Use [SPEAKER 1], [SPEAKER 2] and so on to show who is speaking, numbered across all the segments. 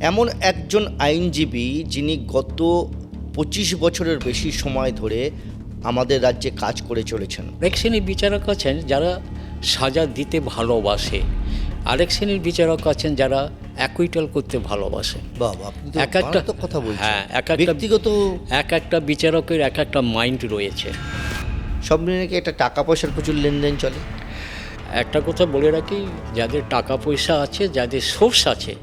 [SPEAKER 1] এমন একজন আইনজীবী যিনি গত 25 বছরের বেশি সময় ধরে আমাদের রাজ্যে কাজ করে চলেছেন।
[SPEAKER 2] এক শ্রেণীর বিচারক আছেন যারা সাজা দিতে ভালোবাসে, আরেক শ্রেণীর বিচারক আছেন যারা অ্যাকুইটাল করতে ভালোবাসে।
[SPEAKER 1] বাবা, আপনি তো
[SPEAKER 2] এক একটা
[SPEAKER 1] মারাত্মক কথা বলছেন।
[SPEAKER 2] হ্যাঁ,
[SPEAKER 1] ব্যক্তিগত
[SPEAKER 2] এক একটা বিচারকের এক একটা মাইন্ড রয়েছে।
[SPEAKER 1] সব মিলিয়ে নাকি একটা টাকা পয়সার প্রচুর লেনদেন চলে।
[SPEAKER 2] একটা কথা বলে রাখি, যাদের টাকা পয়সা আছে, যাদের সোর্স আছে,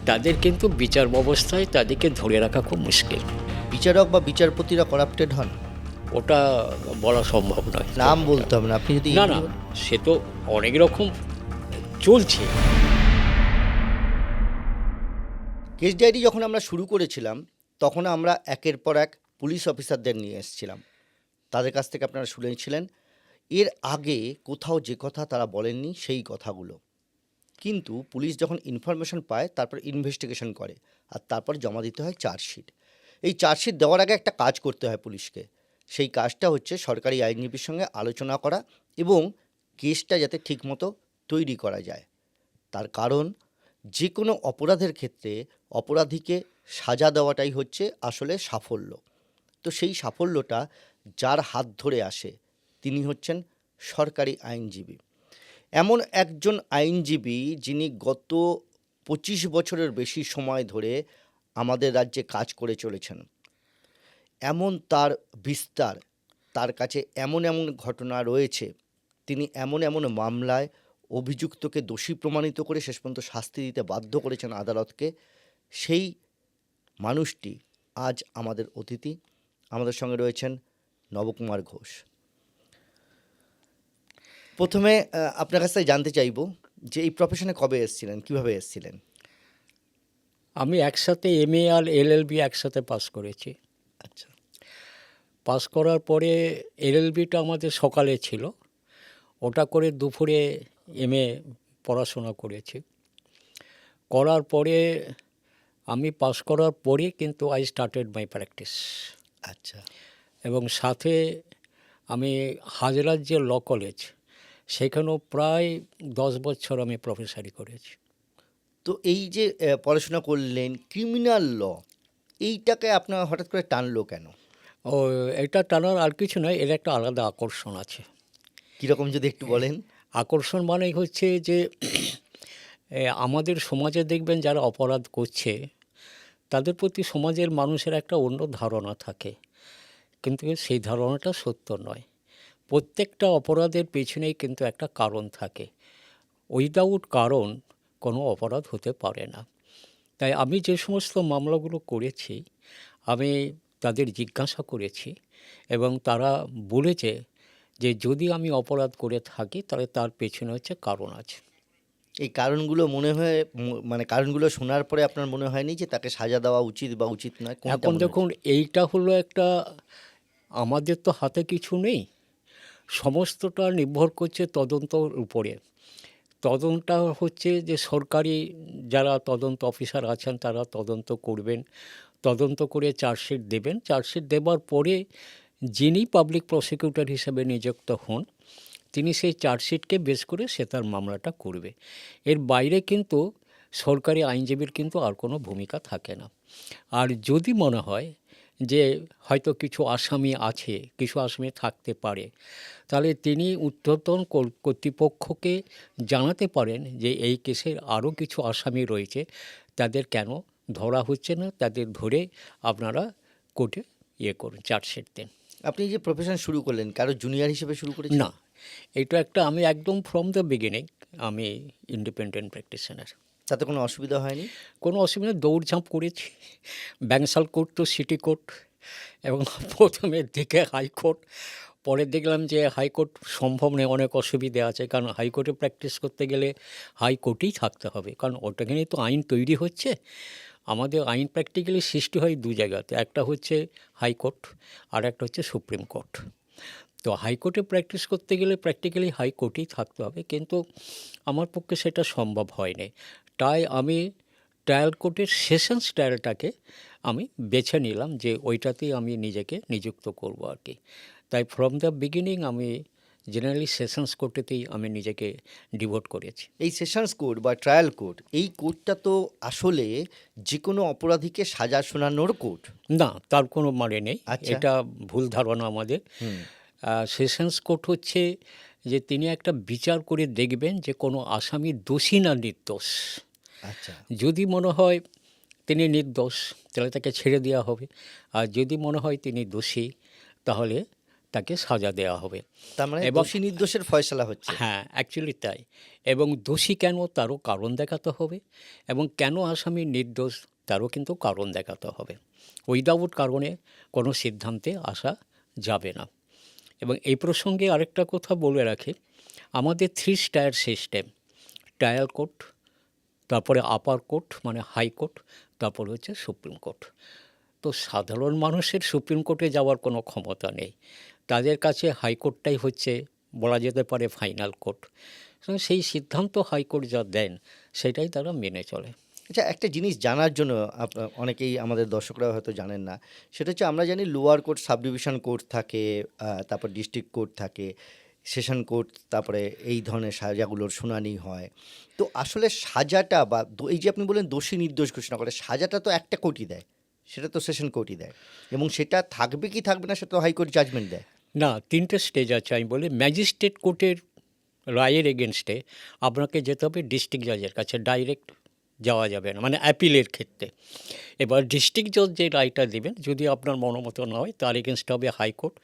[SPEAKER 2] তাদের কিন্তু বিচার ব্যবস্থায় তাদেরকে ধরে রাখা খুব মুশকিল।
[SPEAKER 1] বিচারক বা বিচারপতিরা করাপ্টেড হন?
[SPEAKER 2] ওটা বলা সম্ভব নয়।
[SPEAKER 1] নাম বলতে হবে না, আপনি যদি
[SPEAKER 2] না, সে তো অনেক রকম চলছে।
[SPEAKER 1] কেস ডায়েরি যখন আমরা শুরু করেছিলাম তখন আমরা একের পর এক পুলিশ অফিসারদের নিয়ে এসেছিলাম, তাদের কাছ থেকে আপনারা শুনেছিলেন। এর আগে কোথাও যে কথা তারা বলেননি সেই কথাগুলো, কিন্তু পুলিশ যখন ইনফরমেশন পায় তারপর ইনভেস্টিগেশন করে আর তারপর জমা দিতে হয় চার্জশিট। এই চার্জশিট দেওয়ার আগে একটা কাজ করতে হয় পুলিশকে। সেই কাজটা হচ্ছে সরকারি আইনজীবীর সঙ্গে আলোচনা করা এবং কেসটা যাতে ঠিকমতো তৈরি করা যায়। তার কারণ যে কোনো অপরাধের ক্ষেত্রে অপরাধীকে সাজা দেওয়াটাই হচ্ছে আসলে সাফল্য। তো সেই সাফল্যটা যার হাত ধরে আসে তিনি হচ্ছেন সরকারি আইনজীবী। এমন একজন আইনজীবী যিনি গত 25 বছরের বেশি সময় ধরে আমাদের রাজ্যে কাজ করে চলেছেন। এমন তার বিস্তার, তার কাছে এমন এমন ঘটনা রয়েছে, তিনি এমন এমন মামলায় অভিযুক্তকে দোষী প্রমাণিত করে শেষ পর্যন্ত শাস্তি দিতে বাধ্য করেছেন আদালতকে। সেই মানুষটি আজ আমাদের অতিথি। আমাদের সঙ্গে রয়েছেন নবকুমার ঘোষ। প্রথমে আপনার কাছ থেকে জানতে চাইব যে এই প্রফেশনে কবে এসেছিলেন, কিভাবে এসেছিলেন?
[SPEAKER 2] আমি একসাথে MA আর LLB একসাথে পাস করেছি।
[SPEAKER 1] আচ্ছা।
[SPEAKER 2] পাস করার পরে LLBটা আমাদের সকালে ছিল, ওটা করে দুপুরে MA পড়াশোনা করেছি। করার পরে আমি পাস করার পরে কিন্তু আই স্টার্টেড মাই প্র্যাকটিস।
[SPEAKER 1] আচ্ছা।
[SPEAKER 2] এবং সাথে আমি হাজরার যে ল কলেজ, সেখানেও প্রায় 10 বছর আমি প্রফেসরি করেছি।
[SPEAKER 1] তো এই যে পড়াশোনা করলেন ক্রিমিনাল ল, এইটাকে আপনার হঠাৎ করে টানলো কেন?
[SPEAKER 2] ও, এটা টানার আর কিছু নয়, এর একটা আলাদা আকর্ষণ আছে।
[SPEAKER 1] কীরকম যদি একটু বলেন।
[SPEAKER 2] আকর্ষণ মানেই হচ্ছে যে আমাদের সমাজে দেখবেন যারা অপরাধ করছে তাদের প্রতি সমাজের মানুষের একটা অন্য ধারণা থাকে, কিন্তু সেই ধারণাটা সত্য নয়। প্রত্যেকটা অপরাধের পেছনেই কিন্তু একটা কারণ থাকে। উইদাউট কারণ কোনো অপরাধ হতে পারে না। তাই আমি যে সমস্ত মামলাগুলো করেছি, আমি তাদের জিজ্ঞাসা করেছি এবং তারা বলেছে যে যদি আমি অপরাধ করে থাকি তাহলে তার পেছনে হচ্ছে কারণ আছে।
[SPEAKER 1] এই কারণগুলো মনে হয় মানে কারণগুলো শোনার পরে আপনার মনে হয়নি যে তাকে সাজা দেওয়া উচিত বা উচিত নয়? কোনটা
[SPEAKER 2] এখন
[SPEAKER 1] মনে
[SPEAKER 2] দেখুন, এইটা হলো একটা, আমাদের তো হাতে কিছু নেই, সমস্তটা নির্ভর করছে তদন্তর উপরে। তদন্তটা হচ্ছে যে সরকারি যারা তদন্ত অফিসার আছেন তারা তদন্ত করবেন, তদন্ত করে চার্জশিট দেবেন। চার্জশিট দেবার পরে যিনি পাবলিক প্রসিকিউটর হিসেবে নিযুক্ত হন তিনি সেই চার্জশিটকে বেস করে সে তার মামলাটা করবে। এর বাইরে কিন্তু সরকারি আইনজীবীর কিন্তু আর কোনো ভূমিকা থাকে না। আর যদি মনে হয় যে হয়তো কিছু আসামি আছে, কিছু আসামি থাকতে পারে, তাহলে তিনি ঊর্ধ্বতন কর্তৃপক্ষকে জানাতে পারেন যে এই কেসের আরও কিছু আসামি রয়েছে, তাদের কেন ধরা হচ্ছে না, তাদের ধরে আপনারা কোর্টে করুন, চার্জশিট দেন।
[SPEAKER 1] আপনি যে প্রফেশন শুরু করলেন কারো জুনিয়র হিসেবে শুরু করেছেন?
[SPEAKER 2] না, এটা একটা, আমি একদম ফ্রম দ্য বিগিনিং আমি ইন্ডিপেন্ডেন্ট প্র্যাকটিশনার।
[SPEAKER 1] তাতে কোনো অসুবিধা হয়নি?
[SPEAKER 2] কোনো অসুবিধা, দৌড়ঝাঁপ করেছি, ব্যাংসাল কোর্ট তো সিটি কোর্ট, এবং প্রথমের দিকে হাইকোর্ট, পরে দেখলাম যে হাইকোর্ট সম্ভব নয়, অনেক অসুবিধে আছে, কারণ হাইকোর্টে প্র্যাকটিস করতে গেলে হাইকোর্টেই থাকতে হবে, কারণ ওটাখানেই তো আইন তৈরি হচ্ছে। আমাদের আইন প্র্যাকটিক্যালি সৃষ্টি হয় দু জায়গাতে, একটা হচ্ছে হাইকোর্ট আর একটা হচ্ছে সুপ্রিম কোর্ট। তো হাইকোর্টে প্র্যাকটিস করতে গেলে প্র্যাকটিক্যালি হাইকোর্টেই থাকতে হবে, কিন্তু আমার পক্ষে সেটা সম্ভব হয়নি। তাই আমি ট্রায়াল কোর্টের সেশনস ট্রায়ালটাকে আমি বেছে নিলাম যে ওইটাতেই আমি নিজেকে নিযুক্ত করব আর কি। তাই ফ্রম দ্য বিগিনিং আমি জেনারেলি সেশনস কোর্টেতেই আমি নিজেকে ডিভোট করেছি।
[SPEAKER 1] এই সেশনস কোর্ট বা ট্রায়াল কোর্ট, এই কোর্টটা তো আসলে যে কোনো অপরাধীকে সাজা শোনানোর কোর্ট।
[SPEAKER 2] না, তার কোনো মানে নেই।
[SPEAKER 1] আচ্ছা।
[SPEAKER 2] এটা ভুল ধারণা আমাদের।
[SPEAKER 1] হুম।
[SPEAKER 2] সেশনস কোর্ট হচ্ছে যে তিনি একটা বিচার করে দেখবেন যে কোনো আসামি দোষী না নির্দোষ।
[SPEAKER 1] আচ্ছা।
[SPEAKER 2] যদি মনে হয় তিনি নির্দোষ, তাহলে তাকে ছেড়ে দেওয়া হবে। আর যদি মনে হয় তিনি দোষী, তাহলে তাকে সাজা দেওয়া হবে।
[SPEAKER 1] তার মানে
[SPEAKER 2] এবং
[SPEAKER 1] দোষী নির্দোষের ফয়সালা হচ্ছে।
[SPEAKER 2] হ্যাঁ, অ্যাকচুয়ালি তাই। এবং দোষী কেন তারও কারণ দেখাতে হবে, এবং কেন আসামি নির্দোষ তারও কিন্তু কারণ দেখাতে হবে। উইদাউট কারণে কোনো সিদ্ধান্তে আসা যাবে না। এবং এই প্রসঙ্গে আরেকটা কথা বলে রাখি, আমাদের 3 টায়ার সিস্টেম, ট্রায়াল কোর্ট, তারপরে আপার কোর্ট মানে হাইকোর্ট, তারপরে হচ্ছে সুপ্রিম কোর্ট। তো সাধারণ মানুষের সুপ্রিম কোর্টে যাওয়ার কোনো ক্ষমতা নেই। তাদের কাছে হাইকোর্টটাই হচ্ছে বলা যেতে পারে ফাইনাল কোর্ট। তো সেই সিদ্ধান্ত হাইকোর্ট যা দেন সেটাই তারা মেনে চলে।
[SPEAKER 1] আচ্ছা, একটা জিনিস জানার জন্য অনেকেই আমাদের দর্শকরা হয়তো জানেন না, সেটা হচ্ছে আমরা জানি lower court, sub division court থাকে, তারপর ডিস্ট্রিক্ট কোর্ট থাকে, সেশন কোর্ট, তারপরে এই ধরনের সাজাগুলোর শুনানি হয়। তো আসলে সাজাটা বা এই যে আপনি বলেন দোষী নির্দোষ ঘোষণা করে, সাজাটা তো একটা কোর্টই দেয়, সেটা তো সেশন কোর্টই দেয়, এবং সেটা থাকবে কি থাকবে না সেটা তো হাইকোর্ট জাজমেন্ট দেয়।
[SPEAKER 2] না, 3টে স্টেজ আছে। আমি বলি ম্যাজিস্ট্রেট কোর্টের রায়ের এগেনস্টে আপনাকে যেতে হবে ডিস্ট্রিক্ট জাজের কাছে, ডাইরেক্ট যাওয়া যাবে না, মানে অ্যাপিলের ক্ষেত্রে। এবার ডিস্ট্রিক্ট জজ যে রায়টা দেবেন যদি আপনার মনোমতো না হয়, তার এগেনস্টে হবে হাইকোর্ট।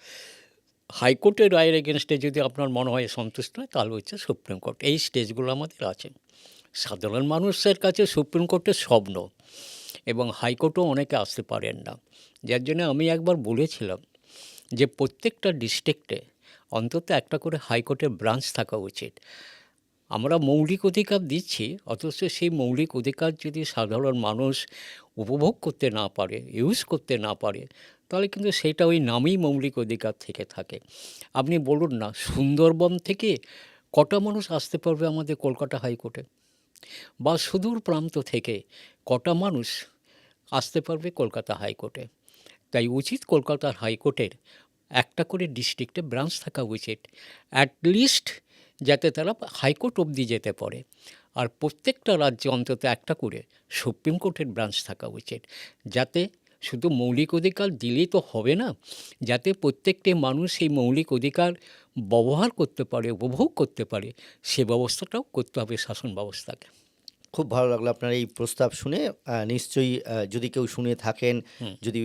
[SPEAKER 2] হাইকোর্টের রায়ের এগেনস্টে যদি আপনার মনে হয় সন্তুষ্ট নয়, তাহলে হচ্ছে সুপ্রিম কোর্ট। এই স্টেজগুলো আমাদের আছে। সাধারণ মানুষের কাছে সুপ্রিম কোর্টের স্বপ্ন, এবং হাইকোর্টও অনেকে আসতে পারেন না। যার জন্য আমি একবার বলেছিলাম যে প্রত্যেকটা ডিস্ট্রিক্টে অন্তত একটা করে হাইকোর্টের ব্রাঞ্চ থাকা উচিত। আমরা মৌলিক অধিকার দিচ্ছি, অথচ সেই মৌলিক অধিকার যদি সাধারণ মানুষ উপভোগ করতে না পারে, ইউজ করতে না পারে, তাহলে কিন্তু সেটা ওই নামেই মৌলিক অধিকার থেকে থাকে। আপনি বলুন না, সুন্দরবন থেকে কটা মানুষ আসতে পারবে আমাদের কলকাতা হাইকোর্টে, বা সুদূর প্রান্ত থেকে কটা মানুষ আসতে পারবে কলকাতা হাইকোর্টে? তাই উচিত কলকাতার হাইকোর্টের একটা করে ডিস্ট্রিক্টে ব্রাঞ্চ থাকা উচিত, অ্যাটলিস্ট যাতে তারা হাইকোর্ট অবধি যেতে পারে। আর প্রত্যেকটা রাজ্যে অন্তত একটা করে সুপ্রিম কোর্টের ব্রাঞ্চ থাকা উচিত, যাতে শুধু মৌলিক অধিকার দিলেই তো হবে না, যাতে প্রত্যেকটি মানুষ এই মৌলিক অধিকার ব্যবহার করতে পারে, উপভোগ করতে পারে, সে ব্যবস্থাটাও করতে হবে শাসন ব্যবস্থাকে।
[SPEAKER 1] খুব ভালো লাগলো আপনার এই প্রস্তাব শুনে। নিশ্চয়ই যদি কেউ শুনে থাকেন, যদি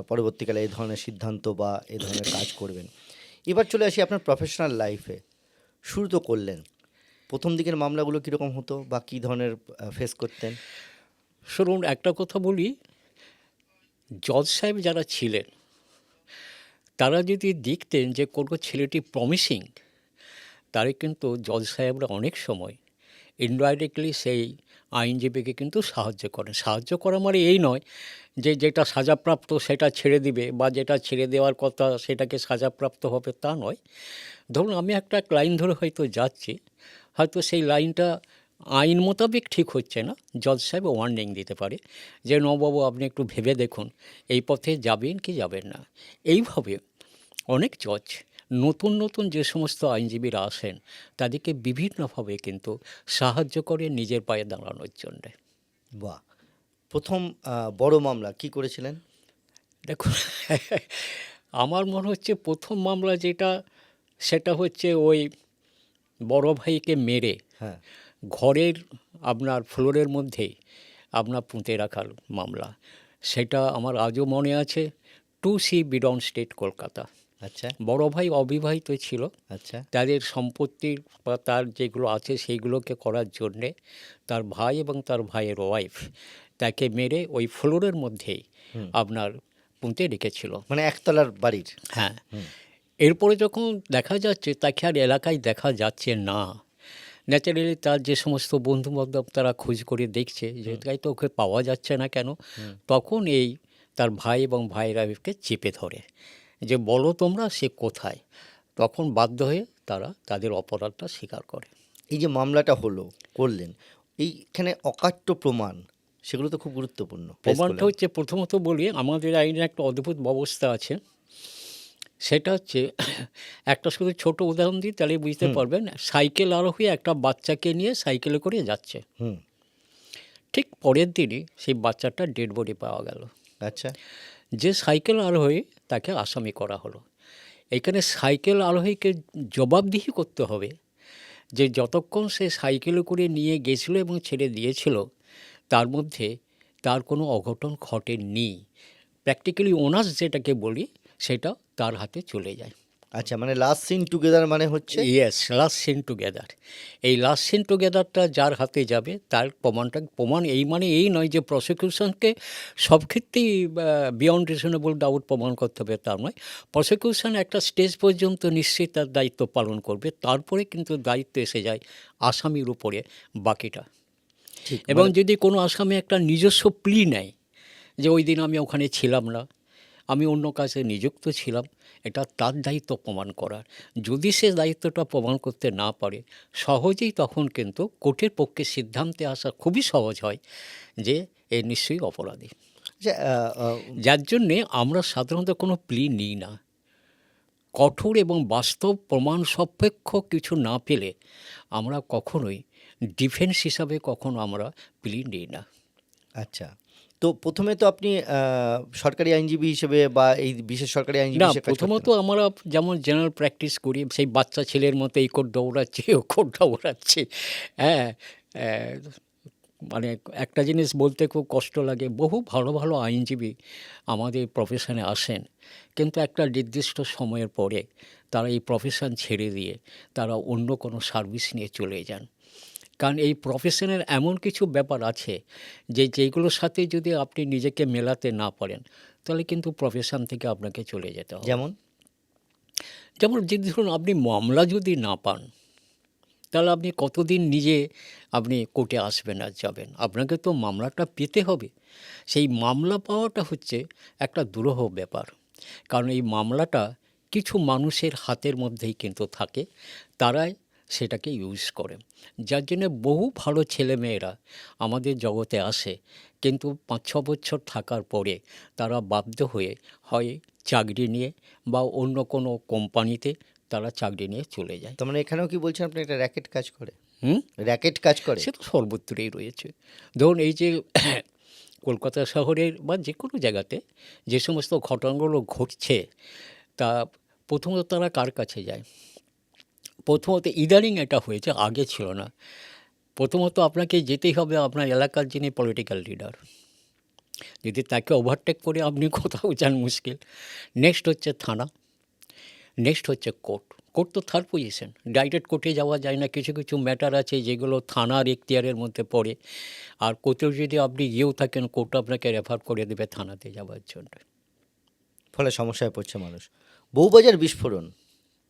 [SPEAKER 1] পরবর্তীকালে এই ধরনের সিদ্ধান্ত বা এ ধরনের কাজ করবেন। এবার চলে আসি আপনার প্রফেশনাল লাইফে। শুরু তো করলেন, প্রথম দিকের মামলাগুলো কীরকম হতো বা কী ধরনের ফেস করতেন?
[SPEAKER 2] শুনুন, একটা কথা বলি, জজ সাহেব যারা ছিলেন তারা যদি দেখতেন যে কোনো ছেলেটি প্রমিসিং, তারে কিন্তু জজ সাহেবরা অনেক সময় ইনডাইরেক্টলি সেই আইনজীবীকে কিন্তু সাহায্য করেন। সাহায্য করা মানে এই নয় যে যেটা সাজাপ্রাপ্ত সেটা ছেড়ে দিবে, বা যেটা ছেড়ে দেওয়ার কথা সেটাকে সাজাপ্রাপ্ত হবে, তা নয়। ধরুন আমি একটা লাইন ধরে হয়তো যাচ্ছি, হয়তো সেই লাইনটা আইন মোতাবেক ঠিক হচ্ছে না, জজ সাহেব ওয়ার্নিং দিতে পারে যে নবাবু আপনি একটু ভেবে দেখুন এই পথে যাবেন কি যাবেন না। এইভাবে অনেক জজ, নতুন নতুন যে সমস্ত আইনজীবীরা আসেন, তাদেরকে বিভিন্নভাবে কিন্তু সাহায্য করে নিজের পায়ে দাঁড়ানোর জন্যে।
[SPEAKER 1] বাহ! প্রথম বড় মামলা কি করেছিলেন?
[SPEAKER 2] দেখুন, আমার মনে হচ্ছে প্রথম মামলা যেটা, সেটা হচ্ছে ওই বড় ভাইকে মেরে
[SPEAKER 1] হ্যাঁ।
[SPEAKER 2] ঘরের আপনার ফ্লোরের মধ্যেই আপনার পুঁতে রাখার মামলা। সেটা আমার আজও মনে আছে। 2C Beadon street, Kolkata.
[SPEAKER 1] আচ্ছা,
[SPEAKER 2] বড় ভাই অবিবাহিত ছিল।
[SPEAKER 1] আচ্ছা।
[SPEAKER 2] তাদের সম্পত্তির বা তার যেগুলো আছে সেইগুলোকে করার জন্যে তার ভাই এবং তার ভাইয়ের ওয়াইফ তাকে মেরে ওই ফ্লোরের মধ্যেই
[SPEAKER 1] হুম।
[SPEAKER 2] আপনার পুঁতে রেখেছিল।
[SPEAKER 1] মানে একতলার বাড়ির?
[SPEAKER 2] হ্যাঁ।
[SPEAKER 1] হুম।
[SPEAKER 2] এরপরে যখন দেখা যাচ্ছে তাকে আর এলাকায় দেখা যাচ্ছে না, ন্যাচারালি তার যে সমস্ত বন্ধুবান্ধব তারা খোঁজ করে দেখছে যে তাই তো ওকে পাওয়া যাচ্ছে না কেন, তখন এই তার ভাই এবং ভাইয়েরা ওকে চেপে ধরে যে বলো তোমরা সে কোথায়। তখন বাধ্য হয়ে তারা তাদের অপরাধটা স্বীকার করে।
[SPEAKER 1] এই যে মামলাটা হলো, করলেন, এইখানে অকাট্য প্রমাণ, সেগুলো তো খুব গুরুত্বপূর্ণ। ফেস
[SPEAKER 2] প্রমাণটা
[SPEAKER 1] করলেন।
[SPEAKER 2] হচ্ছে, প্রথমত বলি, আমাদের আইনে একটা অদ্ভুত ব্যবস্থা আছে সেটা হচ্ছে একটা শুধু ছোট উদাহরণ দিই তাহলে বুঝতে পারবেন। সাইকেল আরোহী একটা বাচ্চাকে নিয়ে সাইকেলে করে যাচ্ছে,
[SPEAKER 1] হুম।
[SPEAKER 2] ঠিক পরের দিনই সেই বাচ্চাটার ডেড বডি পাওয়া গেল।
[SPEAKER 1] আচ্ছা।
[SPEAKER 2] যে সাইকেল আরোহী তাকে আসামি করা হলো। এখানে সাইকেল আরোহীকে জবাবদিহি করতে হবে যে যতক্ষণ সে সাইকেলে করে নিয়ে গেছিল এবং ছেড়ে দিয়েছিল তার মধ্যে তার কোনো অঘটন ঘটেনি। প্র্যাকটিক্যালি ওনার্স যেটাকে বলি সেটা তার হাতে চলে যায়।
[SPEAKER 1] আচ্ছা, মানে লাস্ট সিন টুগেদার মানে হচ্ছে
[SPEAKER 2] ইয়েস, লাস্ট সিন টুগেদার। এই লাস্ট সিন টুগেদারটা যার হাতে যাবে তার প্রমাণ এই মানে এই নয় যে প্রসিকিউশনকে সব ক্ষেত্রেই বিয়ন্ড রিজনেবল ডাউট প্রমাণ করতে হবে, তার নয়। প্রসিকিউশন একটা স্টেজ পর্যন্ত নিশ্চয়ই তার দায়িত্ব পালন করবে, তারপরে কিন্তু দায়িত্ব এসে যায় আসামির উপরে বাকিটা।
[SPEAKER 1] ঠিক,
[SPEAKER 2] এবং
[SPEAKER 1] মানে
[SPEAKER 2] যদি কোনো আসামি একটা নিজস্ব প্লি নেয় যে ওই দিন আমি ওখানে ছিলাম না, আমি অন্য কাজে নিযুক্ত ছিলাম, এটা তার দায়িত্ব প্রমাণ করার। যদি সে দায়িত্বটা প্রমাণ করতে না পারে সহজেই তখন কিন্তু কোর্টের পক্ষে সিদ্ধান্তে আসা খুবই সহজ হয় যে এ নিশ্চয়ই অপরাধী।
[SPEAKER 1] যে
[SPEAKER 2] যার জন্যে আমরা সাধারণত কোনো প্লি নিই না। কঠোর এবং বাস্তব প্রমাণ সাপেক্ষ কিছু না পেলে আমরা কখনোই ডিফেন্স হিসাবে কখনো আমরা প্লি নিই না।
[SPEAKER 1] আচ্ছা, তো প্রথমে তো আপনি সরকারি আইনজীবী হিসেবে বা এই বিশেষ সরকারি আইনজীবী
[SPEAKER 2] না,
[SPEAKER 1] হিসেবে কাজ
[SPEAKER 2] প্রথমত
[SPEAKER 1] করতেন।
[SPEAKER 2] আমরা যেমন জেনারেল প্র্যাকটিস করি সেই বাচ্চা ছেলের মতো এই কোর্ট দৌড়াচ্ছে ও কোর্ট দৌড়াচ্ছে। হ্যাঁ, মানে একটা জিনিস বলতে খুব কষ্ট লাগে, বহু ভালো ভালো আইনজীবী আমাদের প্রফেশনে আসেন, কিন্তু একটা নির্দিষ্ট সময়ের পরে তারা এই প্রফেশন ছেড়ে দিয়ে তারা অন্য কোনো সার্ভিস নিয়ে চলে যান। কারণ এই প্রফেশনের এমন কিছু ব্যাপার আছে যে যেগুলোর সাথে যদি আপনি নিজেকে মেলাতে না পারেন তাহলে কিন্তু প্রফেশন থেকে আপনাকে চলে যেতে হবে।
[SPEAKER 1] যেমন
[SPEAKER 2] যেমন যদি ধরুন আপনি মামলা যদি না পান তাহলে আপনি কতদিন নিজে আপনি কোর্টে আসবেন আর যাবেন? আপনাকে তো মামলাটা পেতে হবে। সেই মামলা পাওয়াটা হচ্ছে একটা দুরূহ ব্যাপার। কারণ এই মামলাটা কিছু মানুষের হাতের মধ্যেই কিন্তু থাকে, তারাই সেটাকে ইউজ করে। যার জন্যে বহু ভালো ছেলেমেয়েরা আমাদের জগতে আসে, কিন্তু ৫-৬ বছর থাকার পরে তারা বাধ্য হয়ে হয় চাকরি নিয়ে বা অন্য কোনো কোম্পানিতে তারা চাকরি নিয়ে চলে যায়।
[SPEAKER 1] তার মানে এখানেও কি বলছেন আপনি, একটা র্যাকেট কাজ করে?
[SPEAKER 2] হুম?
[SPEAKER 1] র্যাকেট কাজ করে?
[SPEAKER 2] সে তো সর্বত্রই রয়েছে। ধরুন এই যে কলকাতা শহরের বা যে কোনো জায়গাতে যে সমস্ত ঘটনাগুলো ঘটছে তা প্রথমত তারা কার কাছে যায়? প্রথমত ইদানিং এটা হয়েছে, আগে ছিল না। প্রথমত আপনাকে যেতেই হবে আপনার এলাকার যিনি পলিটিক্যাল লিডার। যদি তাকে ওভারটেক করে আপনি কোথাও যান মুশকিল। নেক্সট হচ্ছে থানা, নেক্সট হচ্ছে কোর্ট। কোর্ট তো থার্ড পজিশন। ডাইরেক্ট কোর্টে যাওয়া যায় না, কিছু কিছু ম্যাটার আছে যেগুলো থানার এখতিয়ারের মধ্যে পড়ে। আর কোর্টেও যদি আপনি গিয়েও থাকেন কোর্ট আপনাকে রেফার করে দেবে থানাতে যাওয়ার জন্য।
[SPEAKER 1] ফলে সমস্যায় পড়ছে মানুষ। বউবাজার বিস্ফোরণ,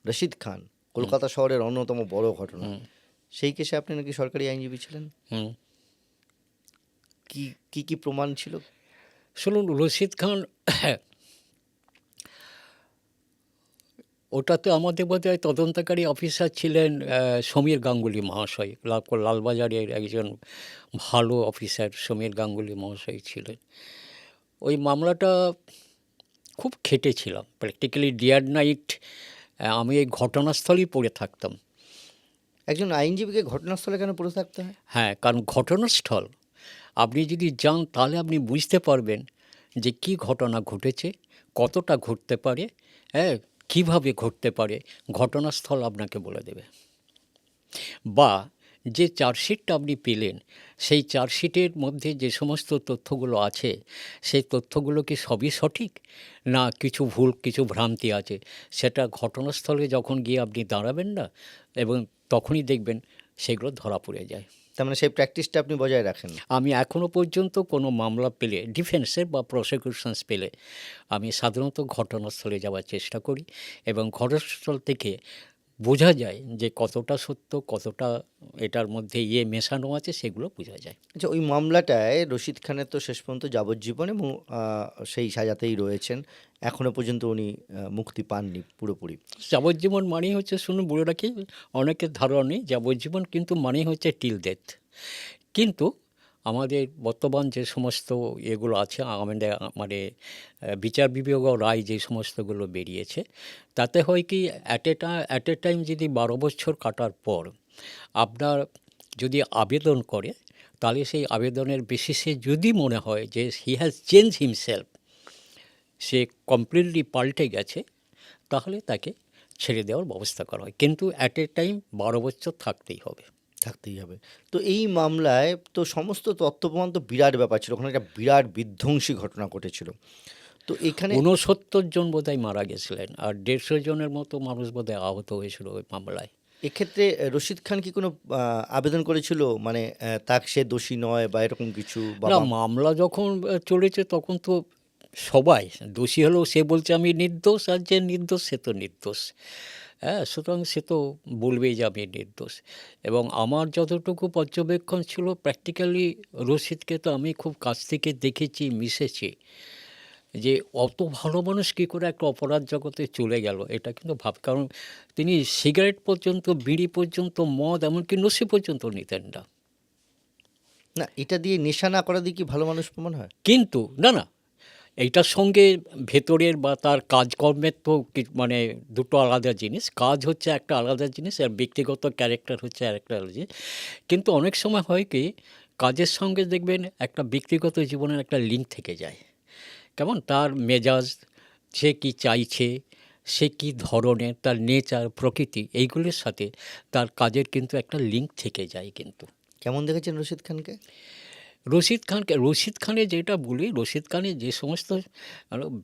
[SPEAKER 1] রশিদ খান, কলকাতা শহরের অন্যতম বড় ঘটনা। সেই কেসে আপনি নাকি সরকারি আইনজীবী ছিলেন।
[SPEAKER 2] হুম।
[SPEAKER 1] কি কি কি প্রমাণ ছিল?
[SPEAKER 2] শুনুন, রশিদ খান ওটাতে আমাদের বোধহয় তদন্তকারী অফিসার ছিলেন সমীর গাঙ্গুলি মহাশয়। লালবাজারের একজন ভালো অফিসার সমীর গাঙ্গুলি মহাশয় ছিলেন। ওই মামলাটা খুব খেটেছিলাম, প্র্যাকটিক্যালি ডে অ্যান্ড নাইট আমি এই ঘটনাস্থলেই পড়ে থাকতাম।
[SPEAKER 1] একজন আইনজীবীকে ঘটনাস্থলে কেন পড়ে থাকতে হয়?
[SPEAKER 2] হ্যাঁ, কারণ ঘটনাস্থল আপনি যদি যান তাহলে আপনি বুঝতে পারবেন যে কী ঘটনা ঘটেছে, কতটা ঘটতে পারে, হ্যাঁ, কীভাবে ঘটতে পারে, ঘটনাস্থল আপনাকে বলে দেবে। বা যে চার্জশিটটা আপনি পেলেন সেই চার্জশিটের মধ্যে যে সমস্ত তথ্যগুলো আছে সেই তথ্যগুলো কি সবই সঠিক না কিছু ভুল কিছু ভ্রান্তি আছে, সেটা ঘটনাস্থলে যখন গিয়ে আপনি দাঁড়াবেন না এবং তখনই দেখবেন সেগুলো ধরা পড়ে যায়।
[SPEAKER 1] তার মানে সেই প্র্যাকটিসটা আপনি বজায় রাখেন।
[SPEAKER 2] আমি এখনও পর্যন্ত কোনো মামলা পেলে ডিফেন্সের বা প্রসিকিউশনস পেলে আমি সাধারণত ঘটনাস্থলে যাওয়ার চেষ্টা করি এবং ঘটনাস্থল থেকে বোঝা যায় যে কতটা সত্য কতটা এটার মধ্যে মেশানো আছে সেগুলো বোঝা যায়।
[SPEAKER 1] আচ্ছা, ওই মামলাটায় রশিদ খানের তো শেষ পর্যন্ত যাবজ্জীবন এবং সেই সাজাতেই রয়েছেন। এখনো পর্যন্ত উনি মুক্তি পাননি পুরোপুরি।
[SPEAKER 2] যাবজ্জীবন মানেই হচ্ছে, শুনুন বলে রাখি, অনেকের ধারণা নেই যাবজ্জীবন কিন্তু মানেই হচ্ছে টিল ডেথ। কিন্তু আমাদের বর্তমান যে সমস্ত এগুলো আছে আমাদের মানে বিচার বিভাগীয় রায় যে সমস্তগুলো বেরিয়েছে, তাতে হয় কি অ্যাট এ টাইম যদি 12 বছর কাটার পর আপনার যদি আবেদন করে, তাহলে সেই আবেদনের বেসিসে যদি মনে হয় যে he has change himself, say completely পাল্টে গেছে, তাহলে তাকে ছেড়ে দেওয়ার ব্যবস্থা করা হয়, কিন্তু অ্যাট এ টাইম 12 বছর থাকতেই হবে।
[SPEAKER 1] থাকতেই হবে। তো এই মামলায় তো সমস্ত তথ্য প্রমাণ তো বিরাট ব্যাপার ছিল, ওখানে একটা বিরাট বিধ্বংসী ঘটনা ঘটেছিল। তো এখানে
[SPEAKER 2] 69 জন বোধহয় মারা গেছিলেন, আর 150 জনের মতো মানুষ বোধহয় আহত হয়েছিল ওই মামলায়।
[SPEAKER 1] এক্ষেত্রে রশিদ খান কি কোনো আবেদন করেছিল, মানে তার সে দোষী নয় বা এরকম কিছু, বা
[SPEAKER 2] না, মামলা যখন চলেছে তখন তো সবাই দোষী হলেও সে বলছে আমি নির্দোষ, আর যে নির্দোষ সে তো নির্দোষ। হ্যাঁ, সুতরাং সে তো বলবেই যে আমি নির্দোষ। এবং আমার যতটুকু পর্যবেক্ষণ ছিল, প্র্যাকটিক্যালি রশিদকে তো আমি খুব কাছ থেকে দেখেছি, মিশেছি, যে অত ভালো মানুষ কী করে একটা অপরাধ জগতে চলে গেল, এটা কিন্তু কারণ তিনি সিগারেট পর্যন্ত, বিড়ি পর্যন্ত, মদ, এমনকি নশি পর্যন্ত নিতেন না।
[SPEAKER 1] না, এটা দিয়ে নেশা না করা দিয়ে কি ভালো মানুষ প্রমাণ হয়?
[SPEAKER 2] কিন্তু না, এইটার সঙ্গে ভেতরের বা তার কাজকর্মের তো মানে দুটো আলাদা জিনিস। কাজ হচ্ছে একটা আলাদা জিনিস, আর ব্যক্তিগত ক্যারেক্টার হচ্ছে আরেকটা আলাদা জিনিস। কিন্তু অনেক সময় হয় কি, কাজের সঙ্গে দেখবেন একটা ব্যক্তিগত জীবনের একটা লিঙ্ক থেকে যায়। কেমন তার মেজাজ, সে কি চাইছে, সে কি ধরনের, তার নেচার, প্রকৃতি, এইগুলির সাথে তার কাজের কিন্তু একটা লিঙ্ক থেকে যায় কিন্তু।
[SPEAKER 1] কেমন দেখেছেন রশিদ খানকে?
[SPEAKER 2] রশিদ খানের যেটা বলি, রশিদ খানের যে সমস্ত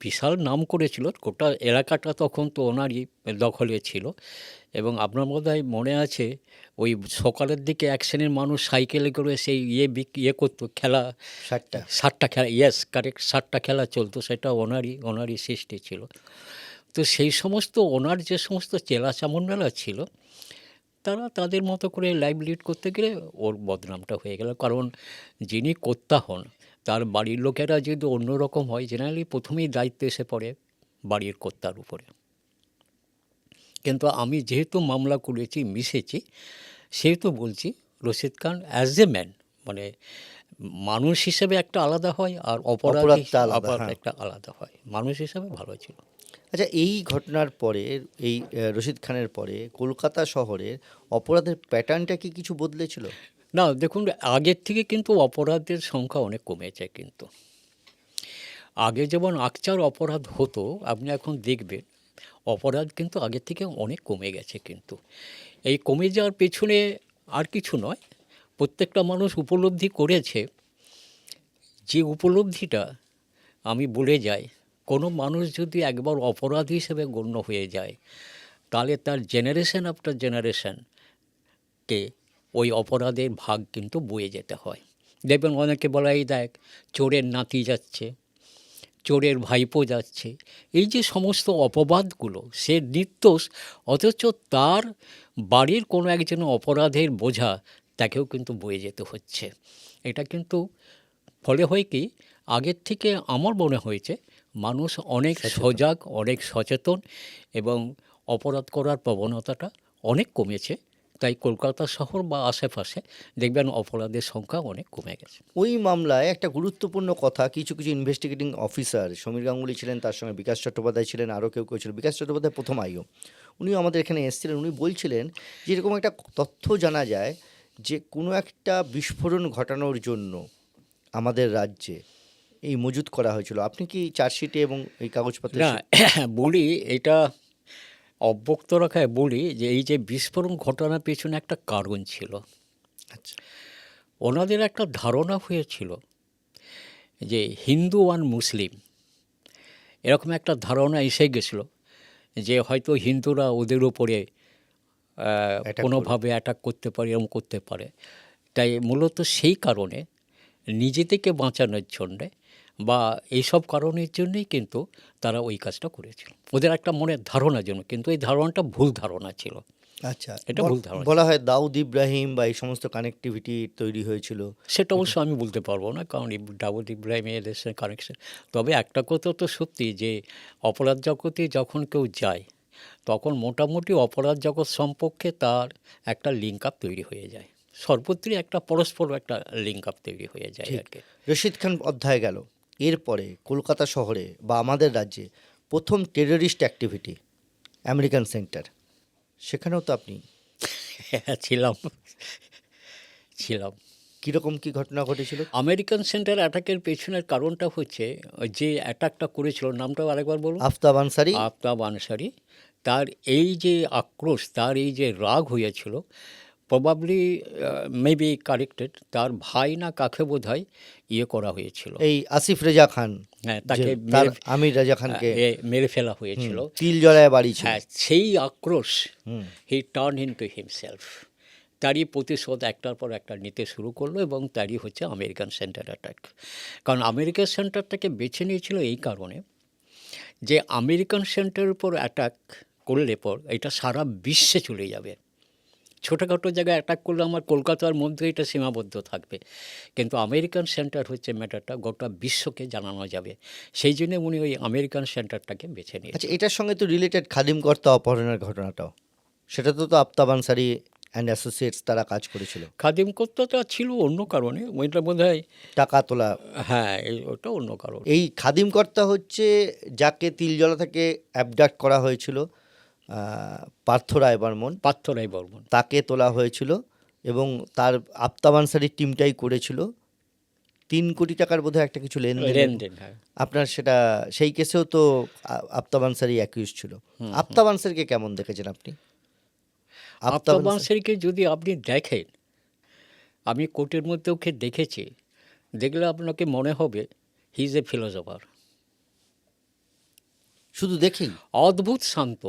[SPEAKER 2] বিশাল নাম করেছিল, গোটা এলাকাটা তখন তো ওনারই দখলে ছিল। এবং আপনার বোধহয় মনে আছে, ওই সকালের দিকে এক শ্রেণীর মানুষ সাইকেলে করে সেই ইয়ে করতো, খেলা,
[SPEAKER 1] 60টা।
[SPEAKER 2] 7টা খেলা, ইয়েস কারেক্ট, 7টা খেলা চলতো, সেটা ওনারই সৃষ্টি ছিল। তো সেই সমস্ত ওনার যে সমস্ত চেলা চামুন্ডারা ছিল, তারা তাদের মতো করে লাইভ লিড করতে গেলে ওর বদনামটা হয়ে গেল। কারণ যিনি কর্তা হন, তার বাড়ির লোকেরা যদি অন্যরকম হয়, জেনারেলি প্রথমেই দায়িত্ব এসে পড়ে বাড়ির কর্তার উপরে। কিন্তু আমি যেহেতু মামলা করেছি, মিশেছি, সেহেতু বলছি Rashid Khan as a man, মানে মানুষ হিসেবে একটা আলাদা হয়, আর অপরাধী
[SPEAKER 1] অপরাধটা আলাদা,
[SPEAKER 2] আবার
[SPEAKER 1] হ্যাঁ।
[SPEAKER 2] একটা আলাদা হয়। মানুষ হিসাবে ভালো ছিল।
[SPEAKER 1] আচ্ছা, এই ঘটনার পরে, এই রশিদ খানের পরে কলকাতা শহরের অপরাধের প্যাটার্নটা কি কিছু বদলেছিল?
[SPEAKER 2] না, দেখুন, আগের থেকে কিন্তু অপরাধের সংখ্যা অনেক কমেছে কিন্তু। আগে যেমন আকচার অপরাধ হতো, আপনি এখন দেখবেন অপরাধ কিন্তু আগের থেকে অনেক কমে গেছে কিন্তু। এই কমে যাওয়ার পেছনে আর কিছু নয়, প্রত্যেকটা মানুষ উপলব্ধি করেছে, যে উপলব্ধিটা আমি বলে যাই, কোনো মানুষ যদি একবার অপরাধ হিসেবে গণ্য হয়ে যায়, তাহলে তার জেনারেশন আফটার জেনারেশনকে ওই অপরাধের ভাগ কিন্তু বয়ে যেতে হয়। দেখবেন অনেকে বলে, এই দেখ চোরের নাতি যাচ্ছে, চোরের ভাইপো যাচ্ছে, এই যে সমস্ত অপবাদগুলো, সে নির্দোষ, অথচ তার বাড়ির কোনো একজন অপরাধের বোঝা তাকেও কিন্তু বয়ে যেতে হচ্ছে। এটা কিন্তু ফলে হয় কি, আগের থেকে আমার মনে হয়েছে মানুষ অনেক সজাগ, অনেক সচেতন, এবং অপরাধ করার প্রবণতাটা অনেক কমেছে। তাই কলকাতা শহর বা আশেপাশে দেখবেন অপরাধের সংখ্যা অনেক কমে গেছে।
[SPEAKER 1] ওই মামলায় একটা গুরুত্বপূর্ণ কথা, কিছু কিছু ইনভেস্টিগেটিং অফিসার, সমীর গাঙ্গুলি ছিলেন, তার সঙ্গে বিকাশ চট্টোপাধ্যায় ছিলেন, আরও কেউ কেউ ছিল। বিকাশ চট্টোপাধ্যায় প্রথম আইও, উনিও আমাদের এখানে এসেছিলেন। উনি বলছিলেন যে এরকম একটা তথ্য জানা যায় যে কোনো একটা বিস্ফোরণ ঘটানোর জন্য আমাদের রাজ্যে এই মজুত করা হয়েছিল। আপনি কি চার্জশিটে এবং এই কাগজপত্রে
[SPEAKER 2] না, বলি এটা অব্যক্ত রাখায় বলি যে এই যে বিস্ফোরণ ঘটনার পেছনে একটা কারণ ছিল।
[SPEAKER 1] আচ্ছা,
[SPEAKER 2] ওনাদের একটা ধারণা হয়েছিল যে হিন্দু আর মুসলিম, এরকম একটা ধারণা এসে গেছিল যে হয়তো হিন্দুরা ওদের উপরে
[SPEAKER 1] অ্যাটাক
[SPEAKER 2] কোনোভাবে অ্যাটাক করতে পারে, এরকম করতে পারে। তাই মূলত সেই কারণে, নিজেদেরকে বাঁচানোর জন্যে বা এইসব কারণের জন্যই কিন্তু তারা ওই কাজটা করেছিল, ওদের একটা মনের ধারণার জন্য। কিন্তু এই ধারণাটা ভুল ধারণা ছিল,
[SPEAKER 1] আচ্ছা।
[SPEAKER 2] এটা ভুল ধারণা।
[SPEAKER 1] বলা হয় দাউদ ইব্রাহিম বা এই সমস্ত কানেক্টিভিটি তৈরি হয়েছিল।
[SPEAKER 2] সেটা অবশ্য আমি বলতে পারবো না, কারণ দাউদ ইব্রাহিমের এদের সাথে কানেকশন। তবে একটা কথা তো সত্যি, যে অপরাধ জগতে যখন কেউ যায়, তখন মোটামুটি অপরাধ জগৎ সম্পর্কে তার একটা লিঙ্ক আপ তৈরি হয়ে যায়। সর্বত্রই একটা পরস্পর একটা লিঙ্ক আপ তৈরি হয়ে যায়
[SPEAKER 1] ঠিক।
[SPEAKER 2] আর কি।
[SPEAKER 1] রশিদ খান অধ্যায় গেল, এরপরে কলকাতা শহরে বা আমাদের রাজ্যে প্রথম টেররিস্ট অ্যাক্টিভিটি আমেরিকান সেন্টার, সেখানেও তো আপনি
[SPEAKER 2] হ্যাঁ, ছিলাম।
[SPEAKER 1] কীরকম কী ঘটনা ঘটেছিল?
[SPEAKER 2] আমেরিকান সেন্টার অ্যাটাকের পেছনের কারণটা হচ্ছে যে অ্যাটাকটা করেছিল, নামটাও আরেকবার বলুন।
[SPEAKER 1] আফতাব আনসারি।
[SPEAKER 2] আফতাব আনসারি। তার এই যে আক্রোশ, তার এই যে রাগ হয়েছিল, প্রবাবলি মেবি কারেক্টেড, তার ভাই না কাকে বোধহয় ইয়ে করা হয়েছিল।
[SPEAKER 1] এই আসিফ রেজা খান,
[SPEAKER 2] হ্যাঁ,
[SPEAKER 1] যে
[SPEAKER 2] তাকে
[SPEAKER 1] তার আমির রাজা খানকে
[SPEAKER 2] মেরে ফেলা হয়েছিল।
[SPEAKER 1] তিল জলায় বাড়ি ছিল।
[SPEAKER 2] হ্যাঁ, সেই আক্রোশ, হি টার্ন ইনটু হিমসেলফ। তারই প্রতিশোধ একটার পর একটা নিতে শুরু করলো এবং তারই হচ্ছে আমেরিকান সেন্টার অ্যাটাক। কারণ আমেরিকান সেন্টারটাকে বেছে নিয়েছিল এই কারণে যে আমেরিকান সেন্টারের উপর অ্যাটাক করলে পর এটা সারা বিশ্বে চলে যাবে। ছোটোখাটো জায়গায় অ্যাটাক করলে আমার কলকাতার মধ্যে এটা সীমাবদ্ধ থাকবে, কিন্তু আমেরিকান সেন্টার হচ্ছে ম্যাটারটা গোটা বিশ্বকে জানানো যাবে। সেই জন্য উনি ওই আমেরিকান সেন্টারটাকে বেছে নিয়েছেন।
[SPEAKER 1] আচ্ছা, এটার সঙ্গে তো রিলেটেড খাদিম কর্তা অপহরণের ঘটনাটাও, সেটা তো আফতাব আনসারি অ্যান্ড অ্যাসোসিয়েটস তারা কাজ করেছিল।
[SPEAKER 2] খাদিম কর্তাটা ছিল অন্য কারণে, ওইটা বোধ হয়,
[SPEAKER 1] টাকা তোলা।
[SPEAKER 2] হ্যাঁ, ওটা অন্য কারণ।
[SPEAKER 1] এই খাদিম কর্তা হচ্ছে যাকে তিলজলা থেকে অ্যাবডাক্ট করা হয়েছিল, পার্থ রায় বর্মন,
[SPEAKER 2] পার্থ রায় বর্মন।
[SPEAKER 1] তাকে তোলা হয়েছিল এবং তার আফতাব আনসারির টিমটাই করেছিল। 3 কোটি টাকার বোধহয় একটা কিছু
[SPEAKER 2] লেনদেন, হ্যাঁ।
[SPEAKER 1] আপনার সেটা সেই কেসেও তো আফতাব আনসারি অ্যাকিউজ ছিল। আফতাব আনসারিকে কেমন দেখেছেন আপনি?
[SPEAKER 2] আফতাব আনসারিকে যদি আপনি দেখেন, আমি কোর্টের মধ্যে ওকে দেখেছি, দেখলে আপনাকে মনে হবে হি ইজ এ ফিলোসফার।
[SPEAKER 1] শুধু দেখেই?
[SPEAKER 2] অদ্ভুত শান্ত,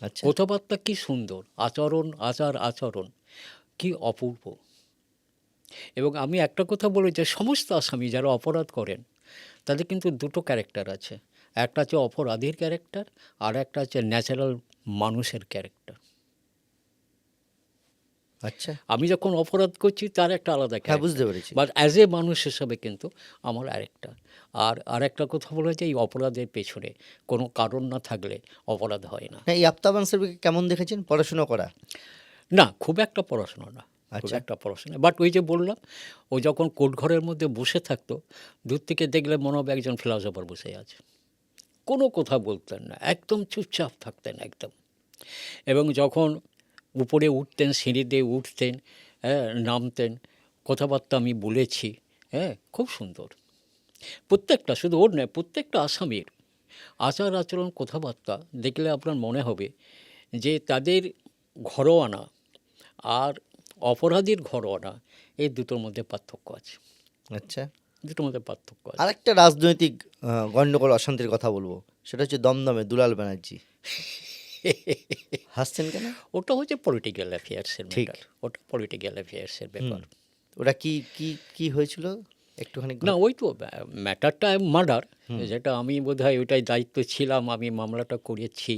[SPEAKER 1] আচ্ছা,
[SPEAKER 2] কথাবার্তা কি সুন্দর, আচরণ কি অপূর্ব। এবং আমি একটা কথা বলি যে সমস্ত আসামি যারা অপরাধ করেন তাদের কিন্তু দুটো ক্যারেক্টার আছে। একটা হচ্ছে অপরাধীর ক্যারেক্টার, আর একটা হচ্ছে ন্যাচারাল মানুষের ক্যারেক্টার।
[SPEAKER 1] আচ্ছা,
[SPEAKER 2] আমি যখন অপরাধ করছি তার একটা আলাদা
[SPEAKER 1] হ্যাঁ,
[SPEAKER 2] ক্যারেক্টার,
[SPEAKER 1] বুঝতে পেরেছি।
[SPEAKER 2] বাট অ্যাজ এ মানুষ হিসাবে কিন্তু আমার আরেকটা। আর একটা কথা বলা যায়, এই অপরাধের পেছনে কোনো কারণ না থাকলে অপরাধ হয় না।
[SPEAKER 1] না, এই আফতাব আনসারিকে কেমন দেখেছেন? পড়াশোনা করা?
[SPEAKER 2] না, খুব একটা পড়াশোনা না, খুব
[SPEAKER 1] আচ্ছা।
[SPEAKER 2] একটা পড়াশোনা। বাট ওই যে বললাম, ও যখন কোর্টঘরের মধ্যে বসে থাকতো, দূর থেকে দেখলে মনে হবে একজন ফিলোসফার বসে আছে। কোনো কথা বলতেন না, একদম চুপচাপ থাকতেন একদম। এবং যখন উপরে উঠতেন, সিঁড়ি দিয়ে উঠতেন, হ্যাঁ, নামতেন, কথাবার্তা আমি বলেছি, হ্যাঁ, খুব সুন্দর। প্রত্যেকটা, শুধু ওর নয়, প্রত্যেকটা আসামির আচার আচরণ, কথাবার্তা দেখলে আপনার মনে হবে যে তাদের ঘরোয়ানা আর অপরাধীর ঘরোয়ানা, এই দুটোর মধ্যে পার্থক্য আছে।
[SPEAKER 1] আচ্ছা,
[SPEAKER 2] দুটোর মধ্যে পার্থক্য আছে।
[SPEAKER 1] আরেকটা রাজনৈতিক গণ্ডগোল অশান্তির কথা বলবো, সেটা হচ্ছে দমদমে দুলাল ব্যানার্জি। হাসছেন কেন?
[SPEAKER 2] ওটা হচ্ছে পলিটিক্যাল অ্যাফেয়ার্সের
[SPEAKER 1] ঠিক।
[SPEAKER 2] ব্যাপার, ওটা পলিটিক্যাল অ্যাফেয়ার্সের ব্যাপার।
[SPEAKER 1] ওরা কি কি কি হয়েছিল একটুখানি
[SPEAKER 2] না, ওই তো ম্যাটারটা মার্ডার, যেটা আমি বোধহয় ওইটাই দায়িত্ব ছিলাম, আমি মামলাটা করেছি।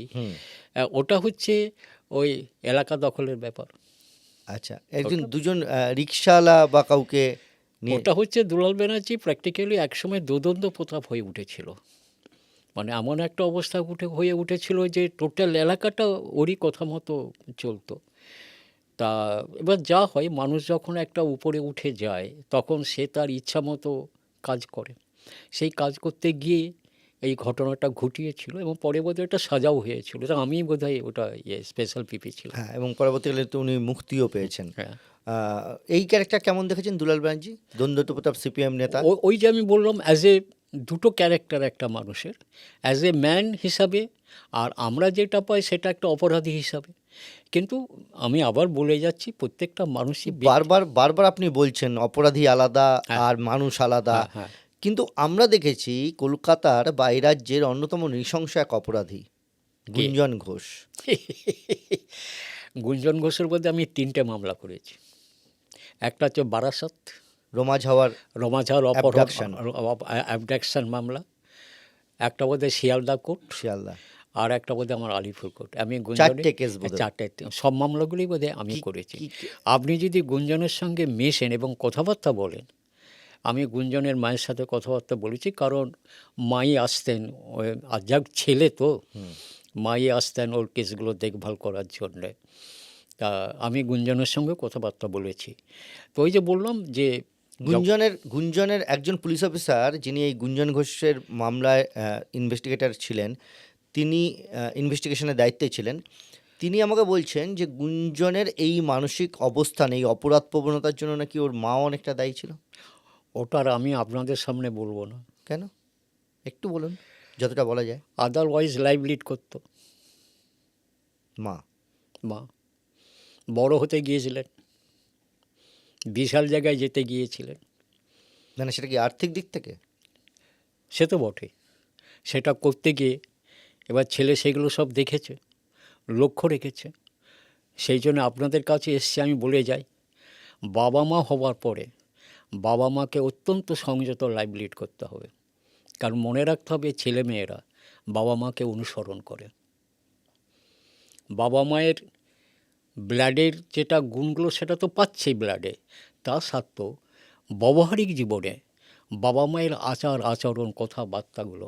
[SPEAKER 2] ওটা হচ্ছে ওই এলাকা দখলের ব্যাপার।
[SPEAKER 1] আচ্ছা, একজন দুজন রিক্সাওয়ালা বা কাউকে নিয়ে?
[SPEAKER 2] ওটা হচ্ছে দুলাল ব্যানার্জি প্র্যাকটিক্যালি একসময় দোদণ্ড প্রতাপ হয়ে উঠেছিল। মানে এমন একটা অবস্থা হয়ে উঠেছিল যে টোটাল এলাকাটা ওরই কথা মতো চলতো। তা এবার যা হয়, মানুষ যখন একটা উপরে উঠে যায় তখন সে তার ইচ্ছা মতো কাজ করে। সেই কাজ করতে গিয়ে এই ঘটনাটা ঘটিয়েছিল এবং পরে বোধহয় এটা সাজাও হয়েছিল। তা আমি বোধহয় ওটা স্পেশাল পিপি ছিল।
[SPEAKER 1] হ্যাঁ, এবং পরবর্তীকালে তো উনি মুক্তিও পেয়েছেন।
[SPEAKER 2] হ্যাঁ,
[SPEAKER 1] এই ক্যারেক্টার কেমন দেখেছেন দুলাল ব্যানার্জি, দ্বন্দ্ব প্রতাপ সিপিএম নেতা?
[SPEAKER 2] ওই যে আমি বললাম অ্যাজ এ দুটো ক্যারেক্টার একটা মানুষের, অ্যাজ এ ম্যান হিসাবে, আর আমরা যেটা পাই সেটা একটা অপরাধী হিসাবে। কিন্তু আমি আবার বলে যাচ্ছি, প্রত্যেকটা মানুষই
[SPEAKER 1] বারবার বারবার আপনি বলছেন অপরাধী আলাদা
[SPEAKER 2] হ্যাঁ।
[SPEAKER 1] আর মানুষ আলাদা,
[SPEAKER 2] হ্যাঁ, হ্যাঁ।
[SPEAKER 1] কিন্তু আমরা দেখেছি কলকাতার বা এই রাজ্যের অন্যতম নৃশংস এক অপরাধী গুঞ্জন ঘোষ।
[SPEAKER 2] গুঞ্জন ঘোষের মধ্যে আমি 3টে মামলা করেছি। একটা হচ্ছে বারাসাত
[SPEAKER 1] রোমাজ হওয়ার
[SPEAKER 2] রমাঝার
[SPEAKER 1] Abduction.
[SPEAKER 2] অ্যাবডাকশন মামলা, একটা বোধহয় শিয়ালদা কোর্ট,
[SPEAKER 1] শিয়ালদা।
[SPEAKER 2] আর একটা বোধহয় আমার আলিপুর কোর্ট। আমি
[SPEAKER 1] 4টে কেস বোধহয়।
[SPEAKER 2] 4টে, সব মামলাগুলি বোধহয় আমি করেছি। আপনি যদি গুঞ্জনের সঙ্গে মেশেন এবং কথাবার্তা বলেন, আমি গুঞ্জনের মায়ের সাথে কথাবার্তা বলেছি, কারণ মাই আসতেন, আর যাক ছেলে তো, মাই আসতেন ওর কেসগুলো দেখভাল করার জন্যে। তা আমি গুঞ্জনের সঙ্গে কথাবার্তা বলেছি। তো ওই যে বললাম যে
[SPEAKER 1] গুঞ্জনের একজন পুলিশ অফিসার যিনি এই গুঞ্জন ঘোষের মামলায় ইনভেস্টিগেটর ছিলেন, তিনি ইনভেস্টিগেশনের দায়িত্বে ছিলেন। তিনি আমাকে বলছেন যে গুঞ্জনের এই মানসিক অবস্থান, এই অপরাধ প্রবণতার জন্য নাকি ওর মাও অনেকটা দায়ী ছিল।
[SPEAKER 2] ওটার আমি আপনাদের সামনে বলবো না,
[SPEAKER 1] কেন? একটু বলুন, যতটা বলা যায়।
[SPEAKER 2] আদারওয়াইজ লাইভ লিড করতো।
[SPEAKER 1] মা
[SPEAKER 2] মা বড় হতে গিয়েছিলেন, বিশাল জায়গায় যেতে গিয়েছিলেন,
[SPEAKER 1] মানে সেটা কি আর্থিক দিক থেকে?
[SPEAKER 2] সে তো বটে। সেটা করতে গিয়ে এবার ছেলে সেগুলো সব দেখেছে, লক্ষ্য রেখেছে। সেই জন্য আপনাদের কাছে এসছে, আমি বলে যাই, বাবা মা হওয়ার পরে বাবা মাকে অত্যন্ত সংযত লাইফ লিড করতে হবে। কারণ মনে রাখতে হবে, ছেলে মেয়েরা বাবা মাকে অনুসরণ করে। বাবা মায়ের ব্লাডের যেটা গুণগুলো সেটা তো পাচ্ছেই ব্লাডে, তা সত্ত্বেও ব্যবহারিক জীবনে বাবা মায়ের আচার আচরণ কথাবার্তাগুলো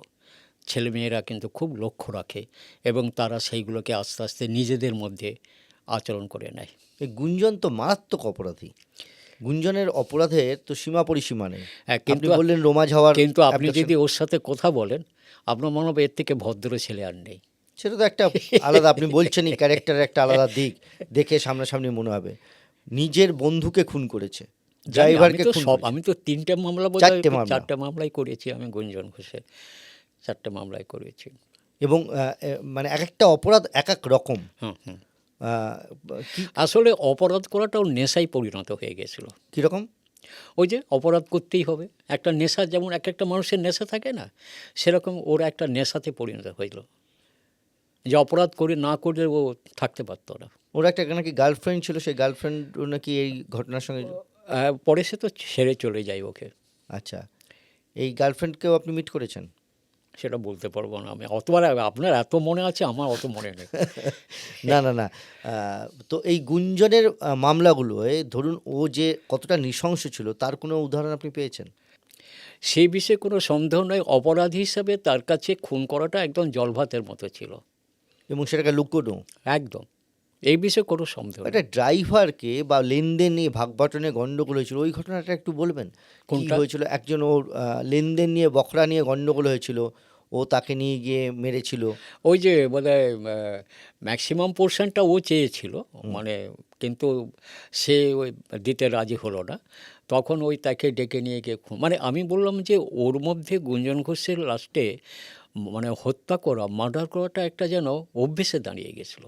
[SPEAKER 2] ছেলেমেয়েরা কিন্তু খুব লক্ষ্য রাখে এবং তারা সেইগুলোকে আস্তে আস্তে নিজেদের মধ্যে আচরণ করে নেয়।
[SPEAKER 1] এই গুঞ্জন তো মারাত্মক অপরাধী। গুঞ্জনের অপরাধের তো সীমা পরিসীমা নেই।
[SPEAKER 2] হ্যাঁ,
[SPEAKER 1] আপনি বললেন রোমা ঝাওয়ার,
[SPEAKER 2] কিন্তু আপনি যদি ওর সাথে কথা বলেন, আপনার মনে হবে এর থেকে ভদ্র ছেলে আর নেই।
[SPEAKER 1] সেটা তো একটা আলাদা, আপনি বলছেনই ক্যারেক্টারের একটা আলাদা দিক, দেখে সামনাসামনি মনে হবে। নিজের বন্ধুকে খুন করেছে, ড্রাইভারকে খুন করেছে।
[SPEAKER 2] আমি তো 3টে মামলা,
[SPEAKER 1] চারটে মামলা।
[SPEAKER 2] 4টে মামলাই করেছি আমি গুঞ্জন ঘোষের, 4টে মামলাই করেছি।
[SPEAKER 1] এবং মানে এক একটা অপরাধ এক এক রকম।
[SPEAKER 2] হুম হুম।
[SPEAKER 1] কি
[SPEAKER 2] আসলে অপরাধ করাটা ওর নেশায় পরিণত হয়ে গেছিল।
[SPEAKER 1] কীরকম?
[SPEAKER 2] ওই যে অপরাধ করতেই হবে, একটা নেশা, যেমন এক একটা মানুষের নেশা থাকে না, সেরকম ওর একটা নেশাতে পরিণত হইল, যে অপরাধ করে না করলে ও থাকতে পারতো না।
[SPEAKER 1] ওর একটা নাকি গার্লফ্রেন্ড ছিল, সেই গার্লফ্রেন্ড নাকি এই ঘটনার সঙ্গে।
[SPEAKER 2] পরে সে তো ছেড়ে চলে যায় ওকে।
[SPEAKER 1] আচ্ছা, এই গার্লফ্রেন্ডকেও আপনি মিট করেছেন?
[SPEAKER 2] সেটা বলতে পারবো না আমি, অতবার আপনার এত মনে আছে, আমার অত মনে নেই।
[SPEAKER 1] না না না, তো এই গুঞ্জনের মামলাগুলোয় ধরুন ও যে কতটা নৃশংস ছিল তার কোনো উদাহরণ আপনি পেয়েছেন?
[SPEAKER 2] সেই বিষয়ে কোনো সন্দেহ নয়, অপরাধী হিসাবে তার কাছে খুন করাটা একদম জলভাতের মতো ছিল,
[SPEAKER 1] এবং সেটাকে লুকোনো।
[SPEAKER 2] একদম, এই বিষয়ে কোনো সন্দেহ নেই।
[SPEAKER 1] একটা ড্রাইভারকে বা লেনদেন নিয়ে ভাগবাটনে গন্ডগোল হয়েছিল, ওই ঘটনাটা একটু বলবেন? কি
[SPEAKER 2] কোনটা?
[SPEAKER 1] হয়েছিল? একজন ওর লেনদেন নিয়ে, বখরা নিয়ে গন্ডগোল হয়েছিল, ও তাকে নিয়ে গিয়ে মেরেছিল।
[SPEAKER 2] ওই যে বোধহয় ম্যাক্সিমাম পোর্শনটা ও চেয়েছিল, মানে, কিন্তু সে ওই দিতে রাজি হলো না। তখন ওই তাকে ডেকে নিয়ে গিয়ে মানে আমি বললাম যে ওর মধ্যে গুঞ্জন ঘোষের লাস্টে মানে হত্যা করা, মার্ডার করাটা একটা যেন অভ্যেসে দাঁড়িয়ে গেছিলো।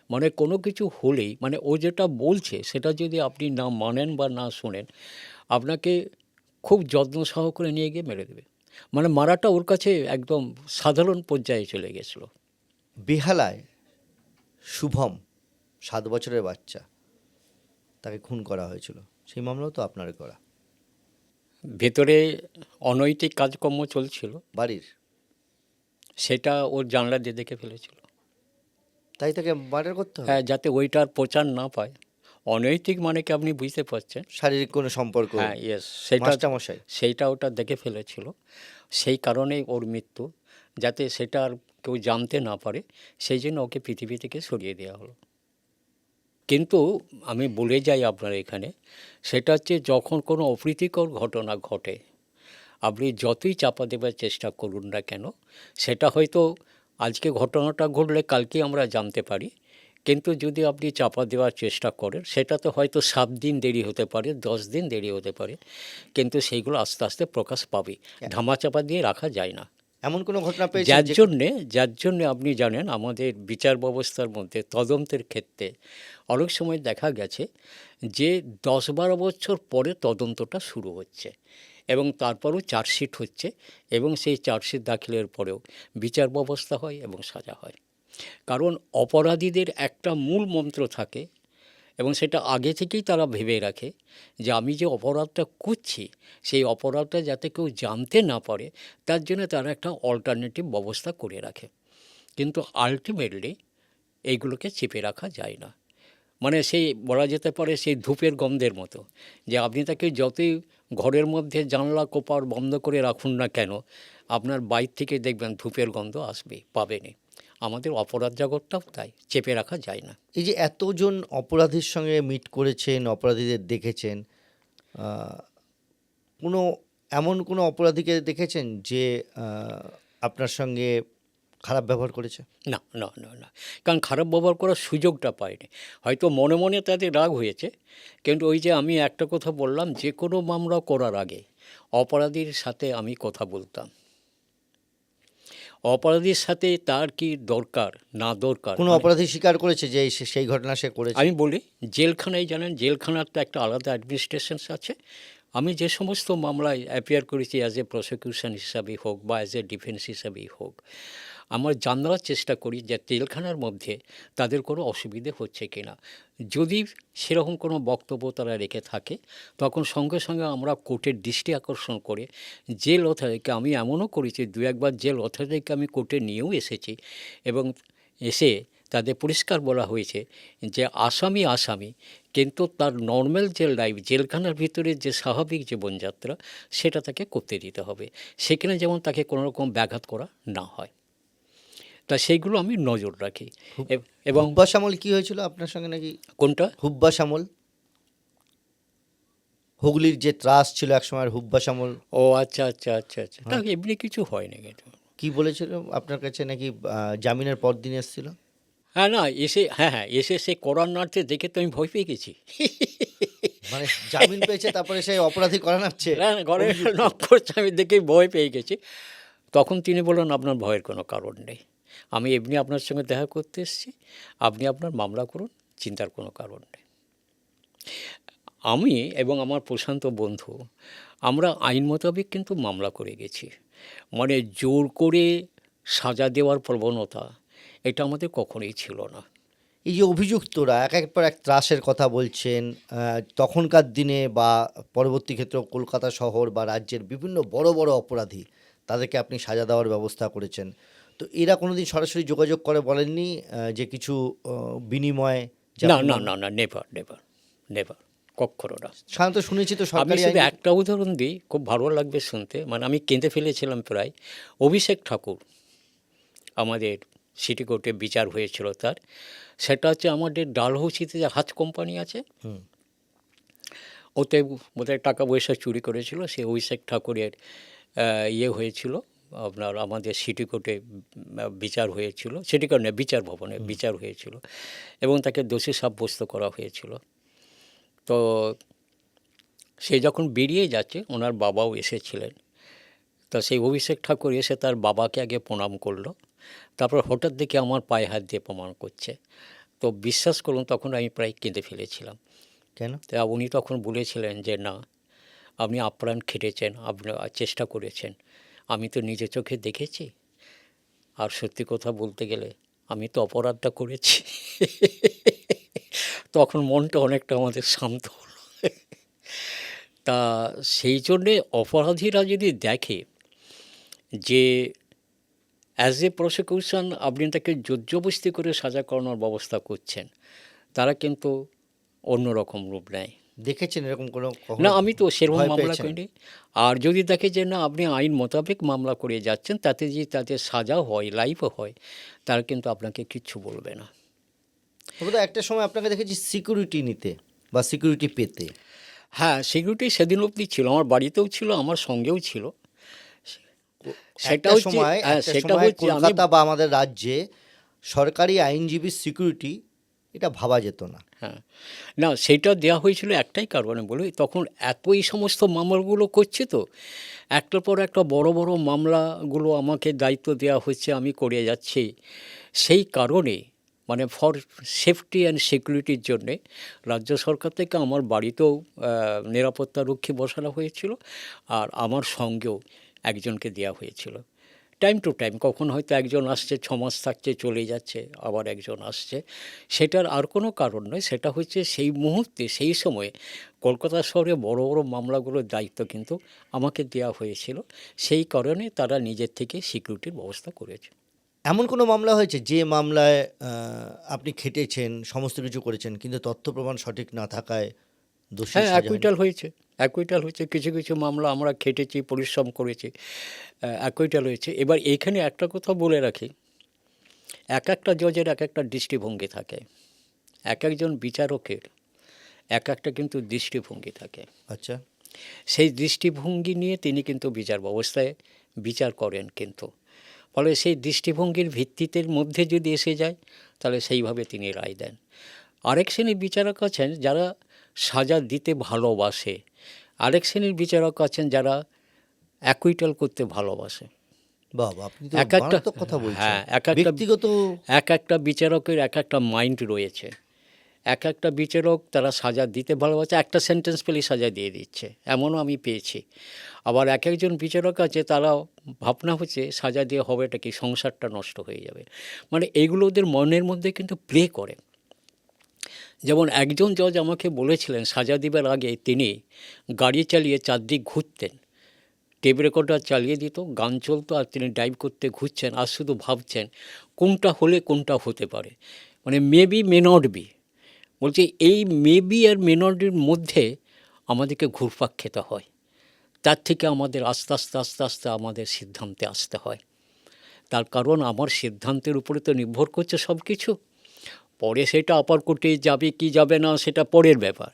[SPEAKER 2] মানে কোনো কিছু হলেই, মানে ও যেটা বলছে সেটা যদি আপনি না মানেন বা না শোনেন, আপনাকে খুব যত্ন সহকারে নিয়ে গিয়ে মেরে দেবে। মানে মারাটা ওর কাছে একদম সাধারণ পর্যায়ে চলে গেছিল।
[SPEAKER 1] বেহালায় শুভম, 7 বছরের বাচ্চা, তাকে খুন করা হয়েছিল, সেই মামলাও তো আপনার করা।
[SPEAKER 2] ভেতরে অনৈতিক কাজকর্ম চলছিল
[SPEAKER 1] বাড়ির,
[SPEAKER 2] সেটা ওর জানলা দিয়ে দেখে ফেলেছিল।
[SPEAKER 1] তাই তাকে মার্ডার করতে হবে?
[SPEAKER 2] হ্যাঁ, যাতে ওইটার প্রচার না পায়। অনৈতিক মানে কি আপনি বুঝতে পারছেন?
[SPEAKER 1] শারীরিক কোনো সম্পর্ক?
[SPEAKER 2] হ্যাঁ, ইয়েস, সেটা
[SPEAKER 1] মাস্টারমশাই।
[SPEAKER 2] সেইটা ওটা দেখে ফেলেছিল। সেই কারণেই ওর মৃত্যু, যাতে সেটা আর কেউ জানতে না পারে, সেই জন্য ওকে পৃথিবী থেকে সরিয়ে দেওয়া হলো। কিন্তু আমি বলে যাই আপনার এখানে, সেটা হচ্ছে যখন কোনো অপ্রীতিকর ঘটনা ঘটে, আপনি যতই চাপা দেবার চেষ্টা করুন না কেন, সেটা হয়তো আজকে ঘটনাটা ঘটলে কালকে আমরা জানতে পারি, কিন্তু যদি আপনি চাপা দেওয়ার চেষ্টা করেন, সেটাতে হয়তো 7 দিন দেরি হতে পারে, 10 দিন দেরি হতে পারে, কিন্তু সেইগুলো আস্তে আস্তে প্রকাশ পাবে। ধামাচাপা দিয়ে রাখা যায় না।
[SPEAKER 1] এমন কোনো ঘটনা পেয়েছেন
[SPEAKER 2] যার জন্যে আপনি জানেন, আমাদের বিচার ব্যবস্থার মধ্যে তদন্তের ক্ষেত্রে অনেক সময় দেখা গেছে যে 10-12 বছর পরে তদন্তটা শুরু হচ্ছে এবং তারপরও চার্জশিট হচ্ছে, এবং সেই চার্জশিট দাখিলের পরেও বিচার ব্যবস্থা হয় এবং সাজা হয়। কারণ অপরাধীদের একটা মূল মন্ত্র থাকে, এবং সেটা আগে থেকেই তারা ভেবে রাখে যে আমি যে অপরাধটা করছি, সেই অপরাধটা যাতে কেউ জানতে না পারে, তার জন্য তারা একটা অল্টারনেটিভ ব্যবস্থা করে রাখে। কিন্তু আলটিমেটলি এইগুলোকে চেপে রাখা যায় না। মানে সেই বলা যেতে পারে সেই ধূপের গন্ধের মতো, যে আপনি তাকে যতই ঘরের মধ্যে জানলা কোপার বন্ধ করে রাখুন না কেন, আপনার বাইর থেকে দেখবেন ধূপের গন্ধ আসবেই, পাবেনই। আমাদের অপরাধ জগৎটাও তাই, চেপে রাখা যায় না।
[SPEAKER 1] এই যে এতজন অপরাধীর সঙ্গে মিট করেছেন, অপরাধীদের দেখেছেন, আহ, কোনো এমন কোনো অপরাধীকে দেখেছেন যে আপনার সঙ্গে খারাপ ব্যবহার করেছে?
[SPEAKER 2] না না না না, কারণ খারাপ ব্যবহার করার সুযোগটা পায়নি। হয়তো মনে মনে তাদের রাগ হয়েছে, কিন্তু ওই যে আমি একটা কথা বললাম, যে কোনো মামলা করার আগে অপরাধীর সাথে আমি কথা বলতাম, অপরাধীর সাথে তার কি দরকার না দরকার।
[SPEAKER 1] কোনো অপরাধী স্বীকার করেছে যে সেই ঘটনা সে করেছে?
[SPEAKER 2] আমি বলি, জেলখানায় জানেন, জেলখানার তো একটা আলাদা অ্যাডমিনিস্ট্রেশন আছে। আমি যে সমস্ত মামলায় অ্যাপিয়ার করেছি, অ্যাজ এ প্রসিকিউশন হিসাবেই হোক বা অ্যাজ এ ডিফেন্স হিসাবেই হোক, আমার জানার চেষ্টা করি যে জেলখানার মধ্যে তাদের কোনো অসুবিধে হচ্ছে কি না। যদি সেরকম কোনো বক্তব্য তারা রেখে থাকে, তখন সঙ্গে সঙ্গে আমরা কোর্টের দৃষ্টি আকর্ষণ করে জেল অথরিটিকে, আমি এমনও করেছি দু একবার জেল অথরিটিকে আমি কোর্টে নিয়েও এসেছি, এবং এসে তাদের পরিষ্কার বলা হয়েছে যে আসামি আসামি, কিন্তু তার নর্মাল যে লাইফ, জেলখানার ভিতরে যে স্বাভাবিক জীবনযাত্রা, সেটা তাকে করতে দিতে হবে, সেখানে যেমন তাকে কোনো রকম ব্যাঘাত করা না হয়। তা সেইগুলো আমি নজর রাখি। এবং
[SPEAKER 1] হুব্বা শ্যামল কি হয়েছিল আপনার সঙ্গে নাকি?
[SPEAKER 2] কোনটা?
[SPEAKER 1] হুব্বা শ্যামল, হুগলির যে ত্রাস ছিল একসময়, হুব্বা শ্যামল
[SPEAKER 2] ও আচ্ছা আচ্ছা আচ্ছা আচ্ছা, না এমনি কিছু হয়নি কিন্তু।
[SPEAKER 1] কি বলেছিল আপনার কাছে নাকি জামিনের পর দিন এসেছিল?
[SPEAKER 2] হ্যাঁ না, এসে হ্যাঁ হ্যাঁ এসে সে করার নাড়তে দেখে তো আমি ভয় পেয়ে গেছি।
[SPEAKER 1] মানে জামিন পেয়েছে তারপরে সেই অপরাধী করা নাচ্ছে?
[SPEAKER 2] না না, ঘরে নক করছে, আমি দেখেই ভয় পেয়ে গেছি। তখন তিনি বললেন, আপনার ভয়ের কোনো কারণ নেই, আমি এমনি আপনার সঙ্গে দেখা করতে এসেছি, আপনি আপনার মামলা করুন, চিন্তার কোনো কারণ নেই। আমি এবং আমার প্রশান্ত বন্ধু, আমরা আইন মোতাবেক কিন্তু মামলা করে গেছি। মানে জোর করে সাজা দেওয়ার প্রবণতা এটা আমাদের কখনোই ছিল না।
[SPEAKER 1] এই যে অভিযুক্তরা একের পর এক ত্রাসের কথা বলছেন, তখনকার দিনে বা পরবর্তী ক্ষেত্রে কলকাতা শহর বা রাজ্যের বিভিন্ন বড় বড় অপরাধী, তাদেরকে আপনি সাজা দেওয়ার ব্যবস্থা করেছেন। তো এরা কোনোদিন সরাসরি যোগাযোগ করে বলেননি যে কিছু বিনিময়ে? যে
[SPEAKER 2] না
[SPEAKER 1] আপনি
[SPEAKER 2] না না না, নেভার নেভার নেভার, কখনো না।
[SPEAKER 1] সাধারণত শুনেছি তো
[SPEAKER 2] আমি
[SPEAKER 1] সরকারি
[SPEAKER 2] শুধু
[SPEAKER 1] আইন।
[SPEAKER 2] একটা উদাহরণ দিই, খুব ভালো লাগবে শুনতে, মানে আমি কেঁদে ফেলেছিলাম প্রায়। অভিষেক ঠাকুর, আমাদের সিটি কোর্টে বিচার হয়েছিল তার, সেটা হচ্ছে আমাদের ডালহৌসিতে যে হাজ কোম্পানি আছে,
[SPEAKER 1] হুম।
[SPEAKER 2] ওতে বোধহয় টাকা পয়সা চুরি করেছিল, সে অভিষেক ঠাকুরের ইয়ে হয়েছিল আপনার, আমাদের সিটি কোর্টে বিচার হয়েছিল, সিটি কোর্ট নয়, বিচার ভবনে বিচার হয়েছিল, এবং তাকে দোষী সাব্যস্ত করা হয়েছিল। তো সে যখন বেরিয়ে যাচ্ছে, ওনার বাবাও এসেছিলেন। তা সেই অভিষেক ঠাকুর এসে তার বাবাকে আগে প্রণাম করলো, তারপর হঠাৎ দেখে আমার পায়ে হাত দিয়ে প্রমাণ করছে। তো বিশ্বাস করুন, তখন আমি প্রায় কেঁদে ফেলেছিলাম।
[SPEAKER 1] কেন?
[SPEAKER 2] তা উনি তখন বলেছিলেন যে না, আপনি আপ্রাণ খেটেছেন, আপনি চেষ্টা করেছেন, আমি তো নিজের চোখে দেখেছি, আর সত্যি কথা বলতে গেলে আমি তো অপরাধটা করেছি। তখন মনটা অনেকটা আমাদের শান্ত হলো। তা সেই জন্যে অপরাধীরা যদি দেখে যে অ্যাজ এ প্রসিকিউশন আপনি তাকে জোরজবস্তি করে সাজা করানোর ব্যবস্থা করছেন, তারা কিন্তু অন্যরকম রূপ নেয়।
[SPEAKER 1] দেখেছেন এরকম কোনো
[SPEAKER 2] না,
[SPEAKER 1] কখনো
[SPEAKER 2] আমি তো সেরকম
[SPEAKER 1] ভয়
[SPEAKER 2] মামলা
[SPEAKER 1] পেয়েছেন?
[SPEAKER 2] করিনি। আর যদি দেখে যে না, আপনি আইন মোতাবেক মামলা করে যাচ্ছেন, তাতে যদি তাদের সাজা হয়, লাইফও হয়, তারা কিন্তু আপনাকে কিচ্ছু বলবে না।
[SPEAKER 1] বোধহয় একটা সময় আপনাকে দেখেছি সিকিউরিটি নিতে বা সিকিউরিটি পেতে।
[SPEAKER 2] হ্যাঁ, সিকিউরিটি সেদিন অবধি ছিল, আমার বাড়িতেও ছিল, আমার সঙ্গেও ছিল। সেটা
[SPEAKER 1] একটা
[SPEAKER 2] হচ্ছে
[SPEAKER 1] সময়
[SPEAKER 2] হ্যাঁ,
[SPEAKER 1] একটা
[SPEAKER 2] সেটা
[SPEAKER 1] সময়
[SPEAKER 2] হচ্ছে আমি
[SPEAKER 1] কলকাতা বা আমাদের রাজ্যে সরকারি আইনজীবীর সিকিউরিটি এটা ভাবা যেত না।
[SPEAKER 2] হ্যাঁ, না সেটা দেওয়া হয়েছিল একটাই কারণে বলি, তখন একই সমস্ত মামলাগুলো করছে, তো একটার পর একটা বড় বড় মামলাগুলো আমাকে দায়িত্ব দেওয়া হচ্ছে, আমি করে যাচ্ছি। সেই কারণে মানে ফর সেফটি অ্যান্ড সিকিউরিটির জন্যে রাজ্য সরকার থেকে আমার বাড়িতেও নিরাপত্তারক্ষী বসানো হয়েছিল, আর আমার সঙ্গেও একজনকে দেওয়া হয়েছিল। টাইম টু টাইম, কখন হয়তো একজন আসছে, 6 মাস থাকছে, চলে যাচ্ছে, আবার একজন আসছে। সেটার আর কোনো কারণ নয়, সেটা হচ্ছে সেই মুহূর্তে সেই সময়ে কলকাতা শহরে বড় বড় মামলাগুলোর দায়িত্ব কিন্তু আমাকে দেওয়া হয়েছিল। সেই কারণে তারা নিজের থেকে সিকিউরিটির ব্যবস্থা করেছে।
[SPEAKER 1] এমন কোনো মামলা হয়েছে যে মামলায় আপনি খেটেছেন, সমস্ত কিছু করেছেন, কিন্তু তথ্য প্রমাণ সঠিক না থাকায় দোষী
[SPEAKER 2] হ্যাঁ,
[SPEAKER 1] সাজা হয়নি?
[SPEAKER 2] অ্যাকুইটাল হয়েছে, অ্যাকুইটাল হয়েছে, কিছু কিছু মামলা আমরা খেটেছি, পরিশ্রম করেছি, অ্যাকুইটাল হয়েছে। এবার এইখানে একটা কথা বলে রাখি, এক একটা জজের এক একটা দৃষ্টিভঙ্গি থাকে, এক একজন বিচারকের এক একটা কিন্তু দৃষ্টিভঙ্গি থাকে।
[SPEAKER 1] আচ্ছা।
[SPEAKER 2] সেই দৃষ্টিভঙ্গি নিয়ে তিনি কিন্তু বিচার ব্যবস্থায় বিচার করেন কিন্তু, ফলে সেই দৃষ্টিভঙ্গির ভিত্তিতে মধ্যে যদি এসে যায় তাহলে সেইভাবে তিনি রায় দেন। আরেক শ্রেণীর বিচারক আছেন যারা সাজা দিতে ভালোবাসে, আরেক শ্রেণীর বিচারক আছেন যারা অ্যাকুইটাল করতে ভালোবাসে।
[SPEAKER 1] বাবা, আপনি তো
[SPEAKER 2] এক একটা
[SPEAKER 1] মারাত্মক কথা বলছেন।
[SPEAKER 2] হ্যাঁ, এক একটা
[SPEAKER 1] ব্যক্তিগত
[SPEAKER 2] এক একটা বিচারকের এক একটা মাইন্ড রয়েছে। এক একটা বিচারক তারা সাজা দিতে ভালোবাসে, একটা সেন্টেন্স পেলেই সাজা দিয়ে দিচ্ছে, এমনও আমি পেয়েছি। আবার এক একজন বিচারক আছে তারা ভাবনা হচ্ছে সাজা দিয়ে হবেটা কি, সংসারটা নষ্ট হয়ে যাবে। মানে এইগুলো ওদের মনের মধ্যে কিন্তু প্লে করে। যেমন একজন জজ আমাকে বলেছিলেন সাজা দিবার আগে তিনি গাড়ি চালিয়ে চারদিক ঘুরতেন, টেপ রেকর্ডার চালিয়ে দিত, গান চলতো, আর তিনি ড্রাইভ করতে ঘুরছেন আর শুধু ভাবছেন কোনটা হলে কোনটা হতে পারে, মানে মেবি মে নট বি। বলছে এই মেবি আর মে নটের মধ্যে আমাদেরকে ঘুরপাক খেতে হয়, তার থেকে আমাদের আস্তে আস্তে আস্তে আস্তে আমাদের সিদ্ধান্তে আসতে হয়। তার কারণ আমার সিদ্ধান্তের উপরে তো নির্ভর করছে সব কিছু। পরে সেটা আপার কোর্টে যাবে কি যাবে না সেটা পরের ব্যাপার,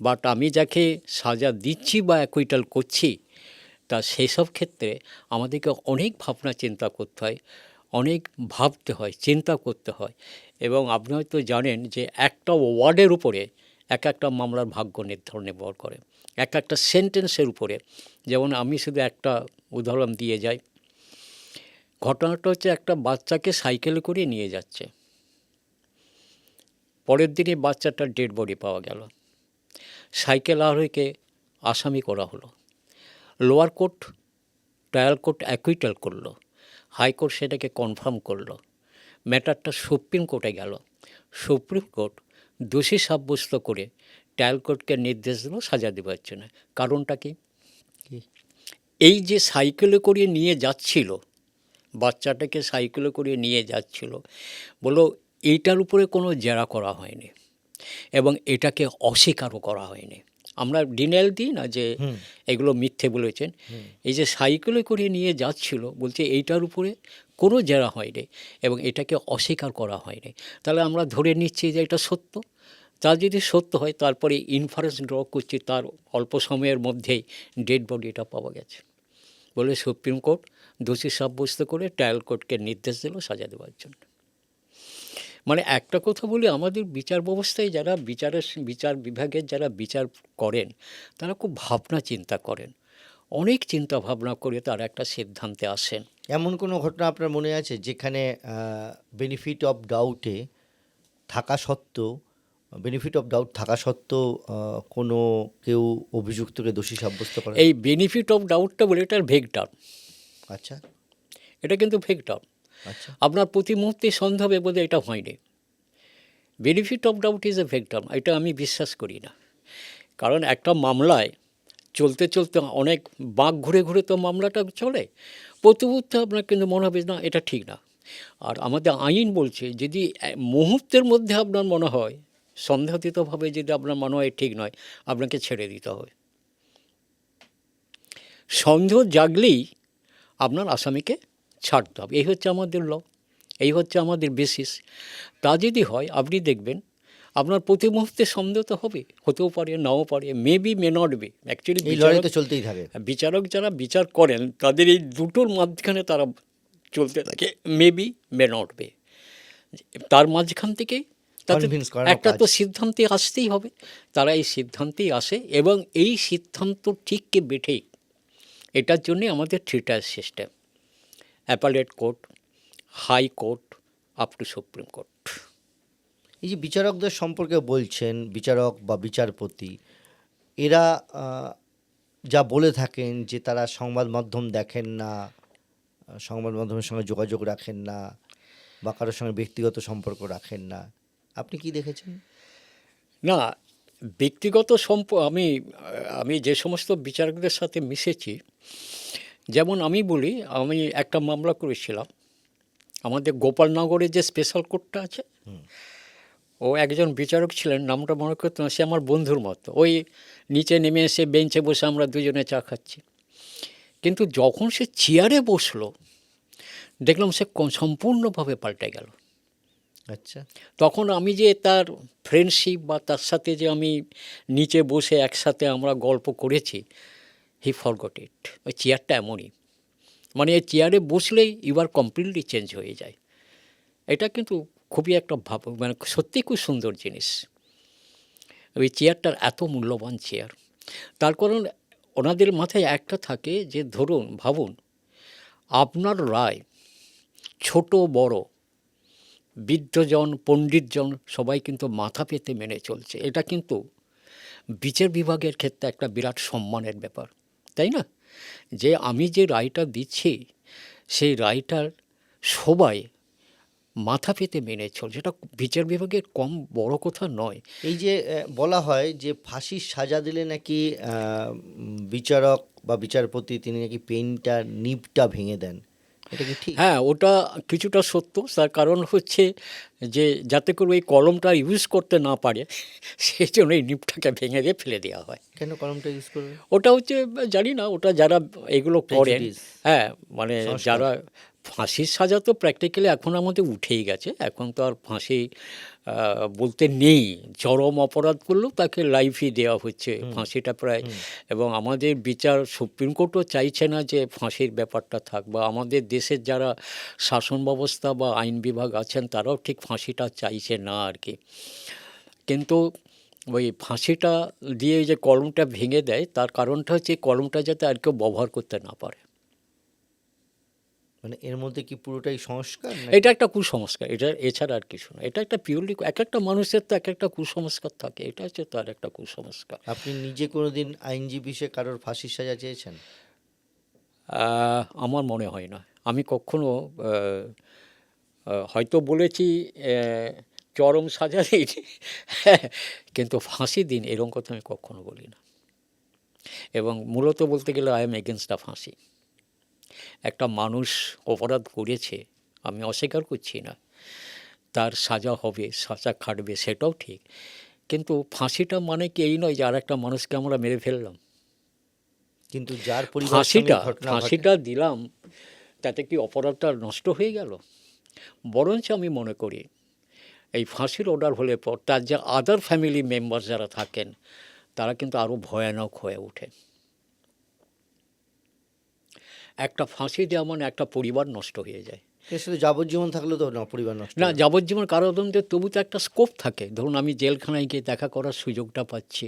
[SPEAKER 2] বাট আমি যাকে সাজা দিচ্ছি বা অ্যাকুইটাল করছি তা সেসব ক্ষেত্রে আমাদেরকে অনেক ভাবনা চিন্তা করতে হয়, অনেক ভাবতে হয়, চিন্তা করতে হয়। এবং আপনি হয়তো জানেন যে একটা ওয়ার্ডের উপরে এক একটা মামলার ভাগ্য নির্ভর করে, এক একটা সেন্টেন্সের উপরে। যেমন আমি শুধু একটা উদাহরণ দিয়ে যাই। ঘটনাটা হচ্ছে একটা বাচ্চাকে সাইকেলে করে নিয়ে যাচ্ছে, পরের দিনে বাচ্চাটার ডেড বডি পাওয়া গেল, সাইকেল আরোহীকে আসামি করা হলো, lower court trial court acquittal করলো, হাইকোর্ট সেটাকে কনফার্ম করলো, ম্যাটারটা সুপ্রিম কোর্টে গেল, সুপ্রিম কোর্ট দোষী সাব্যস্ত করে ট্রায়াল কোর্টকে নির্দেশ দিল সাজা দেওয়ার জন্য। কারণটা কি?
[SPEAKER 1] কি?
[SPEAKER 2] এই যে সাইকেলে করে নিয়ে যাচ্ছিল, বাচ্চাটাকে সাইকেলে করে নিয়ে যাচ্ছিল, বলো এইটার উপরে কোনো জেরা করা হয়নি এবং এটাকে অস্বীকারও করা হয়নি। আমরা ডিনাইল দিই না যে এগুলো মিথ্যে বলেছেন। এই যে সাইকেলে করে নিয়ে যাচ্ছিল বলছে এইটার উপরে কোনো জেরা হয়নি এবং এটাকে অস্বীকার করা হয়নি, তাহলে আমরা ধরে নিচ্ছি যে এটা সত্য। তা যদি সত্য হয় তারপরে ইনফারেন্স ড্র করছি তার অল্প সময়ের মধ্যেই ডেড বডিটা পাওয়া গেছে বলে সুপ্রিম কোর্ট দোষী সাব্যস্ত করে ট্রায়াল কোর্টকে নির্দেশ দিল সাজা দেওয়ার জন্য। মানে একটা কথা বলি, আমাদের বিচার ব্যবস্থায় যারা বিচার বিভাগের যারা বিচার করেন তারা খুব ভাবনা চিন্তা করেন, অনেক চিন্তা ভাবনা করে তারা একটা সিদ্ধান্তে আসেন।
[SPEAKER 1] এমন কোনো ঘটনা আপনার মনে আছে যেখানে বেনিফিট অফ ডাউটে থাকা সত্ত্বেও কোনো কেউ অভিযুক্তকে দোষী সাব্যস্ত করে?
[SPEAKER 2] এই বেনিফিট অফ ডাউটটা বলে এটার ভেগ টার্ম,
[SPEAKER 1] আচ্ছা,
[SPEAKER 2] এটা কিন্তু ভেগ টার্ম।
[SPEAKER 1] আচ্ছা।
[SPEAKER 2] আপনার প্রতি মুহূর্তে সন্দেহ হবে বোধ এটা হয়নি। Benefit of doubt is a vague term, এটা আমি বিশ্বাস করি না। কারণ একটা মামলায় চলতে চলতে অনেক বাঁক ঘুরে ঘুরে তো মামলাটা চলে, প্রতি মুহূর্তে আপনার কিন্তু মনে হবে না এটা ঠিক না। আর আমাদের আইন বলছে যদি মুহূর্তের মধ্যে আপনার মনে হয় সন্দেহাতীতভাবে যদি আপনার মনে হয় ঠিক নয়, আপনাকে ছেড়ে দিতে হবে। সন্দেহ জাগলেই আপনার আসামিকে ছাড়তে হবে, এই হচ্ছে আমাদের ল, এই হচ্ছে আমাদের বেসিস। তা যদি হয় আপনি দেখবেন আপনার প্রতি মুহূর্তে সন্দেহ তো হবে, হতেও পারে নাও পারে, maybe may not be. Actually
[SPEAKER 1] এই লড়াই তো চলতেই থাকে।
[SPEAKER 2] বিচারক যারা বিচার করেন তাদের এই দুটোর মাঝখানে তারা চলতে থাকে, মেবি মে নট বি। তার মাঝখান থেকেই তাদের
[SPEAKER 1] Convince করানো
[SPEAKER 2] একটা
[SPEAKER 1] কাজ।
[SPEAKER 2] তো সিদ্ধান্তে আসতেই হবে, তারা এই সিদ্ধান্তেই আসে এবং এই সিদ্ধান্ত ঠিক কি বেঠিক এটার জন্যে আমাদের three tier system, appellate court, high court, up to supreme court.
[SPEAKER 1] এই যে বিচারকদের সম্পর্কে বলছেন, বিচারক বা বিচারপতি এরা যা বলে থাকেন যে তারা সংবাদ মাধ্যম দেখেন না, সংবাদ মাধ্যমের সঙ্গে যোগাযোগ রাখেন না বা কারোর সঙ্গে ব্যক্তিগত সম্পর্ক রাখেন না, আপনি কি দেখেছেন?
[SPEAKER 2] না, ব্যক্তিগত আমি যে সমস্ত বিচারকদের সাথে মিশেছি, যেমন আমি বলি, আমি একটা মামলা করেছিলাম আমাদের গোপালনগরে যে স্পেশাল কোর্টটা আছে, ও একজন বিচারক ছিলেন, নামটা মনে করতে না, সে আমার বন্ধুর মতো, ওই নিচে নেমে এসে বেঞ্চে বসে আমরা দুজনে চা খাচ্ছি। কিন্তু যখন সে চেয়ারে বসলো দেখলাম সে সম্পূর্ণভাবে পাল্টে গেল।
[SPEAKER 1] আচ্ছা।
[SPEAKER 2] তখন আমি যে তার ফ্রেন্ডশিপ বা তার সাথে যে আমি নিচে বসে একসাথে আমরা গল্প করেছি, হি ফরগট ইট। ওই চেয়ারটা এমনই, মানে এই চেয়ারে বসলেই ইউ কমপ্লিটলি চেঞ্জ হয়ে যায়। এটা কিন্তু খুবই একটা মানে সত্যি খুব সুন্দর জিনিস। ওই চেয়ারটার এত মূল্যবান চেয়ার, তার কারণ ওনাদের মাথায় একটা থাকে যে ধরুন ভাবুন, আপনার রায় ছোট বড় বৃদ্ধজন পণ্ডিতজন সবাই কিন্তু মাথা পেতে মেনে চলছে। এটা কিন্তু বিচার বিভাগের ক্ষেত্রে একটা বিরাট সম্মানের ব্যাপার, তাই না? যে আমি যে রায়টা দিচ্ছি সেই রায়টার সবাই মাথা পেতে মেনে চলছে, এটা বিচার বিভাগের কম বড় কথা নয়।
[SPEAKER 1] এই যে বলা হয় যে ফাঁসির সাজা দিলে নাকি বিচারক বা বিচারপতি তিনি নাকি পেনটা নিবটা ভেঙে দেন, এটা কি ঠিক?
[SPEAKER 2] হ্যাঁ, ওটা কিছুটা সত্য। তার কারণ হচ্ছে যে যাতে করে ওই কলমটা ইউজ করতে না পারে সেই জন্য এই নিপটাকে ভেঙে দিয়ে ফেলে দেওয়া হয়।
[SPEAKER 1] কেন কলমটা ইউজ করবে?
[SPEAKER 2] ওটা হচ্ছে জানি না, ওটা যারা এগুলো করেন,
[SPEAKER 1] Prejudice,
[SPEAKER 2] হ্যাঁ মানে
[SPEAKER 1] সংস্কার।
[SPEAKER 2] যারা ফাঁসির সাজা তো প্র্যাকটিক্যালি এখন আমাদের উঠেই গেছে। এখন তো আর ফাঁসি বলতে নেই। চরম অপরাধ করলেও তাকে লাইফই দেওয়া হচ্ছে, ফাঁসিটা প্রায়। এবং আমাদের বিচার সুপ্রিম কোর্টও চাইছে না যে ফাঁসির ব্যাপারটা থাক, বা আমাদের দেশের যারা শাসন ব্যবস্থা বা আইন বিভাগ আছেন তারাও ঠিক ফাঁসিটা চাইছে না আর কি। কিন্তু ওই ফাঁসিটা দিয়ে যে কলমটা ভেঙে দেয়, তার কারণটা হচ্ছে কলমটা যাতে আর কেউ ব্যবহার করতে না পারে।
[SPEAKER 1] মানে এর মধ্যে কি পুরোটাই সংস্কার
[SPEAKER 2] এটা একটা কুসংস্কার, এটা এছাড়া আর কিছু না। এটা একটা পিওরলি, এক একটা মানুষের তো এক একটা কুসংস্কার থাকে, এটা হচ্ছে তার একটা কুসংস্কার।
[SPEAKER 1] আপনি নিজে কোনোদিন আইনজীবী সে কারোর ফাঁসির সাজা চেয়েছেন?
[SPEAKER 2] আমার মনে হয় না। আমি কখনো হয়তো বলেছি চরম সাজা দিন কিন্তু ফাঁসি দিন এরকম কথা আমি কখনো বলি না। এবং মূলত বলতে গেলে আই এম এগেনস্ট দ্য ফাঁসি। একটা মানুষ অপরাধ করেছে, আমি অস্বীকার করছি না, তার সাজা হবে, সাজা খাটবে, সেটাও ঠিক। কিন্তু ফাঁসিটা মানে কি এই নয় যে আর একটা মানুষকে আমরা মেরে ফেললাম।
[SPEAKER 1] কিন্তু যার পরিবারের সঙ্গে ঘটনা ঘটে,
[SPEAKER 2] ফাঁসিটা দিলাম তাতে কি অপরাধটা নষ্ট হয়ে গেল? বরঞ্চ আমি মনে করি এই ফাঁসির অর্ডার হলে পর তার যে আদার ফ্যামিলি মেম্বার যারা থাকেন তারা কিন্তু আরও ভয়ানক হয়ে ওঠে। একটা ফাঁসি দেওয়া মানে একটা পরিবার নষ্ট হয়ে যায়।
[SPEAKER 1] এর সাথে যাবজ্জীবন থাকলেও তো না, পরিবার নষ্ট
[SPEAKER 2] না,
[SPEAKER 1] হবে।
[SPEAKER 2] যাবজ্জীবন কারাদণ্ডের তবু তো একটা স্কোপ থাকে। ধরুন আমি জেলখানায় গিয়ে দেখা করার সুযোগটা পাচ্ছি,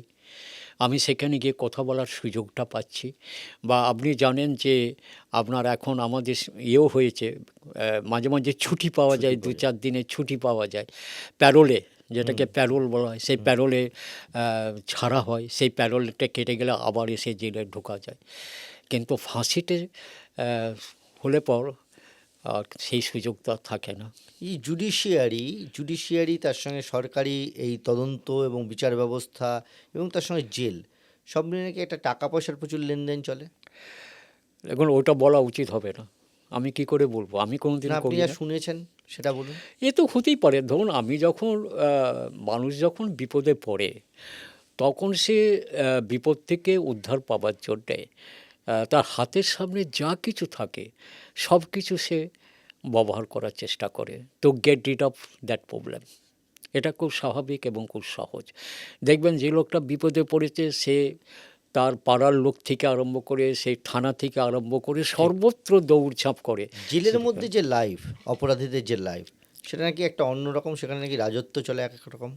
[SPEAKER 2] আমি সেখানে গিয়ে কথা বলার সুযোগটা পাচ্ছি। বা আপনি জানেন যে আপনার এখন আমাদের ইয়েও হয়েছে, মাঝে মাঝে ছুটি পাওয়া যায়, 2-4 দিনের ছুটি পাওয়া যায় প্যারোলে, যেটাকে প্যারোল বলা হয়। সেই প্যারোলে ছাড়া হয়, সেই প্যারোলটা কেটে গেলে আবার এসে জেলে ঢোকা যায়। কিন্তু ফাঁসিতে হলে পর আর সেই সুযোগটা থাকে না।
[SPEAKER 1] এই জুডিশিয়ারি তার সঙ্গে সরকারি এই তদন্ত এবং বিচার ব্যবস্থা এবং তার সঙ্গে জেল, সব মিলিয়ে নাকি একটা টাকা পয়সার প্রচুর লেনদেন চলে।
[SPEAKER 2] এখন ওটা বলা উচিত হবে না, আমি কি করে বলবো, আমি কোনোদিন
[SPEAKER 1] না, আপনি
[SPEAKER 2] করি
[SPEAKER 1] যা
[SPEAKER 2] না।
[SPEAKER 1] শুনেছেন সেটা বলুন।
[SPEAKER 2] এ তো হতেই পারে। ধরুন আমি যখন মানুষ যখন বিপদে পড়ে তখন সে বিপদ থেকে উদ্ধার পাবার জন্যে তার হাতের সামনে যা কিছু থাকে সব কিছু সে ব্যবহার করার চেষ্টা করে তো get rid of that problem. এটা খুব স্বাভাবিক এবং খুব সহজ। দেখবেন যে লোকটা বিপদে পড়েছে সে তার পাড়ার লোক থেকে আরম্ভ করে সেই থানা থেকে আরম্ভ করে সর্বত্র দৌড়ঝাঁপ করে।
[SPEAKER 1] জেলের মধ্যে যে লাইফ, অপরাধীদের যে লাইফ, সেটা নাকি একটা অন্যরকম, সেখানে নাকি রাজত্ব চলে এক এক রকম।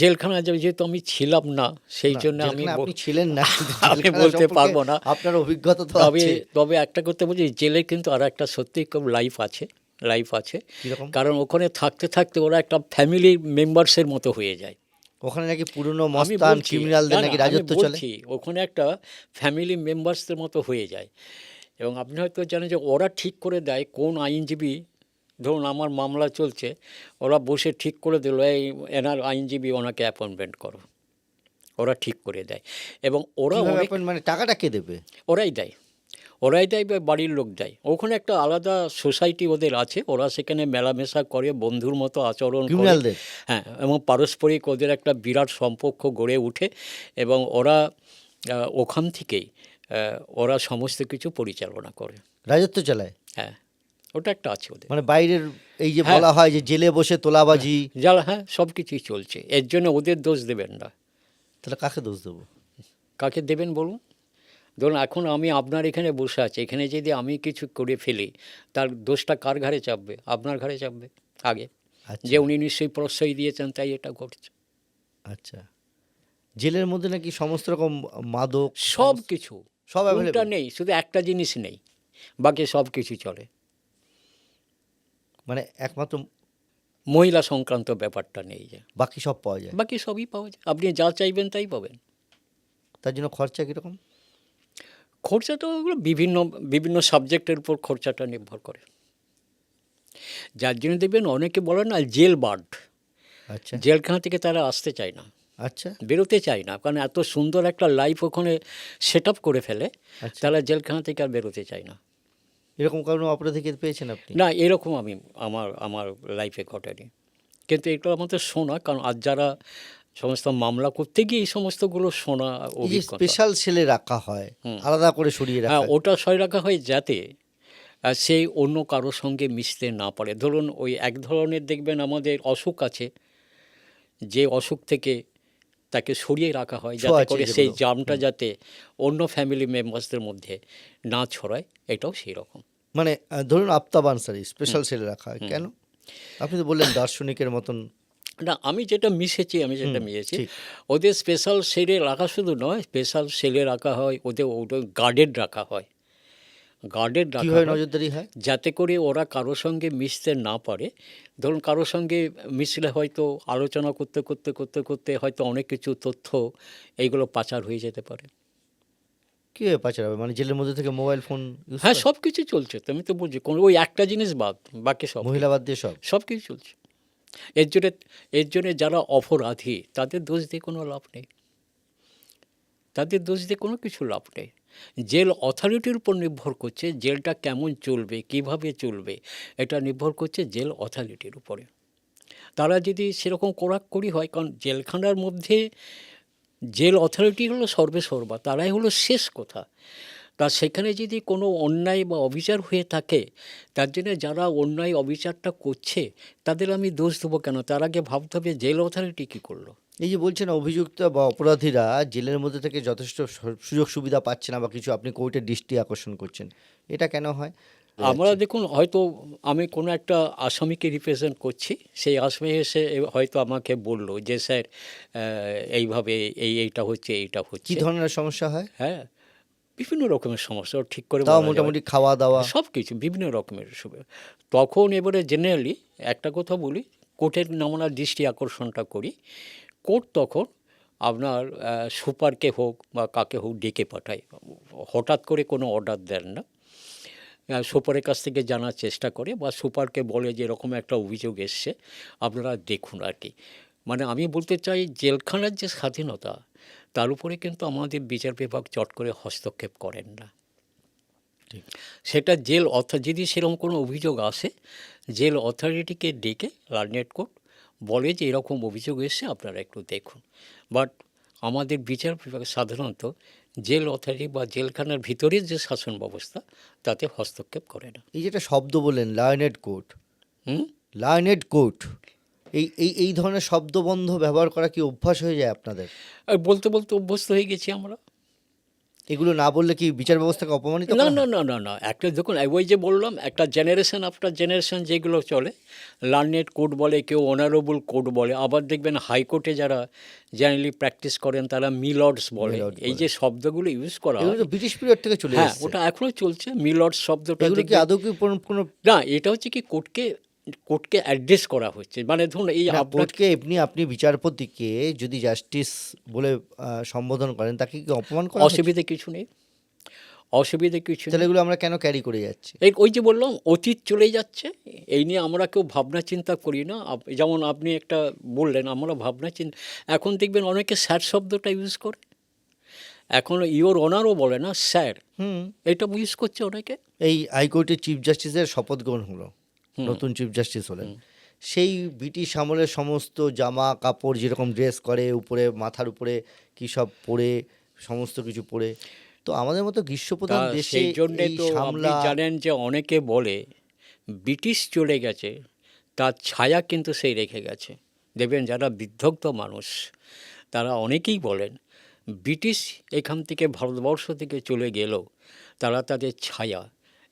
[SPEAKER 2] জেলখানা যেহেতু আমি ছিলাম না সেই
[SPEAKER 1] না,
[SPEAKER 2] জন্য আমি
[SPEAKER 1] জেলখানায় আপনি ছিলেন না, কিন্তু
[SPEAKER 2] আমি
[SPEAKER 1] জেলখানা
[SPEAKER 2] বলতে
[SPEAKER 1] সম্পর্কে
[SPEAKER 2] পারবো না।
[SPEAKER 1] আপনার অভিজ্ঞতা তো
[SPEAKER 2] তবে
[SPEAKER 1] আছে।
[SPEAKER 2] তবে একটা করতে বলছি, জেলে কিন্তু আর একটা সত্যি খুব লাইফ আছে।
[SPEAKER 1] কিরকম?
[SPEAKER 2] কারণ ওখানে থাকতে থাকতে ওরা একটা ফ্যামিলি মেম্বার্সের মতো হয়ে যায়।
[SPEAKER 1] ওখানে নাকি পুরনো
[SPEAKER 2] আমি
[SPEAKER 1] মস্তান
[SPEAKER 2] বলছি,
[SPEAKER 1] ক্রিমিনালদের
[SPEAKER 2] না না
[SPEAKER 1] নাকি
[SPEAKER 2] আমি
[SPEAKER 1] রাজত্ব চলে।
[SPEAKER 2] বলছি ওখানে একটা ফ্যামিলি মেম্বার্সদের মতো হয়ে যায়। এবং আপনি হয়তো জানেন যে ওরা ঠিক করে দেয় কোন আইনজীবী, ধরুন আমার মামলা চলছে, ওরা বসে ঠিক করে দিল এই এনার আইনজীবী ওনাকে অ্যাপয়েন্টমেন্ট করো, ওরা ঠিক করে দেয়। এবং ওরা
[SPEAKER 1] কিভাবে
[SPEAKER 2] অনেক,
[SPEAKER 1] মানে টাকাটা কে দেবে?
[SPEAKER 2] ওরাই দেয় বা বাড়ির লোক দেয়। ওখানে একটা আলাদা সোসাইটি ওদের আছে, ওরা সেখানে মেলামেশা করে, বন্ধুর মতো আচরণ করে।
[SPEAKER 1] ক্রিমিনালদের?
[SPEAKER 2] হ্যাঁ, এবং পারস্পরিক ওদের একটা বিরাট সম্পর্ক গড়ে ওঠে এবং ওরা ওখান থেকেই ওরা সমস্ত কিছু পরিচালনা করে।
[SPEAKER 1] রাজত্ব চালায়?
[SPEAKER 2] হ্যাঁ, ওটা একটা আছে ওদের।
[SPEAKER 1] মানে বাইরের এই যে
[SPEAKER 2] হ্যাঁ।
[SPEAKER 1] বলা হয় যে জেলে বসে তোলাবাজি,
[SPEAKER 2] যারা, হ্যাঁ, সব কিছুই চলছে। এর জন্য ওদের দোষ দেবেন না।
[SPEAKER 1] তাহলে কাকে দোষ দেবো?
[SPEAKER 2] কাকে দেবেন বলুন? ধরুন এখন আমি আপনার এখানে বসে আছি, এখানে যদি আমি কিছু করে ফেলি, তার দোষটা কার ঘাড়ে চাপবে? আপনার ঘাড়ে চাপবে আগে,
[SPEAKER 1] আচ্ছা
[SPEAKER 2] যে উনি নিশ্চয়ই প্রশ্রয় দিয়েছেন তাই এটা ঘটছে।
[SPEAKER 1] আচ্ছা। জেলের মধ্যে নাকি সমস্ত রকম মাদক
[SPEAKER 2] সব কিছু,
[SPEAKER 1] সব
[SPEAKER 2] কোনটা
[SPEAKER 1] অ্যাভেলেবেল,
[SPEAKER 2] নেই, শুধু একটা জিনিস নেই, বাকি সব কিছু চলে।
[SPEAKER 1] মানে একমাত্র
[SPEAKER 2] মহিলা সংক্রান্ত ব্যাপারটা নেই, যে
[SPEAKER 1] বাকি সব পাওয়া যায়।
[SPEAKER 2] বাকি সবই পাওয়া যায়, আপনি যা চাইবেন তাই পাবেন।
[SPEAKER 1] তার জন্য খরচা কীরকম?
[SPEAKER 2] খরচাটা ওগুলো বিভিন্ন বিভিন্ন সাবজেক্টের উপর খরচাটা নির্ভর করে। যার জন্য দেখবেন অনেকে বলে না জেল বার্ড,
[SPEAKER 1] আচ্ছা
[SPEAKER 2] জেলখানা থেকে তারা আসতে চায় না,
[SPEAKER 1] আচ্ছা
[SPEAKER 2] বেরোতে চায় না, কারণ এত সুন্দর একটা লাইফ ওখানে সেট আপ করে ফেলে,
[SPEAKER 1] আচ্ছা।
[SPEAKER 2] তারা জেলখানা থেকে আর বেরোতে চায় না।
[SPEAKER 1] এরকম কারণ অপরাধীকে পেয়েছেন আপনি?
[SPEAKER 2] না, এরকম আমি আমার আমার লাইফে ঘটেনি, কিন্তু এগুলো আমাদের শোনা, কারণ আজ যারা সমস্ত মামলা করতে গিয়ে এই সমস্তগুলো শোনা
[SPEAKER 1] এই যে
[SPEAKER 2] অভিজ্ঞতা।
[SPEAKER 1] স্পেশাল সেলে রাখা হয়, আলাদা করে সরিয়ে রাখা
[SPEAKER 2] হ্যাঁ,
[SPEAKER 1] হয়।
[SPEAKER 2] ওটা সয় রাখা হয় যাতে সেই অন্য কারোর সঙ্গে মিশতে না পারে। ধরুন ওই এক ধরনের দেখবেন আমাদের অসুখ আছে, যে অসুখ থেকে তাকে সরিয়ে রাখা হয় যাতে
[SPEAKER 1] ছোঁয়াচে
[SPEAKER 2] করে সেই
[SPEAKER 1] যেগুলো।
[SPEAKER 2] জার্মটা যাতে অন্য ফ্যামিলি মেম্বার্সদের মধ্যে না ছড়ায়, এটাও সেই রকম।
[SPEAKER 1] মানে ধরুন আফতাব আনসারি স্পেশাল সেলে রাখা হয় কেন? আপনি তো বললেন দার্শনিকের মতন।
[SPEAKER 2] না, আমি যেটা মিশেছি
[SPEAKER 1] ঠিক।
[SPEAKER 2] ওদের স্পেশাল সেলে রাখা শুধু নয়, স্পেশাল সেলে রাখা হয়, ওদের গার্ডেড রাখা হয়, গার্ডেড রাখা
[SPEAKER 1] কীভাবে
[SPEAKER 2] হয়
[SPEAKER 1] নজরদারি হয়?
[SPEAKER 2] যাতে করে ওরা কারোর সঙ্গে মিশতে না পারে। ধরুন কারোর সঙ্গে মিশলে হয়তো আলোচনা করতে করতে করতে করতে হয়তো অনেক কিছু তথ্য এইগুলো পাচার হয়ে যেতে পারে।
[SPEAKER 1] কীভাবে পাচার হবে? মানে জেলের মধ্যে থেকে মোবাইল ফোন ইউজ
[SPEAKER 2] হ্যাঁ,
[SPEAKER 1] করে?
[SPEAKER 2] সব কিছু চলছে, তো আমি তো বলছি কোনো ওই একটা জিনিস বাদ, বাকি সব
[SPEAKER 1] মহিলা বাদ দিয়ে সব?
[SPEAKER 2] সব কিছু চলছে। এর জন্যে যারা অপরাধী তাদের দোষ দিয়ে কোনো লাভ নেই, তাদের দোষ দিয়ে কোনো কিছু লাভ নেই। জেল অথরিটির উপর নির্ভর করছে, জেলটা কেমন চলবে, কিভাবে চলবে, এটা নির্ভর করছে জেল অথরিটির উপরে। তারা যদি সেরকম কড়াকড়ি হয়, কারণ জেলখানার মধ্যে জেল অথরিটি হলো সর্বেসর্বা, তারাই হলো শেষ কথা। তা সেখানে যদি কোনো অন্যায় বা অবিচার হয়ে থাকে, তার জন্য যারা অন্যায় অবিচারটা করছে তাদের আমি দোষ দেবো কেন? তার আগে ভাবতে হবে জেল অথরিটি কী করলো।
[SPEAKER 1] এই যে বলছেন অভিযুক্ত বা অপরাধীরা জেলের মধ্যে থেকে যথেষ্ট সুযোগ সুবিধা পাচ্ছে না বা কিছু, আপনি কোর্টের দৃষ্টি আকর্ষণ করছেন, এটা কেন হয়?
[SPEAKER 2] আমরা দেখুন, হয়তো আমি কোনো একটা আসামিকে রিপ্রেজেন্ট করছি, সেই আসামি এসে হয়তো আমাকে বলল যে স্যার এইভাবে এইটা হচ্ছে, এইটা
[SPEAKER 1] কি
[SPEAKER 2] হচ্ছে।
[SPEAKER 1] ধরনের সমস্যা হয়?
[SPEAKER 2] হ্যাঁ, বিভিন্ন রকমের সমস্যা, ওর ঠিক করে
[SPEAKER 1] তাও
[SPEAKER 2] বলা যাবে
[SPEAKER 1] মোটামুটি খাওয়া দাওয়া?
[SPEAKER 2] সব কিছু বিভিন্ন রকমের সুবিধা। তখন এবারে জেনারেলি একটা কথা বলি, কোর্টের আমরা দৃষ্টি আকর্ষণটা করি। কোর্ট তখন আপনার সুপারকে হোক বা কাকে হোক ডেকে পাঠায়, হঠাৎ করে কোনো অর্ডার দেন না। সুপারের কাছ থেকে জানার চেষ্টা করে বা সুপারকে বলে যে এরকম একটা অভিযোগ এসছে, আপনারা দেখুন আর কি। মানে আমি বলতে চাই জেলখানার যে স্বাধীনতা, তার উপরে কিন্তু আমাদের বিচার বিভাগ চট করে হস্তক্ষেপ করেন না।
[SPEAKER 1] ঠিক।
[SPEAKER 2] সেটা জেল যদি সেরকম কোনো অভিযোগ আসে, জেল অথরিটিকে ডেকে লার্নেড কোর্ট বলে যে এরকম অভিযোগ এসে আপনারা একটু দেখুন। বাট আমাদের বিচার বিভাগ সাধারণত জেল অথরিটি বা জেলখানার ভিতরের যে শাসন ব্যবস্থা তাতে হস্তক্ষেপ করে না।
[SPEAKER 1] এই যে একটা শব্দ বললেন লার্নেড কোর্ট,
[SPEAKER 2] হুম
[SPEAKER 1] লার্নেড কোর্ট, এই এই এই ধরনের শব্দবন্ধ ব্যবহার করা কি অভ্যাস হয়ে যায় আপনাদের?
[SPEAKER 2] আর বলতে বলতে অভ্যস্ত হয়ে গেছি আমরা।
[SPEAKER 1] এগুলো না বললে কি বিচার ব্যবস্থাকে অপমানিত
[SPEAKER 2] না
[SPEAKER 1] করা
[SPEAKER 2] না
[SPEAKER 1] হয়?
[SPEAKER 2] না না না একটা দেখুন, ওই যে বললাম একটা জেনারেশন আফটার জেনারেশন যেগুলো চলে, লার্নেড কোর্ট বলে, কেউ অনারেবল কোর্ট বলে, আবার দেখবেন হাইকোর্টে যারা জেনারেলি প্র্যাকটিস করেন তারা মিলর্ডস বলে।
[SPEAKER 1] মিলর্ড
[SPEAKER 2] এই
[SPEAKER 1] বলে।
[SPEAKER 2] যে শব্দগুলো ইউজ করা
[SPEAKER 1] এগুলো
[SPEAKER 2] হয়,
[SPEAKER 1] তো ব্রিটিশ পিরিয়ড থেকে চলে
[SPEAKER 2] হ্যাঁ,
[SPEAKER 1] এসেছে।
[SPEAKER 2] ওটা এখনও চলছে মিলর্ডস শব্দটা।
[SPEAKER 1] এগুলো কি
[SPEAKER 2] দেখবেন-
[SPEAKER 1] আদৌ কি কোনো
[SPEAKER 2] না, এটা হচ্ছে কি কোর্টকে অ্যাড্রেস করা হচ্ছে, মানে ধরুন এই
[SPEAKER 1] না,
[SPEAKER 2] আপনার
[SPEAKER 1] কোর্টকে আপনি বিচারপতিকে যদি জাস্টিস বলে সম্বোধন করেন, তাকে কি অপমান করা হচ্ছে?
[SPEAKER 2] অসুবিধে কিছু নেই, অসুবিধে কিছু
[SPEAKER 1] তাহলে
[SPEAKER 2] নেই।
[SPEAKER 1] এগুলো আমরা কেন ক্যারি করে যাচ্ছি?
[SPEAKER 2] ওই যে বললাম অতীত চলে যাচ্ছে, এই নিয়ে আমরা কেউ ভাবনা চিন্তা করি না। যেমন আপনি একটা বললেন আমরা ভাবনা চিন্তা, এখন দেখবেন অনেকে স্যার শব্দটা ইউজ করে, এখন ইওর অনারও বলে না, স্যার,
[SPEAKER 1] হুম।
[SPEAKER 2] এটা ইউজ করছে অনেকে।
[SPEAKER 1] এই হাইকোর্টের চিফ জাস্টিসের শপথ গ্রহণ হলো, নতুন চিফ জাস্টিস হলেন, সেই ব্রিটিশ আমলের সমস্ত জামা কাপড় যেরকম ড্রেস করে, উপরে মাথার উপরে কী সব পরে, সমস্ত কিছু পরে, তো আমাদের মতো
[SPEAKER 2] তা
[SPEAKER 1] গ্রীষ্মপ্রধান দেশে
[SPEAKER 2] সেই জন্যে
[SPEAKER 1] এই
[SPEAKER 2] তো আপনি
[SPEAKER 1] সামলা
[SPEAKER 2] জানেন যে অনেকে বলে ব্রিটিশ চলে গেছে তার ছায়া কিন্তু সেই রেখে গেছে। দেখবেন যারা বিদগ্ধ মানুষ তারা অনেকেই বলেন ব্রিটিশ এখান থেকে ভারতবর্ষ থেকে চলে গেলেও তারা তাদের ছায়া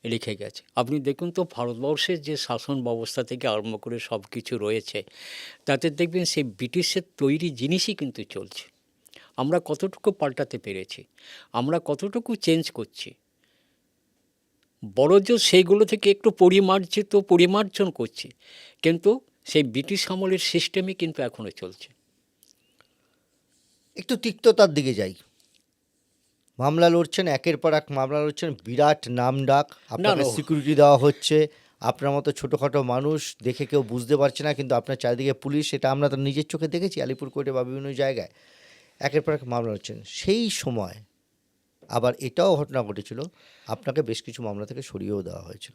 [SPEAKER 2] রেখে গেছে। আপনি দেখুন তো ভারতবর্ষের যে শাসন ব্যবস্থা থেকে আরম্ভ করে সব কিছু রয়েছে তাতে দেখবেন সেই ব্রিটিশের তৈরি জিনিসই কিন্তু চলছে। আমরা কতটুকু পাল্টাতে পেরেছি, আমরা কতটুকু চেঞ্জ করছি, বড়জোর সেইগুলো থেকে একটু পরিমার্জন করছি, কিন্তু সেই ব্রিটিশ আমলের সিস্টেমই কিন্তু এখনও চলছে।
[SPEAKER 1] একটু তিক্ততার দিকে যাই। মামলা লড়ছেন, একের পর এক মামলা লড়ছেন, বিরাট নাম ডাক, আপনাকে
[SPEAKER 2] না।
[SPEAKER 1] সিকিউরিটি দেওয়া হচ্ছে, আপনার মতো ছোটোখাটো মানুষ দেখে কেউ বুঝতে পারছে না, কিন্তু আপনার চারিদিকে পুলিশ, সেটা আমরা তো নিজের চোখে দেখেছি আলিপুর কোর্টে বা বিভিন্ন জায়গায়। একের পর এক মামলা লড়ছেন, সেই সময় আবার এটাও ঘটনা ঘটেছিল, আপনাকে বেশ কিছু মামলা থেকে সরিয়েও দেওয়া হয়েছিল।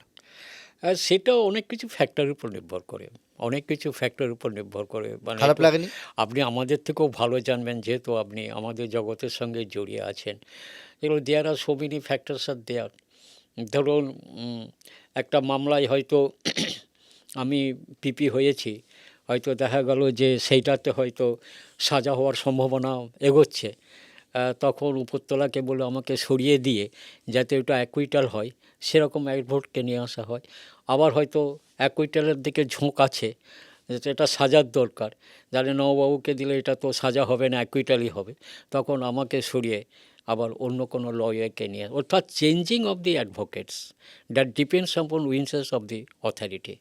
[SPEAKER 2] আর সেটাও অনেক কিছু ফ্যাক্টরের উপর নির্ভর করে, অনেক কিছু ফ্যাক্টরের উপর নির্ভর করে। মানে
[SPEAKER 1] খারাপ লাগেনি?
[SPEAKER 2] আপনি আমাদের থেকেও ভালো জানবেন, যেহেতু আপনি আমাদের জগতের সঙ্গে জড়িয়ে আছেন। এগুলো দেয়ার আর সো মেনি ফ্যাক্টরস আর দেয়ার। ধরুন একটা মামলায় হয়তো আমি পিপি হয়েছি, হয়তো দেখা গেল যে সেইটাতে হয়তো সাজা হওয়ার সম্ভাবনা এগোচ্ছে, তখন উপরতলাকে বলে আমাকে সরিয়ে দিয়ে যাতে ওটা অ্যাকুইটাল হয় সেরকম অ্যাডভোকেটকে নিয়ে আসা হয়। আবার হয়তো অ্যাকুইটালের দিকে ঝোঁক আছে, যে এটা সাজার দরকার, যারা নববাবুকে দিলে এটা তো সাজা হবে না, অ্যাকুইটালই হবে, তখন আমাকে সরিয়ে আবার অন্য কোনো লয়ারকে নিয়ে, অর্থাৎ changing of the advocates that depends upon whims of the authority.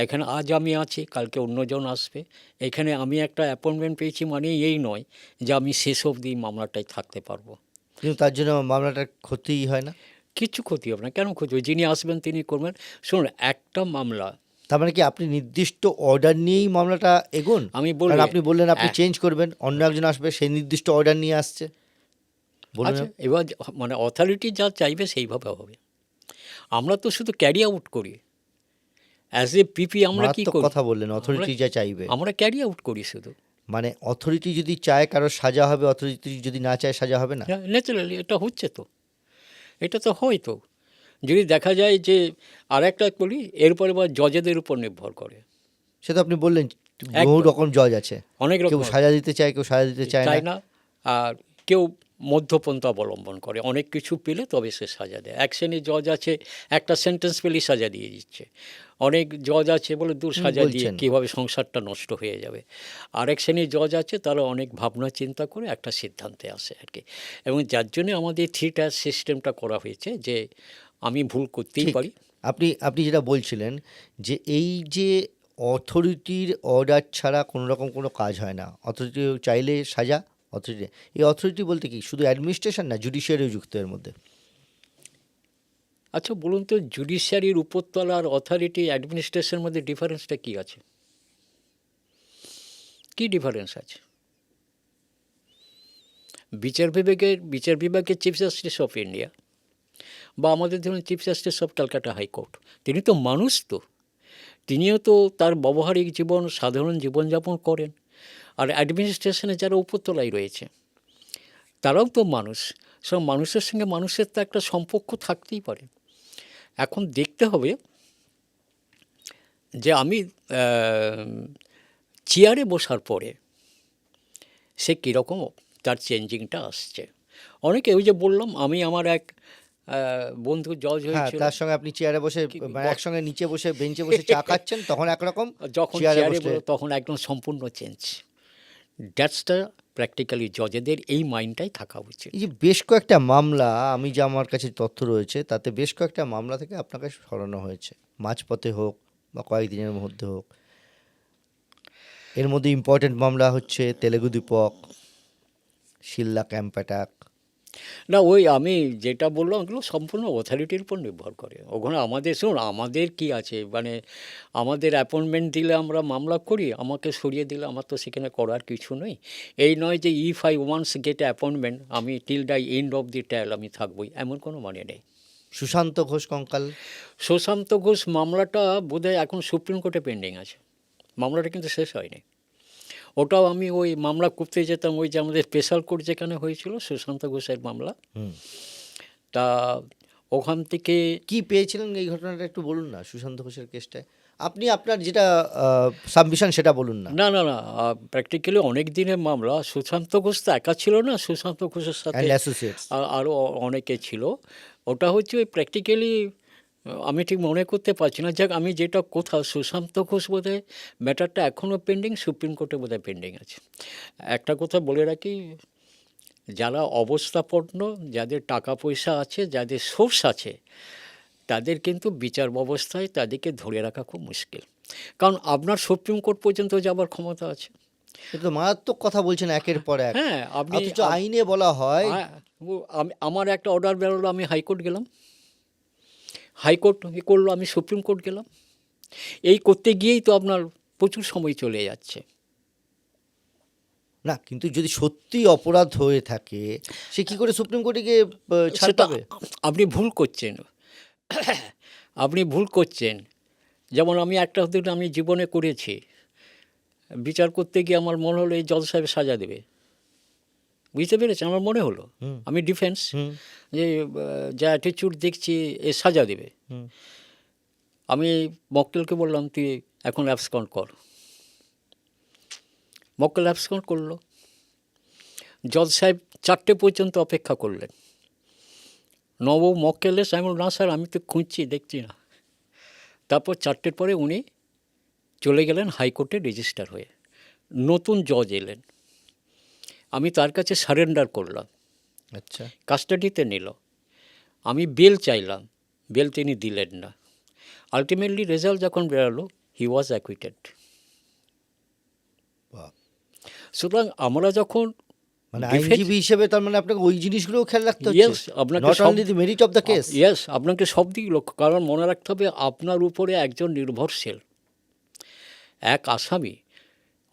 [SPEAKER 2] এখানে আজ আমি আছি, কালকে অন্যজন আসবে। এখানে আমি একটা অ্যাপয়েন্টমেন্ট পেয়েছি মানে এই নয় যে আমি শেষ অবধি মামলাটায় থাকতে পারবো।
[SPEAKER 1] কিন্তু তার জন্য মামলাটার ক্ষতিই হয় না।
[SPEAKER 2] কিচ্ছু ক্ষতি হবে না, কেন ক্ষতি হবে? যিনি আসবেন তিনি করবেন। শুনুন, একটা মামলা,
[SPEAKER 1] তার মানে কি আপনি নির্দিষ্ট অর্ডার নিয়েই মামলাটা এগোন?
[SPEAKER 2] আমি
[SPEAKER 1] কারণ
[SPEAKER 2] বলি
[SPEAKER 1] আপনি বললেন আপনি চেঞ্জ করবেন, অন্য একজন আসবে, সেই নির্দিষ্ট অর্ডার নিয়ে আসছে। বলুন।
[SPEAKER 2] আচ্ছা, এবার মানে অথরিটি যা চাইবে সেইভাবে হবে। আমরা তো শুধু ক্যারি আউট করি অ্যাজ এ পিপি। আমরা কি
[SPEAKER 1] মারাত্মক
[SPEAKER 2] করি?
[SPEAKER 1] কথা বললেন, অথরিটি যা চাইবে।
[SPEAKER 2] আমরা ক্যারি আউট করি শুধু।
[SPEAKER 1] মানে অথরিটি যদি চায় কারো সাজা হবে, অথরিটি যদি না চায় সাজা হবে না।
[SPEAKER 2] ন্যাচারালি এটা হচ্ছে তো, এটা তো হয় তো। যদি দেখা যায় যে, আর একটা বলি, এরপরে বা জজেদের উপর নির্ভর করে।
[SPEAKER 1] সে তো আপনি বললেন বহু
[SPEAKER 2] একদম।
[SPEAKER 1] রকম জজ আছে,
[SPEAKER 2] অনেক
[SPEAKER 1] কেউ
[SPEAKER 2] রকম
[SPEAKER 1] সাজা দিতে চায়, কেউ সাজা দিতে চায়
[SPEAKER 2] চায়
[SPEAKER 1] না।
[SPEAKER 2] না, আর কেউ মধ্যপন্থা অবলম্বন করে। অনেক কিছু পেলে তবে সে সাজা দেয়। এক শ্রেণীর জজ আছে একটা সেন্টেন্স পেলেই সাজা দিয়ে দিচ্ছে। অনেক জজ আছে বলে দূর সাজা দিয়ে
[SPEAKER 1] বলছেন।
[SPEAKER 2] কীভাবে সংসারটা নষ্ট হয়ে যাবে। আরেক শ্রেণীর জজ আছে তারা অনেক ভাবনা চিন্তা করে একটা সিদ্ধান্তে আসে আর কি। এবং যার জন্যে আমাদের থ্রি টায়ার সিস্টেমটা করা হয়েছে, যে আমি ভুল করতেই
[SPEAKER 1] ঠিক।
[SPEAKER 2] পারি।
[SPEAKER 1] আপনি আপনি যেটা বলছিলেন যে এই যে অথরিটির অর্ডার ছাড়া কোনো রকম কোনো কাজ হয় না, অথরিটি চাইলে সাজা, অথরিটি, এই অথরিটি বলতে কি শুধু অ্যাডমিনিস্ট্রেশন না, জুডিশিয়ারিও যুক্ত এর মধ্যে?
[SPEAKER 2] আচ্ছা বলুন তো, জুডিশিয়ারির উপরতলা আর অথরিটি অ্যাডমিনিস্ট্রেশনের মধ্যে ডিফারেন্সটা কী আছে? কী ডিফারেন্স আছে? বিচার বিভাগের চিফ জাস্টিস অফ ইন্ডিয়া, বা আমাদের ধরুন chief justice of Calcutta high court, তিনি তো মানুষ, তো তিনিও তো তার ব্যবহারিক জীবন, সাধারণ জীবনযাপন করেন। আর অ্যাডমিনিস্ট্রেশনে যারা উপরতলায় রয়েছে তারাও তো মানুষ। সব মানুষের সঙ্গে মানুষের তো একটা সম্পর্ক থাকতেই পারে। এখন দেখতে হবে যে আমি চেয়ারে বসার পরে সে কীরকম তার চেঞ্জিংটা আসছে। অনেকে, ওই যে বললাম, আমি আমার এক বন্ধু জজ
[SPEAKER 1] হ্যাঁ,
[SPEAKER 2] হয়েছিল,
[SPEAKER 1] তার সঙ্গে আপনি চেয়ারে বসে মানে একসঙ্গে নিচে বসে বেঞ্চে বসে চা খাচ্ছেন, তখন একরকম,
[SPEAKER 2] যখন
[SPEAKER 1] চেয়ারে
[SPEAKER 2] চেয়ারে
[SPEAKER 1] বসলে
[SPEAKER 2] তখন একদম সম্পূর্ণ চেঞ্জ। দ্যাটসটা প্র্যাকটিক্যালি জজেদের এই মাইন্ডটাই থাকা উচিত।
[SPEAKER 1] এই যে বেশ কয়েকটা মামলা, আমি যে আমার কাছে তথ্য রয়েছে তাতে বেশ কয়েকটা মামলা থেকে আপনাকে সরানো হয়েছে, মাঝপথে হোক বা কয়েকদিনের মধ্যে হোক। এর মধ্যে ইম্পর্টেন্ট মামলা হচ্ছে তেলেগু দীপক, শিল্লা ক্যাম্প অ্যাটাক।
[SPEAKER 2] না, ওই আমি যেটা বললাম ওগুলো সম্পূর্ণ অথরিটির উপর নির্ভর করে। ওখানে আমাদের, শুনুন, আমাদের কি আছে, মানে আমাদের অ্যাপয়েন্টমেন্ট দিলে আমরা মামলা করি, আমাকে সরিয়ে দিলে আমার তো সেখানে করার কিছু নেই। এই নয় যে if I once get appointment আমি till the end of the trial আমি থাকবই, এমন কোনো মানে নেই।
[SPEAKER 1] সুশান্ত ঘোষ কঙ্কাল,
[SPEAKER 2] সুশান্ত ঘোষ মামলাটা বোধহয় এখন সুপ্রিম কোর্টে পেন্ডিং আছে। মামলাটা কিন্তু শেষ হয়নি। ওটাও আমি ওই মামলা করতে যেতাম, ওই যে আমাদের স্পেশাল কোর্ট যেখানে হয়েছিল সুশান্ত ঘোষের মামলা,
[SPEAKER 1] হুম,
[SPEAKER 2] তা ওখান থেকে
[SPEAKER 1] কি পেয়েছিলেন এই ঘটনাটা একটু বলুন না, সুশান্ত ঘোষের কেসটায় আপনি আপনার যেটা সাবমিশন সেটা বলুন না,
[SPEAKER 2] না না না প্র্যাকটিক্যালি অনেক দিনের মামলা। সুশান্ত ঘোষ তো একা ছিল না, সুশান্ত ঘোষের সাথে
[SPEAKER 1] অ্যান্ড অ্যাসোসিয়েটস।
[SPEAKER 2] আরও অনেকে ছিল। ওটা হচ্ছে ওই প্র্যাকটিক্যালি আমি ঠিক মনে করতে পারছি না। যাক, আমি যেটা কোথাও সুশান্ত ঘোষ বোধহয় ম্যাটারটা এখনও পেন্ডিং, সুপ্রিম কোর্টে বোধহয় পেন্ডিং আছে। একটা কথা বলে রাখি, যারা অবস্থাপন্ন, যাদের টাকা পয়সা আছে, যাদের সোর্স আছে, তাদের কিন্তু বিচার ব্যবস্থায় তাদেরকে ধরে রাখা খুব মুশকিল। কারণ আপনার সুপ্রিম কোর্ট পর্যন্ত যাবার ক্ষমতা আছে।
[SPEAKER 1] এটা তো মারাত্মক কথা বলছেন একের পর এক,
[SPEAKER 2] হ্যাঁ, আপনি
[SPEAKER 1] অথচ আইনে বলা হয়
[SPEAKER 2] আমার একটা অর্ডার বেরোলো, আমি হাইকোর্ট গেলাম, হাইকোর্ট করলো, আমি সুপ্রিম কোর্ট গেলাম। এই করতে গিয়েই তো আপনার প্রচুর সময় চলে যাচ্ছে।
[SPEAKER 1] না, কিন্তু যদি সত্যি অপরাধ হয়ে থাকে সে কি করে সুপ্রিম কোর্টে গিয়ে ছাড়
[SPEAKER 2] সেটা
[SPEAKER 1] পাবে?
[SPEAKER 2] আপনি ভুল করছেন, আপনি ভুল করছেন। যেমন আমি একটা দিন আমি জীবনে করেছি, বিচার করতে গিয়ে আমার মনে হলো এই জজ সাহেব সাজা দেবে, বুঝতে পেরেছেন? আমার মনে হলো
[SPEAKER 1] হুম।
[SPEAKER 2] আমি ডিফেন্স,
[SPEAKER 1] হুম।
[SPEAKER 2] যে যা অ্যাটিচিউড দেখছি এ সাজা দেবে।
[SPEAKER 1] হুম।
[SPEAKER 2] আমি মক্কেলকে বললাম তুই এখন অ্যাবসকন্ড কর। মক্কেল অ্যাবসকন্ড করলো। জজ সাহেব 4টে পর্যন্ত অপেক্ষা করলেন। মক্কেল এসে আমি বললাম, না স্যার আমি তো খুঁজছি, দেখছি না। তারপর 4টের পরে উনি চলে গেলেন হাইকোর্টে রেজিস্টার হয়ে। নতুন জজ এলেন, আমি তার কাছে সারেন্ডার করলাম,
[SPEAKER 1] আচ্ছা।
[SPEAKER 2] কাস্টাডিতে নিল। আমি বেল চাইলাম, বেল তিনি দিলেন না। আলটিমেটলি রেজাল্ট যখন বেরোলো, হি ওয়াজ অ্যাকুইটেড।
[SPEAKER 1] বাহ।
[SPEAKER 2] সুতরাং আমরা যখন
[SPEAKER 1] মানে আইনজীবী হিসেবে তার মানে আপনাকে ওই জিনিসগুলোও খেয়াল রাখতে হচ্ছে,
[SPEAKER 2] ইয়েস, আপনাকে
[SPEAKER 1] not only the merit of the case.
[SPEAKER 2] Yes, আপনাকে সব দিক লক্ষ্য, কারণ মনে রাখতে হবে আপনার উপরে একজন নির্ভরশীল এক আসামি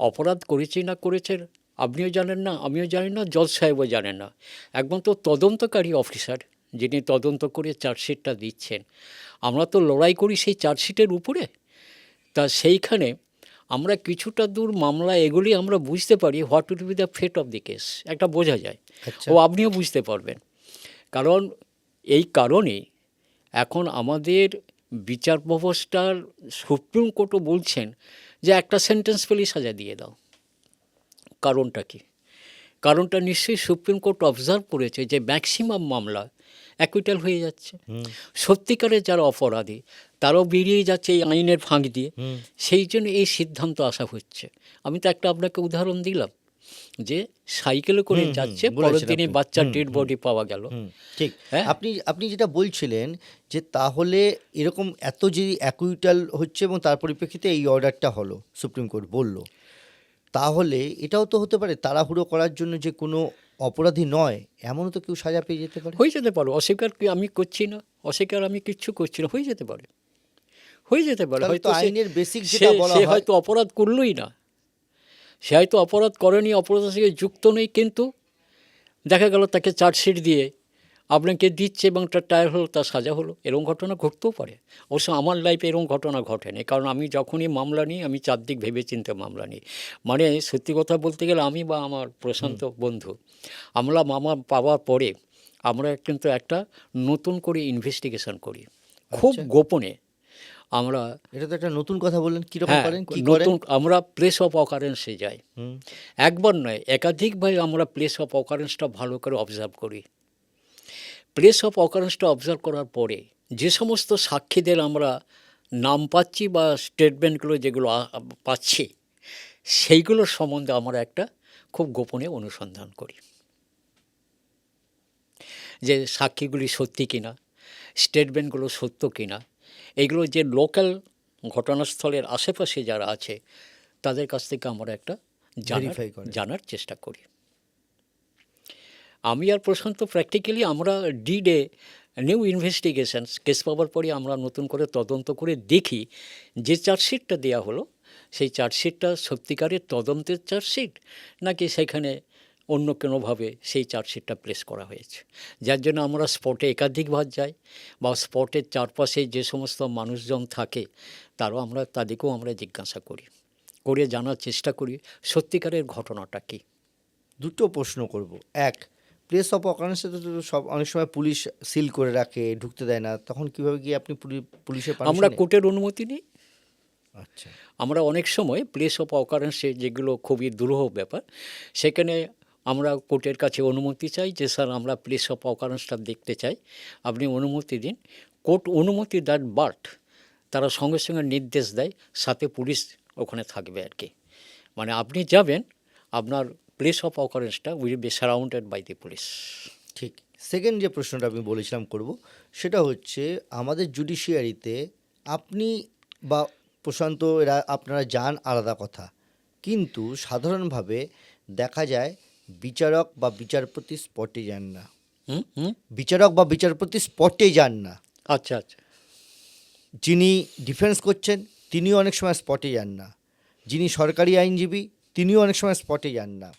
[SPEAKER 2] অপরাধ করেছে না করেছে আপনিও জানেন না, আমিও জানি না, জজ সাহেবও জানেন না। একমাত্র তদন্তকারী অফিসার যিনি তদন্ত করে চার্জশিটটা দিচ্ছেন। আমরা তো লড়াই করি সেই চার্জশিটের উপরে। তা সেইখানে আমরা কিছুটা দূর মামলা এগুলি আমরা বুঝতে পারি what will be the fate of the case, একটা বোঝা যায়।
[SPEAKER 1] আচ্ছা।
[SPEAKER 2] ও আপনিও বুঝতে পারবেন। কারণ এই কারণেই এখন আমাদের বিচার ব্যবস্থার সুপ্রিম কোর্টও বলছেন যে একটা সেন্টেন্স পেলেই সাজা দিয়ে দাও। কারণটা কি? কারণটা নিশ্চয়ই সুপ্রিম কোর্ট অবজার্ভ করেছে যে ম্যাক্সিমাম মামলা অ্যাকুইটাল হয়ে যাচ্ছে। সত্যিকারের যারা অপরাধী তারাও বেরিয়ে যাচ্ছে এই আইনের ফাঁক দিয়ে। সেই জন্য এই সিদ্ধান্ত আসা হচ্ছে। আমি তো একটা আপনাকে উদাহরণ দিলাম যে সাইকেলে করে যাচ্ছে, পরের দিনে বাচ্চার ডেড বডি পাওয়া গেল।
[SPEAKER 1] ঠিক।
[SPEAKER 2] হ্যাঁ।
[SPEAKER 1] আপনি আপনি যেটা বলছিলেন যে তাহলে এরকম এত যে অ্যাকুইটাল হচ্ছে এবং তার পরিপ্রেক্ষিতে এই অর্ডারটা হলো, সুপ্রিম কোর্ট বলল, তাহলে এটাও তো হতে পারে তাড়াহুড়ো করার জন্য যে কোনো অপরাধী নয় এমনও তো কেউ সাজা পেয়ে যেতে পারে।
[SPEAKER 2] হয়ে যেতে পারে, অস্বীকার কি আমি করছি না, অস্বীকার আমি কিচ্ছু করছি না, হয়ে যেতে পারে, হয়ে যেতে পারে।
[SPEAKER 1] তাহলে তো
[SPEAKER 2] হয়তো
[SPEAKER 1] আইনের বেসিক যেটা বলা
[SPEAKER 2] সে
[SPEAKER 1] হয়,
[SPEAKER 2] হয়তো অপরাধ করলই না, সে হয়তো অপরাধ করেনি, অপরাধের সঙ্গে যুক্ত নেই, কিন্তু দেখা গেল তাকে চার্জশিট দিয়ে আপনাকে দিচ্ছে এবং তার ট্রায়াল হলো, তার সাজা হলো। এরকম ঘটনা ঘটতেও পারে। অবশ্য আমার লাইফে এরকম ঘটনা ঘটেনি, কারণ আমি যখনই মামলা নিই আমি চারদিক ভেবে চিন্তে মামলা নিই। মানে সত্যি কথা বলতে গেলে আমি বা আমার প্রশান্ত বন্ধু, আমরা মামা পাওয়ার পরে আমরা কিন্তু একটা নতুন করে ইনভেস্টিগেশন করি, খুব গোপনে। আমরা
[SPEAKER 1] এটা তো একটা নতুন কথা বললেন, কীরকম
[SPEAKER 2] হ্যাঁ,
[SPEAKER 1] করেন, কী করেন?
[SPEAKER 2] নতুন আমরা প্লেস অফ অকারেন্সে যাই। একবার নয়, একাধিকভাবে আমরা প্লেস অফ অকারেন্সটা ভালো করে অবজার্ভ করি। প্লেস অফ অকারেন্সটা অবজার্ভ করার পরে যে সমস্ত সাক্ষীদের আমরা নাম পাচ্ছি বা স্টেটমেন্টগুলো যেগুলো পাচ্ছি, সেইগুলোর সম্বন্ধে আমরা একটা খুব গোপনে অনুসন্ধান করি যে সাক্ষীগুলি সত্যি কিনা, স্টেটমেন্টগুলো সত্য কিনা। এগুলো যে লোকাল ঘটনাস্থলের আশেপাশে যারা আছে তাদের কাছ থেকে আমরা একটা
[SPEAKER 1] Verify করেন।
[SPEAKER 2] জানার চেষ্টা করি। আমি আর প্রশান্ত প্র্যাকটিক্যালি আমরা ডিডে নিউ ইনভেস্টিগেশনস কেস পাওয়ার পরে আমরা নতুন করে তদন্ত করে দেখি যে চার্জশিটটা দেওয়া হলো সেই চার্জশিটটা সত্যিকারের তদন্তের চার্জশিট নাকি সেখানে অন্য কোনোভাবে সেই চার্জশিটটা প্লেস করা হয়েছে। যার জন্য আমরা স্পটে একাধিকবার যাই বা স্পটের চারপাশে যে সমস্ত মানুষজন থাকে তাদেরকেও আমরা জিজ্ঞাসা করি, করে জানার চেষ্টা করি সত্যিকারের ঘটনাটা কী।
[SPEAKER 1] দুটো প্রশ্ন করব। এক, প্লেস অফ অকারেন্সে তো সব অনেক সময় পুলিশ সিল করে রাখে, ঢুকতে দেয় না, তখন কিভাবে গিয়ে আপনি পুলিশের
[SPEAKER 2] আমরা
[SPEAKER 1] পারমিশন?
[SPEAKER 2] কোর্টের অনুমতি নিই।
[SPEAKER 1] আচ্ছা,
[SPEAKER 2] আমরা অনেক সময় প্লেস অফ অকারেন্সে যেগুলো খুবই দুরূহ ব্যাপার, সেখানে আমরা কোর্টের কাছে অনুমতি চাই যে স্যার আমরা প্লেস অফ অকারেন্সটা দেখতে চাই, আপনি অনুমতি দিন। কোর্ট অনুমতি দেন, বাট তারা সঙ্গে সঙ্গে নির্দেশ দেয় সাথে পুলিশ ওখানে থাকবে আর কি। মানে আপনি যাবেন, আপনার প্লেস অফ অকারেন্সটা will be surrounded by the police.
[SPEAKER 1] ঠিক। সেকেন্ড যে প্রশ্নটা আমি বলেছিলাম করব, সেটা হচ্ছে আমাদের জুডিশিয়ারিতে আপনি বা প্রশান্ত এরা আপনারা যান আলাদা কথা, কিন্তু সাধারণভাবে দেখা যায় বিচারক বা বিচারপতি স্পটে যান না।
[SPEAKER 2] হুম হুম
[SPEAKER 1] বিচারক বা বিচারপতি স্পটে যান না।
[SPEAKER 2] আচ্ছা আচ্ছা।
[SPEAKER 1] যিনি ডিফেন্স করছেন তিনিও অনেক সময় স্পটে যান না। যিনি সরকারি আইনজীবী তিনিও অনেক সময় স্পটে যান না।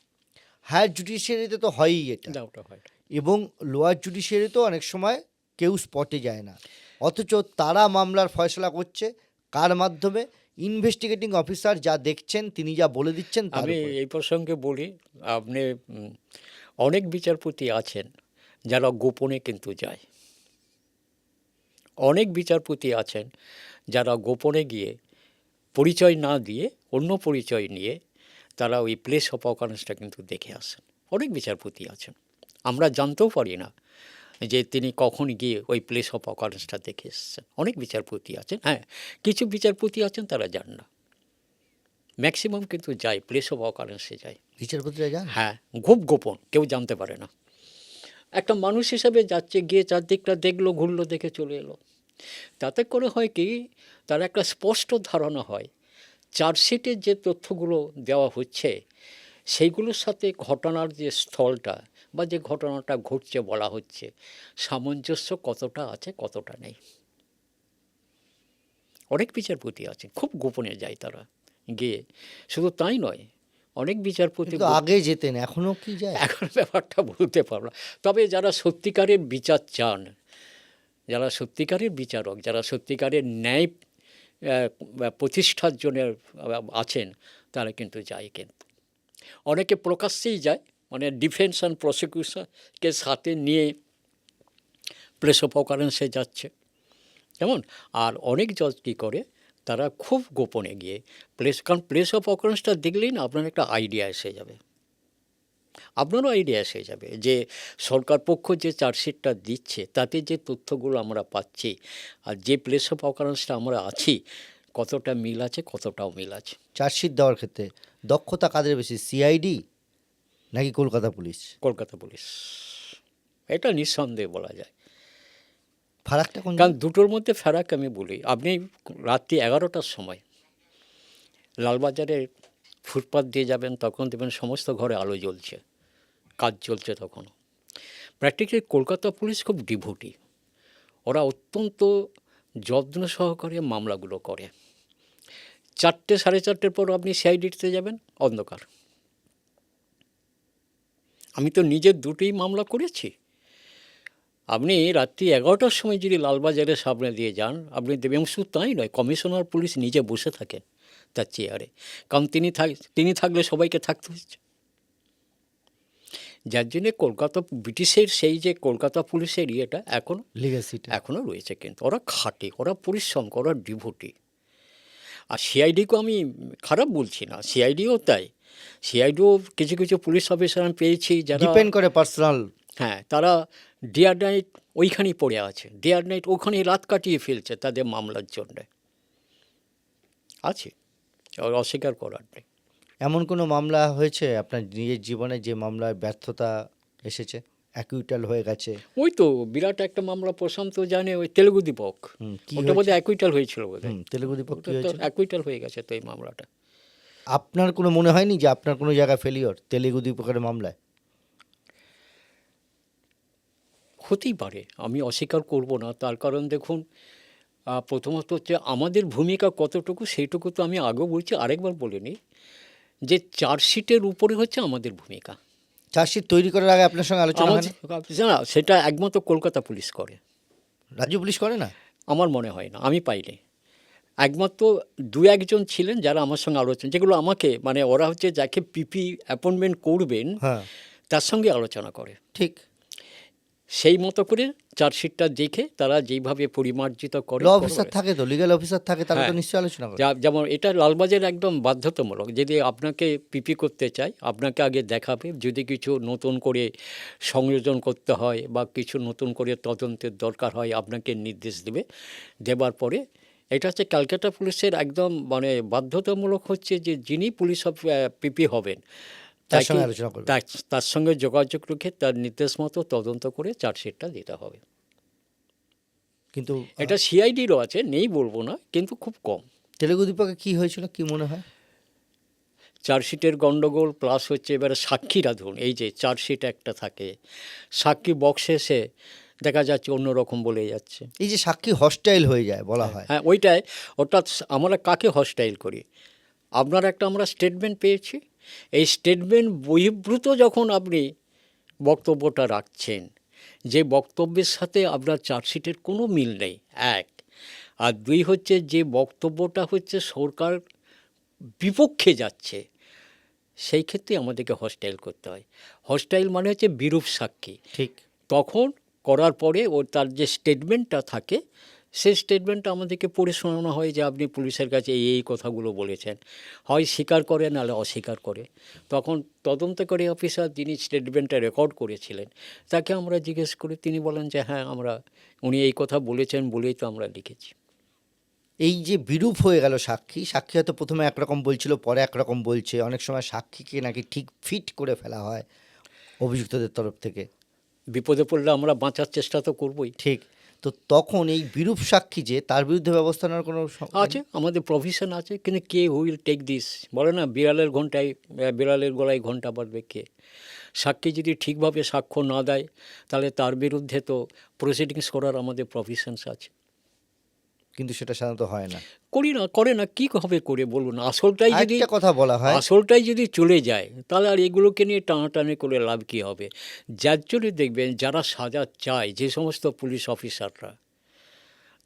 [SPEAKER 1] হায়ার জুডিশিয়ারিতে তো হয়ই এটা,
[SPEAKER 2] ডাউট হয়।
[SPEAKER 1] এবং লোয়ার জুডিশিয়ারিতেও অনেক সময় কেউ স্পটে যায় না, অথচ তারা মামলার ফয়সলা করছে কার মাধ্যমে? ইনভেস্টিগেটিং অফিসার যা দেখছেন তিনি যা বলে দিচ্ছেন তার
[SPEAKER 2] আমি
[SPEAKER 1] উপরে।
[SPEAKER 2] এই প্রসঙ্গে বলি, আপনি অনেক বিচারপতি আছেন যারা গোপনে কিন্তু যায়, অনেক বিচারপতি আছেন যারা গোপনে গিয়ে পরিচয় না দিয়ে অন্য পরিচয় নিয়ে তারা ওই প্লেস অফ অকারেন্সটা কিন্তু দেখে আসেন। অনেক বিচারপতি আছেন, আমরা জানতেও পারি না যে তিনি কখন গিয়ে ওই প্লেস অফ অকারেন্সটা দেখে এসেছেন। অনেক বিচারপতি আছেন, হ্যাঁ, কিছু বিচারপতি আছেন তারা যান না, ম্যাক্সিমাম কিন্তু যায়, প্লেস অফ অকারেন্সে যায়।
[SPEAKER 1] বিচারপতিরা যান?
[SPEAKER 2] হ্যাঁ, খুব গোপন, কেউ জানতে পারে না। একটা মানুষ হিসাবে যাচ্ছে, গিয়ে চারদিকটা দেখলো, ঘুরলো, দেখে চলে এলো। তাতে করে হয় কি, তার একটা স্পষ্ট ধারণা হয় চার্জশিটের যে তথ্যগুলো দেওয়া হচ্ছে সেইগুলোর সাথে ঘটনার যে স্থলটা বা যে ঘটনাটা ঘটছে বলা হচ্ছে সামঞ্জস্য কতটা আছে কতটা নেই। অনেক বিচারপতি আছে খুব গোপনে যায় তারা গিয়ে, শুধু তাই নয়, অনেক বিচারপতি
[SPEAKER 1] কিন্তু আগে যেতেন, এখনো কি যায়?
[SPEAKER 2] এখন ব্যাপারটা বলতে পারবো না। তবে যারা সত্যিকারের বিচার চান, যারা সত্যিকারের বিচারক, যারা সত্যিকারের ন্যায় প্রতিষ্ঠার জন্য আছেন, তারা কিন্তু যায়। কিন্তু অনেকে প্রকাশ্যেই যায়, মানে ডিফেন্স অ্যান্ড প্রসিকিউশনকে সাথে নিয়ে প্লেস অফ অকারেন্সে যাচ্ছে, কেমন। আর অনেক জজ কী করে, তারা খুব গোপনে গিয়ে কারণ প্লেস অফ অকারেন্সটা দেখলেই না আপনার একটা আইডিয়া এসে যাবে, আপনারও আইডিয়া এসে যাবে যে সরকার পক্ষ যে চার্জশিটটা দিচ্ছে তাতে যে তথ্যগুলো আমরা পাচ্ছি আর যে প্লেস অফ অকারেন্সটা আমরা আছি কতটা মিল আছে, কতটাও মিল আছে।
[SPEAKER 1] চার্জশিট দেওয়ার ক্ষেত্রে দক্ষতা কাদের বেশি, সিআইডি নাকি কলকাতা পুলিশ?
[SPEAKER 2] কলকাতা পুলিশ, এটা নিঃসন্দেহে বলা যায়।
[SPEAKER 1] ফারাকটা কোন
[SPEAKER 2] কারণ দুটোর মধ্যে ফারাক আমি বলি, আপনি রাত্রি 11টার সময় লালবাজারে ফুটপাথ দিয়ে যাবেন, তখন দেখবেন সমস্ত ঘরে আলো জ্বলছে, কাজ চলছে তখনও। প্র্যাকটিক্যালি কলকাতা পুলিশ খুব ডিভোটি, ওরা অত্যন্ত যত্ন সহকারে মামলাগুলো করে। 4টে 4:30 পর আপনি সিআইডিতে যাবেন, অন্ধকার। আমি তো নিজের দুটোই মামলা করেছি। আপনি রাত্রি 11টার সময় যদি লালবাজারের সামনে দিয়ে যান, আপনি দেখবেন, এবং শুধু তাই নয়, কমিশনার পুলিশ নিজে বসে থাকেন তার চেয়ারে, কারণ তিনি থাকলে সবাইকে থাকতে হচ্ছে। যার জন্যে কলকাতা ব্রিটিশের সেই যে কলকাতা পুলিশের ইয়েটা এখনও রয়েছে। কিন্তু ওরা খাটে, ওরা পরিশ্রম করে, ওরা ডিভোটি। আর সিআইডিকেও আমি খারাপ বলছি না, সিআইডিও তাই। সিআইডিও কিছু কিছু পুলিশ অফিসার আমি পেয়েছি যারা
[SPEAKER 1] ডিপেন্ড করে পার্সোনাল।
[SPEAKER 2] হ্যাঁ, তারা ডে আর নাইট ওইখানেই পড়ে আছে, ডে আর নাইট ওখানেই রাত কাটিয়ে ফেলছে তাদের মামলার জন্যে। আছে, অস্বীকার করার নেই।
[SPEAKER 1] এমন কোনো মামলা হয়েছে আপনার নিজের জীবনে যে মামলায় ব্যর্থতা এসেছে, অ্যাকুইটাল হয়ে গেছে?
[SPEAKER 2] ওই তো বিরাট একটা মামলা প্রশান্ত জানে, ওই তেলেগু দীপক,
[SPEAKER 1] কি
[SPEAKER 2] ওটা বোধহয় অ্যাকুইটাল হয়েছিল বোধহয়।
[SPEAKER 1] তেলেগু দীপক কি
[SPEAKER 2] ওটা তো
[SPEAKER 1] হয়েছে?
[SPEAKER 2] অ্যাকুইটাল হয়ে গেছে তো এই মামলাটা।
[SPEAKER 1] আপনার কোনো মনে হয়নি যে আপনার কোনো জায়গায় ফেলিওর তেলেগু দীপকের মামলায়?
[SPEAKER 2] হতেই পারে, আমি অস্বীকার করব না। তার কারণ দেখুন, প্রথমত হচ্ছে আমাদের ভূমিকা কতটুকু সেইটুকু তো আমি আগেও বলছি, আরেকবার বলে নিই, যে চার্জশিটের উপরে হচ্ছে আমাদের ভূমিকা।
[SPEAKER 1] চার্জশিট তৈরি করার আগে আপনার সঙ্গে আলোচনা হয় না?
[SPEAKER 2] না, সেটা একমাত্র কলকাতা পুলিশ করে,
[SPEAKER 1] রাজ্য পুলিশ করে না?
[SPEAKER 2] আমার মনে হয় না, আমি পাইনি। একমাত্র 2-1 জন ছিলেন যারা আমার সঙ্গে আলোচনা, যেগুলো আমাকে মানে ওরা হচ্ছে যাকে পিপি অ্যাপয়েন্টমেন্ট করবেন
[SPEAKER 1] হ্যাঁ,
[SPEAKER 2] তার সঙ্গে আলোচনা করে,
[SPEAKER 1] ঠিক।
[SPEAKER 2] সেই মতো করে চার্জশিটটা দেখে তারা যেইভাবে পরিমার্জিত করে
[SPEAKER 1] ল
[SPEAKER 2] করে।
[SPEAKER 1] অফিসার থাকে তো, লিগ্যাল অফিসার থাকে, তারা তো
[SPEAKER 2] হ্যাঁ।
[SPEAKER 1] নিশ্চয়ই আলোচনা করে।
[SPEAKER 2] যেমন এটা লালবাজার একদম বাধ্যতামূলক, যদি আপনাকে পিপি করতে চায় আপনাকে আগে দেখাবে, যদি কিছু নতুন করে সংযোজন করতে হয় বা কিছু নতুন করে তদন্তের দরকার হয় আপনাকে নির্দেশ দেবে, দেবার পরে এটা হচ্ছে ক্যালকাটা পুলিশের একদম মানে বাধ্যতামূলক হচ্ছে যে যিনি পুলিশ পিপি হবেন
[SPEAKER 1] তার
[SPEAKER 2] তাকে
[SPEAKER 1] সঙ্গে আলোচনা করবে।
[SPEAKER 2] তার সঙ্গে যোগাযোগ রেখে তার নির্দেশ মতো তদন্ত করে চার্জশিটটা দিতে হবে।
[SPEAKER 1] কিন্তু
[SPEAKER 2] এটা সিআইডিরও আছে, নেই বলবো না, কিন্তু খুব কম।
[SPEAKER 1] তেলেগু দীপকে কি হয়েছিল কি মনে হয়?
[SPEAKER 2] চার্জশিটের গণ্ডগোল প্লাস হচ্ছে এবারে সাক্ষীরা ধরুন, এই যে চার্জশিট একটা থাকে, সাক্ষী বক্সে এসে দেখা যাচ্ছে অন্যরকম বলে যাচ্ছে।
[SPEAKER 1] এই যে সাক্ষী হস্টাইল হয়ে যায় বলা হয়,
[SPEAKER 2] হ্যাঁ, ওইটাই, অর্থাৎ আমরা কাকে হস্টাইল করি? আপনার একটা আমরা স্টেটমেন্ট পেয়েছি, এই স্টেটমেন্ট বহির্ভূত যখন আপনি বক্তব্যটা রাখছেন, যে বক্তব্যের সাথে আপনার চার্জশিটের কোনো মিল নেই, এক। আর দুই হচ্ছে যে বক্তব্যটা হচ্ছে সরকার বিপক্ষে যাচ্ছে, সেই ক্ষেত্রে আমাদেরকে হস্টাইল করতে হয়। হস্টাইল মানে হচ্ছে বিরূপ সাক্ষী।
[SPEAKER 1] ঠিক।
[SPEAKER 2] তখন করার পরে তার যে স্টেটমেন্টটা থাকে, সেই স্টেটমেন্টটা আমাদেরকে পড়ে শোনানো হয় যে আপনি পুলিশের কাছে এই কথাগুলো বলেছেন, হয় স্বীকার করে নাহলে অস্বীকার করে। তখন তদন্তকারী অফিসার যিনি স্টেটমেন্টটা রেকর্ড করেছিলেন তাকে আমরা জিজ্ঞেস করি, তিনি বলেন যে হ্যাঁ উনি এই কথা বলেছেন বলেই তো আমরা লিখেছি।
[SPEAKER 1] এই যে বিরূপ হয়ে গেল সাক্ষী, সাক্ষী হয়তো প্রথমে একরকম বলছিল পরে একরকম বলছে, অনেক সময় সাক্ষীকে নাকি ঠিক ফিট করে ফেলা হয় অভিযুক্তদের তরফ থেকে।
[SPEAKER 2] বিপদে পড়লে আমরা বাঁচার চেষ্টা তো করবই।
[SPEAKER 1] ঠিক। তো তখন এই বিরূপ সাক্ষী যে, তার বিরুদ্ধে ব্যবস্থা নেওয়ার কোনো
[SPEAKER 2] আছে, আমাদের প্রভিশন আছে, কিন্তু কে হুইল টেক দিস, বলে না বিড়ালের গলায় ঘন্টা বাঁধবে কে? সাক্ষী যদি ঠিকভাবে সাক্ষ্য না দেয় তাহলে তার বিরুদ্ধে তো প্রসিডিংস করার আমাদের প্রভিশনস আছে।
[SPEAKER 1] কিন্তু সেটা সাধারণত হয় না।
[SPEAKER 2] করে না, কী হবে করে বলুন?
[SPEAKER 1] একটা কথা বলা হয়,
[SPEAKER 2] আসলটাই যদি চলে যায় তাহলে আর এগুলোকে নিয়ে টানাটানি করে লাভ কী হবে? যার জন্য দেখবেন যারা সাজা চায়, যে সমস্ত পুলিশ অফিসাররা,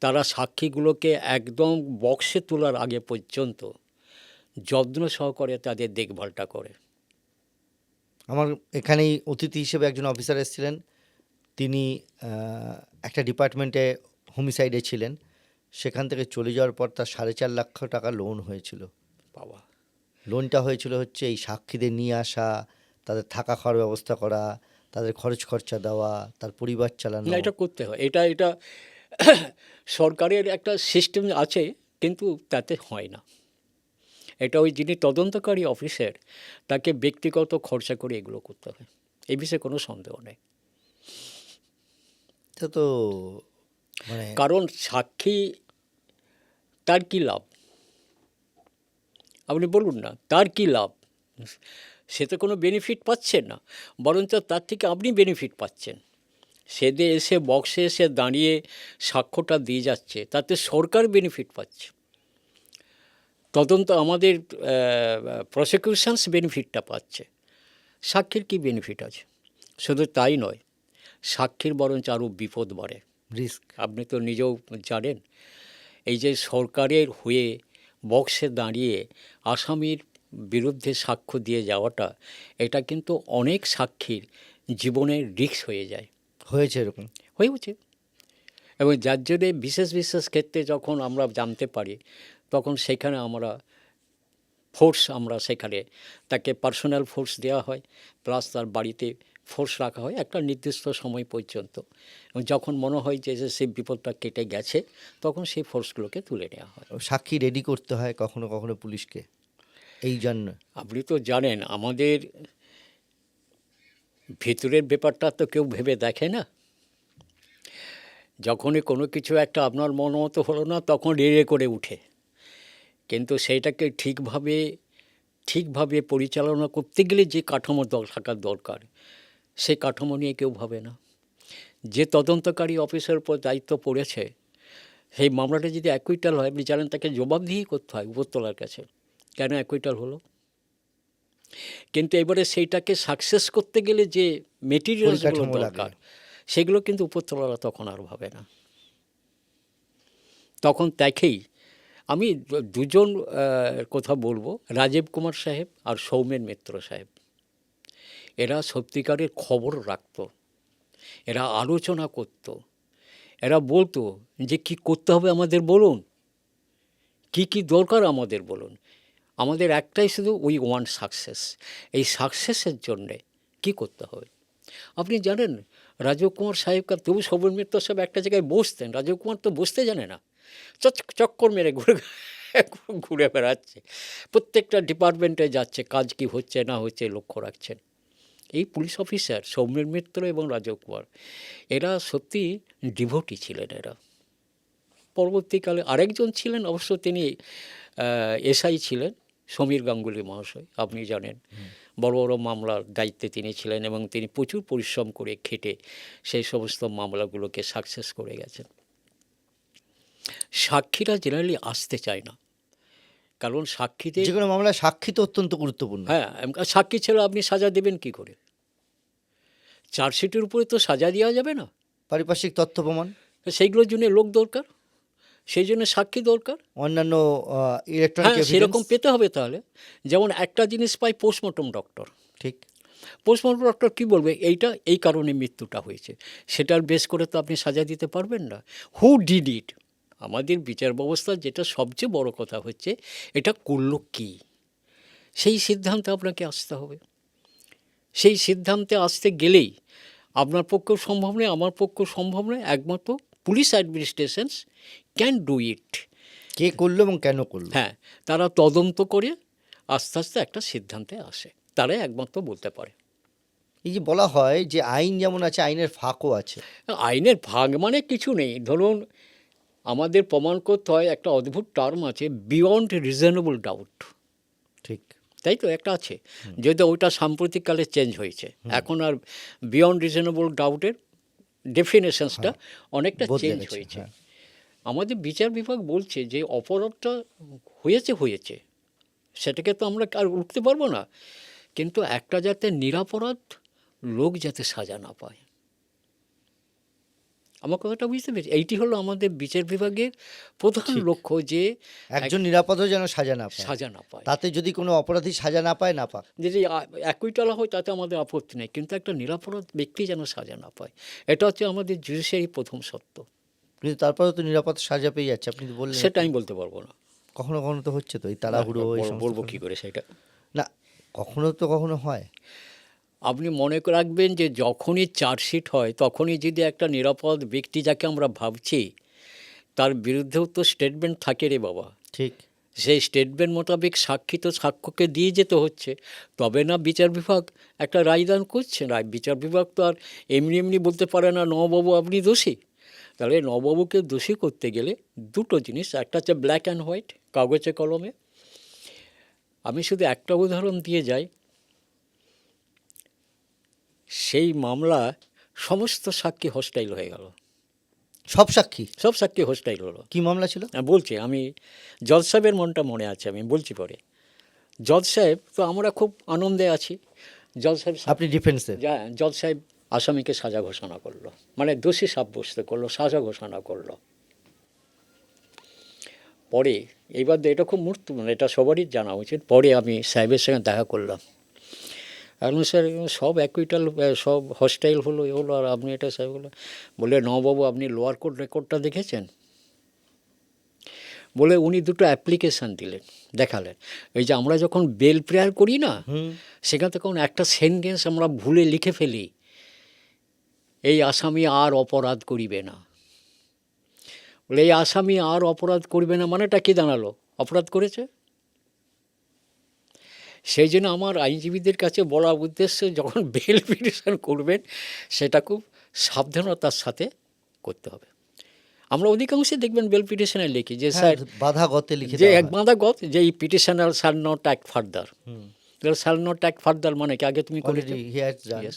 [SPEAKER 2] তারা সাক্ষীগুলোকে একদম বক্সে তোলার আগে পর্যন্ত যত্ন সহকারে তাদের দেখভালটা করে।
[SPEAKER 1] আমার এখানেই অতিথি হিসেবে একজন অফিসার এসেছিলেন, তিনি একটা ডিপার্টমেন্টে হোমিসাইডে ছিলেন, সেখান থেকে চলে যাওয়ার পর তার 4.5 লাখ টাকা লোন হয়েছিল।
[SPEAKER 2] বাবা,
[SPEAKER 1] লোনটা হয়েছিল হচ্ছে এই সাক্ষীদের নিয়ে আসা, তাদের থাকা খাওয়ার ব্যবস্থা করা, তাদের খরচ খরচা দেওয়া, তার পরিবার চালানো।
[SPEAKER 2] না, এটা করতে হয়, এটা সরকারের একটা সিস্টেম আছে, কিন্তু তাতে হয় না। এটা ওই যিনি তদন্তকারী অফিসার তাকে ব্যক্তিগত খরচা করে এগুলো করতে হয়, এই বিষয়ে কোনো সন্দেহ নেই।
[SPEAKER 1] এটা তো মানে
[SPEAKER 2] কারণ সাক্ষী, তার কী লাভ? আপনি বলুন না, তার কী লাভ? সে তো কোনো বেনিফিট পাচ্ছেন না, বরঞ্চ তার থেকে আপনি বেনিফিট পাচ্ছেন। সেদে এসে বক্সে এসে দাঁড়িয়ে সাক্ষ্যটা দিয়ে যাচ্ছে, তাতে সরকার বেনিফিট পাচ্ছে, তদন্ত আমাদের প্রসিকিউশনস বেনিফিটটা পাচ্ছে। সাক্ষীর কী বেনিফিট আছে? শুধু তাই নয়, সাক্ষীর বরঞ্চ আরও বিপদ বাড়ে।
[SPEAKER 1] রিস্ক।
[SPEAKER 2] আপনি তো নিজেও জানেন, এই যে সরকারের হয়ে বক্সে দাঁড়িয়ে আসামির বিরুদ্ধে সাক্ষ্য দিয়ে যাওয়াটা, এটা কিন্তু অনেক সাক্ষীর জীবনের রিস্ক হয়ে যায়,
[SPEAKER 1] হয়েছে এরকম।
[SPEAKER 2] হয়েছে। এবং যার জন্যে বিশেষ বিশেষ ক্ষেত্রে যখন আমরা জানতে পারি, তখন সেখানে আমরা সেখানে তাকে পার্সোনাল ফোর্স দেওয়া হয়, প্লাস তার বাড়িতে ফোর্স রাখা হয় একটা নির্দিষ্ট সময় পর্যন্ত। এবং যখন মনে হয় যে সেই বিপদটা কেটে গেছে, তখন সেই ফোর্সগুলোকে তুলে নেওয়া হয়।
[SPEAKER 1] সাক্ষী রেডি করতে হয় কখনো কখনো পুলিশকে এই জন্য।
[SPEAKER 2] আপনি তো জানেন, আমাদের ভিতরের ব্যাপারটা তো কেউ ভেবে দেখে না। যখনই কোনো কিছু একটা আপনার মন মতো হলো না, তখন রেড়ে করে উঠে, কিন্তু সেইটাকে ঠিকভাবে পরিচালনা করতে গেলে যে কাঠামো থাকার দরকার, সেই কাঠামো নিয়ে কেউ ভাবে না। যে তদন্তকারী অফিসারের উপর দায়িত্ব পড়েছে, সেই মামলাটা যদি 1 কুইন্টাল হয়, আপনি জানেন তাকে জবাবদিহি করতে হয় উপরতলার কাছে, কেন 1 কুইন্টাল হলো। কিন্তু এবারে সেইটাকে সাকসেস করতে গেলে যে মেটেরিয়ালসগুলো
[SPEAKER 1] পরিকাঠামো
[SPEAKER 2] দরকার,
[SPEAKER 1] লাগে।
[SPEAKER 2] সেগুলো কিন্তু উপরতলারা তখন আর ভাবে না। তখন দেখেই আমি দুজন কথা বলবো, রাজীব কুমার সাহেব আর সৌমেন মিত্র সাহেব। এরা সত্যিকারের খবর রাখতো, এরা আলোচনা করত, এরা বলতো যে কি করতে হবে আমাদের বলুন, কি দরকার আমাদের বলুন। আমাদের একটাই শুধু উই ওয়ান্ট সাকসেস। এই সাকসেসের জন্যে কি করতে হবে। আপনি জানেন রাজীব কুমার সাহেবকে তবু শোভন মিত্র সাহেব একটা জায়গায় বসতেন, রাজীব কুমার তো বসতে জানে না, চক্কর মেরে ঘুরে ঘুরে বেড়াচ্ছে, প্রত্যেকটা ডিপার্টমেন্টে যাচ্ছে, কাজ কি হচ্ছে না হচ্ছে লক্ষ্য রাখছেন। এই পুলিশ অফিসার সৌমেন মিত্র এবং রাজীব কুমার এরা সত্যি ডিভোটি ছিলেন। এরা পরবর্তীকালে আরেকজন ছিলেন, অবশ্য তিনি এসআই ছিলেন, সমীর গাঙ্গুলি মহাশয়, আপনি জানেন বড় বড় মামলার দায়িত্বে তিনি ছিলেন এবং তিনি প্রচুর পরিশ্রম করে খেটে সেই সমস্ত মামলাগুলোকে সাকসেস করে গেছেন। সাক্ষীরা জেনারেলি আসতে চায় না, কারণ সাক্ষীদের
[SPEAKER 1] যে কোনো মামলায় সাক্ষী তো অত্যন্ত গুরুত্বপূর্ণ।
[SPEAKER 2] হ্যাঁ, সাক্ষী ছেড়ে আপনি সাজা দেবেন কি করে? চার্জশিটের উপরে তো সাজা দেওয়া যাবে না,
[SPEAKER 1] পারিপার্শ্বিক তথ্য প্রমাণ,
[SPEAKER 2] সেইগুলোর জন্য লোক দরকার, সেই জন্য সাক্ষী দরকার।
[SPEAKER 1] অন্যান্য
[SPEAKER 2] হ্যাঁ,
[SPEAKER 1] ইলেকট্রনিক
[SPEAKER 2] সেরকম পেতে হবে তাহলে। যেমন একটা জিনিস পাই পোস্টমর্টম ডক্টর,
[SPEAKER 1] ঠিক।
[SPEAKER 2] পোস্টমর্টম ডক্টর কী বলবে এইটা এই কারণে মৃত্যুটা হয়েছে, সেটার বেস করে তো আপনি সাজা দিতে পারবেন না। Who did it? আমাদের বিচার ব্যবস্থার যেটা সবচেয়ে বড় কথা হচ্ছে এটা করল কি, সেই সিদ্ধান্তে আপনাকে আসতে হবে। সেই সিদ্ধান্তে আসতে গেলেই আপনার পক্ষেও সম্ভব নয়, আমার পক্ষেও সম্ভব নয়, একমাত্র police administrations can do it.
[SPEAKER 1] কে করলো এবং কেন করলো?
[SPEAKER 2] হ্যাঁ, তারা তদন্ত করে আস্তে আস্তে একটা সিদ্ধান্তে আসে, তারাই একমাত্র বলতে পারে।
[SPEAKER 1] এই যে বলা হয় যে আইন যেমন আছে আইনের ফাঁকও আছে,
[SPEAKER 2] আইনের ভাগ মানে কিছু নেই। ধরুন আমাদের প্রমাণ করতে হয়, একটা অদ্ভুত টার্ম আছে বিয়ন্ড রিজনেবল ডাউট,
[SPEAKER 1] ঠিক।
[SPEAKER 2] তাই তো একটা আছে, যদি ওইটা সাম্প্রতিককালে চেঞ্জ হয়েছে, এখন আর বিয়ন্ড রিজনেবল ডাউটের ডেফিনেশনসটা অনেকটা
[SPEAKER 1] বদলে
[SPEAKER 2] চেঞ্জ
[SPEAKER 1] গেছে,
[SPEAKER 2] হয়েছে।
[SPEAKER 1] হ্যাঁ।
[SPEAKER 2] আমাদের বিচার বিভাগ বলছে যে অপরাধটা হয়েছে, সেটাকে তো আমরা আর উঠতে পারবো না, কিন্তু একটা যাতে নিরাপরাধ লোক যাতে সাজা না পায়। আমার কথাটা বুঝতে পেরেছি? এইটি হলো আমাদের বিচার বিভাগের প্রধান
[SPEAKER 1] ঠিক।
[SPEAKER 2] লক্ষ্য, যে
[SPEAKER 1] একজন নিরাপদও যেন সাজা না পায়,
[SPEAKER 2] সাজা না পায়।
[SPEAKER 1] তাতে যদি কোনো অপরাধী সাজা না পায়, না পাক।
[SPEAKER 2] যদি একই টালা হয় তাতে আমাদের আপত্তি নেই, কিন্তু একটা নিরাপরাধ ব্যক্তি যেন সাজা না পায়, এটা হচ্ছে আমাদের জুডিশিয়ারি প্রথম সত্য।
[SPEAKER 1] কিন্তু তারপরেও তো নিরাপদ সাজা পেয়ে যাচ্ছে, আপনি তো বললেন।
[SPEAKER 2] সেটা আমি বলতে পারবো না।
[SPEAKER 1] কখনো কখনো তো হচ্ছে, তো এই তাড়াহুড়ো এই সমস্ত
[SPEAKER 2] বলবো
[SPEAKER 1] কারণে।
[SPEAKER 2] কী করে সেটা?
[SPEAKER 1] না, কখনো তো কখনো হয়।
[SPEAKER 2] আপনি মনে রাখবেন যে যখনই চার্জশিট হয় তখনই যদি একটা নিরাপদ ব্যক্তি যাকে আমরা ভাবছি তার বিরুদ্ধেও তো স্টেটমেন্ট থাকে রে বাবা,
[SPEAKER 1] ঠিক।
[SPEAKER 2] সেই স্টেটমেন্ট মোতাবেক সাক্ষী তো সাক্ষ্যকে দিয়ে যেতে হচ্ছে, তবে না বিচার বিভাগ একটা রায়দান করছে। বিচার বিভাগ তো আর এমনি এমনি বলতে পারে না নবাবু আপনি দোষী। তাহলে নবাবুকে দোষী করতে গেলে দুটো জিনিস, একটা হচ্ছে ব্ল্যাক অ্যান্ড হোয়াইট, কাগজে কলমে। আমি শুধু একটা উদাহরণ দিয়ে যাই, সেই মামলা সমস্ত সাক্ষী হোস্টাইল হয়ে গেল,
[SPEAKER 1] সব সাক্ষী?
[SPEAKER 2] সব সাক্ষী হোস্টাইল হলো।
[SPEAKER 1] কি মামলা ছিল?
[SPEAKER 2] বলছি আমি, জজ সাহেবের মনটা মনে আছে, আমি বলছি পরে। জজ সাহেব তো আমরা খুব আনন্দে আছি, জজ সাহেব
[SPEAKER 1] আপনি ডিফেন্সে?
[SPEAKER 2] জজ সাহেব আসামিকে সাজা ঘোষণা করলো, মানে দোষী সাব্যস্ত করলো, সাজা ঘোষণা করলো। পরে এইবার এটা খুব মানে এটা সবারই জানা উচিত, পরে আমি সাহেবের সঙ্গে দেখা করলাম, এখন স্যার সব অ্যাকুইটাল সব হস্টাইল হলো এ হলো, আর আপনি এটা সাহেব হলো। বলে নবাবু আপনি লোয়ার কোর্ট রেকর্ডটা দেখেছেন? বলে উনি দুটো অ্যাপ্লিকেশান দিলেন, দেখালেন। এই যে আমরা যখন বেল প্রেয়ার করি না, সেখান থেকে একটা সেন্টেন্স আমরা ভুলে লিখে ফেলি, এই আসামি আর অপরাধ করিবে না। বলে এই আসামি আর অপরাধ করবে না মানেটা কি দাঁড়ালো? অপরাধ করেছে। সেই জন্য আমার আইনজীবীদের কাছে বলার উদ্দেশ্য, যখন বেল পিটিশন করবেন সেটা খুব সাবধানতার সাথে করতে হবে। আমরা অধিকাংশে দেখবেন বেল পিটিশনে লিখি যে স্যার
[SPEAKER 1] বাধা গতে লিখে
[SPEAKER 2] যে
[SPEAKER 1] দেওয়া
[SPEAKER 2] এক
[SPEAKER 1] হয়।
[SPEAKER 2] বাঁধা গত, যে এই petitioner shall not act further. Shall not act further মানে কি আগে তুমি করেছো?
[SPEAKER 1] Already he has done.
[SPEAKER 2] Yes.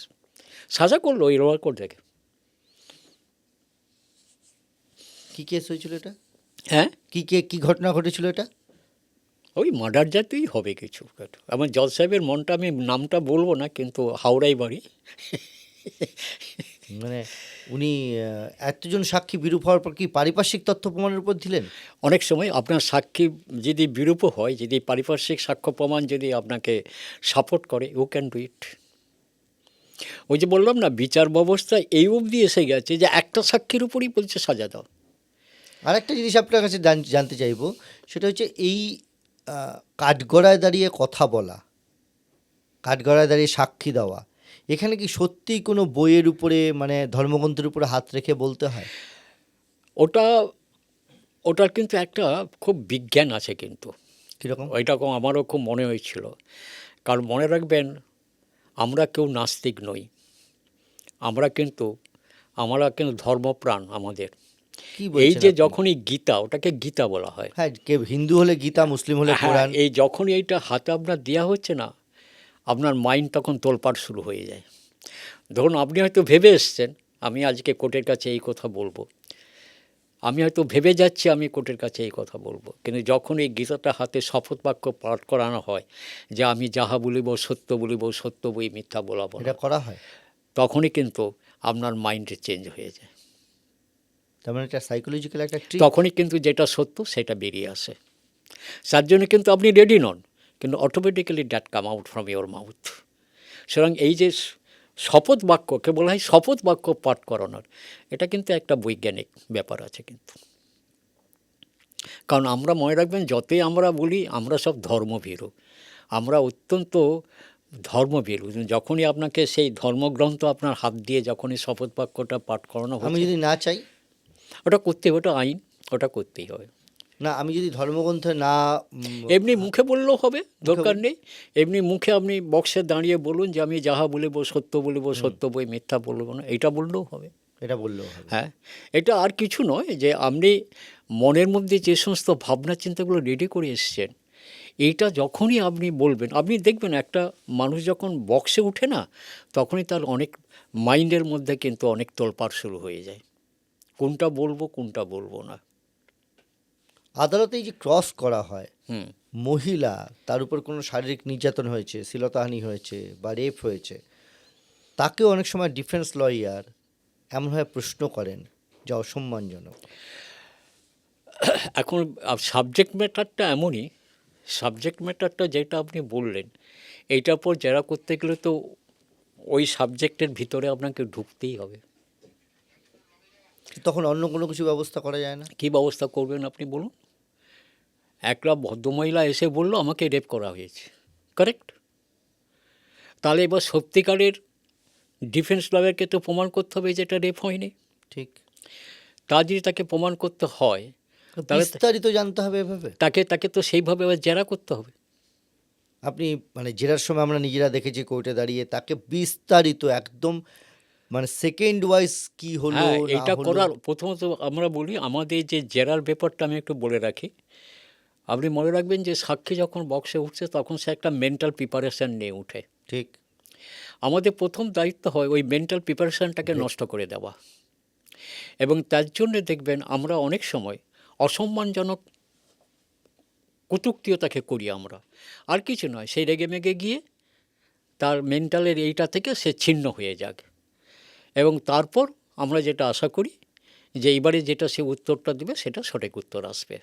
[SPEAKER 2] সাজা করলো ওই লোয়ার কোর্ট থেকে।
[SPEAKER 1] কি কেস হয়েছিল এটা?
[SPEAKER 2] হ্যাঁ,
[SPEAKER 1] কি ঘটনা ঘটেছিল এটা?
[SPEAKER 2] ওই মার্ডার জাতীয়ই হবে কিছু। আমার জজ সাহেবের মনটা, আমি নামটা বলবো না, কিন্তু হাওড়াই বাড়ি।
[SPEAKER 1] মানে উনি এতজন সাক্ষী বিরূপ হওয়ার পর কি পারিপার্শ্বিক তথ্য প্রমাণের উপর দিলেন?
[SPEAKER 2] অনেক সময় আপনার সাক্ষী যদি বিরূপ হয়, যদি পারিপার্শ্বিক সাক্ষ্য প্রমাণ যদি আপনাকে সাপোর্ট করে, ইউ ক্যান ডু ইট। ওই যে বললাম না, বিচার ব্যবস্থা এই অবধি এসে গেছে যে একটা সাক্ষীর উপরই বলছে সাজা দাও।
[SPEAKER 1] আরেকটা জিনিস আপনার কাছে জানতে চাইবো, সেটা হচ্ছে এই কাঠগড়ায় দাঁড়িয়ে কথা বলা, কাঠগড়ায় দাঁড়িয়ে সাক্ষী দেওয়া, এখানে কি সত্যিই কোনো বইয়ের উপরে মানে ধর্মগ্রন্থের উপরে হাত রেখে বলতে হয়?
[SPEAKER 2] ওটা ওটার কিন্তু একটা খুব বিজ্ঞান আছে কিন্তু।
[SPEAKER 1] কীরকম?
[SPEAKER 2] ওইটা আমারও খুব মনে হয়েছিল। কারণ মনে রাখবেন, আমরা কেউ নাস্তিক নই, আমরা কিন্তু ধর্মপ্রাণ আমাদের।
[SPEAKER 1] কি
[SPEAKER 2] এই
[SPEAKER 1] বলছেন
[SPEAKER 2] যে
[SPEAKER 1] আপনি?
[SPEAKER 2] যখনই গীতা, ওটাকে গীতা বলা হয়।
[SPEAKER 1] হ্যাঁ, কেউ হিন্দু হলে গীতা, মুসলিম হলে
[SPEAKER 2] হ্যাঁ,
[SPEAKER 1] কোরআন।
[SPEAKER 2] এই যখনই এইটা হাতে আপনার দেওয়া হচ্ছে না, আপনার মাইন্ড তখন তোলপাড় শুরু হয়ে যায়। ধরুন আপনি হয়তো ভেবে এসছেন আমি আজকে কোর্টের কাছে এই কথা বলবো, আমি হয়তো ভেবে যাচ্ছি আমি কোর্টের কাছে এই কথা বলবো, কিন্তু যখন এই গীতাটা হাতে শপথ বাক্য পাঠ করানো হয় যে আমি যাহা বলিব সত্য বলিব, সত্য বই মিথ্যা বলাবো না,
[SPEAKER 1] এটা করা হয়।
[SPEAKER 2] তখনই কিন্তু আপনার মাইন্ডে চেঞ্জ হয়ে যায়।
[SPEAKER 1] তার মানে এটা সাইকোলজিক্যাল একটা ট্রিক।
[SPEAKER 2] তখনই কিন্তু যেটা সত্য সেটা বেরিয়ে আসে। তার জন্য কিন্তু আপনি রেডি নন, কিন্তু automatically that come out from your mouth. সুতরাং এই যে শপথ বাক্যকে বলা হয় শপথ বাক্য পাঠ করানোর, এটা কিন্তু একটা বৈজ্ঞানিক ব্যাপার আছে কিন্তু। কারণ আমরা মনে রাখবেন, যতই আমরা বলি আমরা সব ধর্মভীরু, আমরা অত্যন্ত ধর্মভীরু। যখনই আপনাকে সেই ধর্মগ্রন্থ আপনার হাত দিয়ে যখনই শপথ বাক্যটা পাঠ করানো
[SPEAKER 1] আমি
[SPEAKER 2] হচ্ছে,
[SPEAKER 1] যদি না চাই,
[SPEAKER 2] ওটা করতে হবে, ওটা আইন, ওটা করতেই হবে।
[SPEAKER 1] না আমি যদি ধর্মগ্রন্থে না
[SPEAKER 2] এমনি মুখে বললেও হবে, দরকার নেই। এমনি মুখে আপনি বক্সে দাঁড়িয়ে বলুন যে আমি যাহা বলিব সত্য বলিব, সত্য বই মিথ্যা বলব না, এটা বললেও হবে।
[SPEAKER 1] এটা বললেও হবে।
[SPEAKER 2] হ্যাঁ, এটা আর কিছু নয় যে আপনি মনের মধ্যে যে সমস্ত ভাবনা চিন্তাগুলো রেডি করে এসছেন, এইটা যখনই আপনি বলবেন, আপনি দেখবেন একটা মানুষ যখন বক্সে উঠে না, তখনই তার অনেক মাইন্ডের মধ্যে কিন্তু অনেক তোলপাড় শুরু হয়ে যায়, কোনটা বলবো কোনটা বলবো না।
[SPEAKER 1] আদালতে এই যে ক্রস করা হয়,
[SPEAKER 2] হুম।
[SPEAKER 1] মহিলা তার উপর কোনো শারীরিক নির্যাতন হয়েছে, শ্লীলতাহানি হয়েছে বা রেপ হয়েছে, তাকেও অনেক সময় ডিফেন্স লয়ার এমনভাবে প্রশ্ন করেন যা অসম্মানজনক।
[SPEAKER 2] এখন সাবজেক্ট ম্যাটারটা এমনই, সাবজেক্ট ম্যাটারটা যেটা আপনি বললেন, এইটার পর জেরা করতে গেলে তো ওই সাবজেক্টের ভিতরে আপনাকে ঢুকতেই হবে।
[SPEAKER 1] তখন অন্য কোনো কিছু ব্যবস্থা করা যায় না?
[SPEAKER 2] কী ব্যবস্থা করবেন আপনি বলুন? একটা ভদ্রমহিলা এসে বলল আমাকে রেপ করা হয়েছে, কারেক্ট? তাহলে এবার সত্যিকারের ডিফেন্স লয়ারকে তো প্রমাণ করতে হবে যে এটা রেপ হয়নি।
[SPEAKER 1] ঠিক।
[SPEAKER 2] তা যদি তাকে প্রমাণ করতে হয়, তাহলে
[SPEAKER 1] বিস্তারিত জানতে হবে এভাবে।
[SPEAKER 2] তাকে তো সেইভাবে আবার জেরা করতে হবে।
[SPEAKER 1] আপনি মানে জেরার সময় আমরা নিজেরা দেখেছি কোর্টে দাঁড়িয়ে তাকে বিস্তারিত একদম মানে সেকেন্ড ওয়াইজ কি হলো
[SPEAKER 2] হ্যাঁ,
[SPEAKER 1] না
[SPEAKER 2] এটা
[SPEAKER 1] হলো।
[SPEAKER 2] করার প্রথমত আমরা বলি আমাদের যে জেরার ব্যাপারটা আমি একটু বলে রাখি। আপনি মনে রাখবেন যে সাক্ষী যখন বক্সে উঠছে তখন সে একটা মেন্টাল প্রিপারেশান নিয়ে উঠে।
[SPEAKER 1] ঠিক।
[SPEAKER 2] আমাদের প্রথম দায়িত্ব হয় ওই মেন্টাল প্রিপারেশানটাকে নষ্ট করে দেওয়া, এবং তার জন্য দেখবেন আমরা অনেক সময় অসম্মানজনক কটূক্তিও তাকে করি আমরা। আর কিছু নয়, সেই রেগে মেগে গিয়ে তার মেন্টালের এইটা থেকে সে ছিন্ন হয়ে যাক, এবং তারপর আমরা যেটা আশা করি যে এইবারে যেটা সে উত্তরটা দেবে সেটা সঠিক উত্তর আসবে।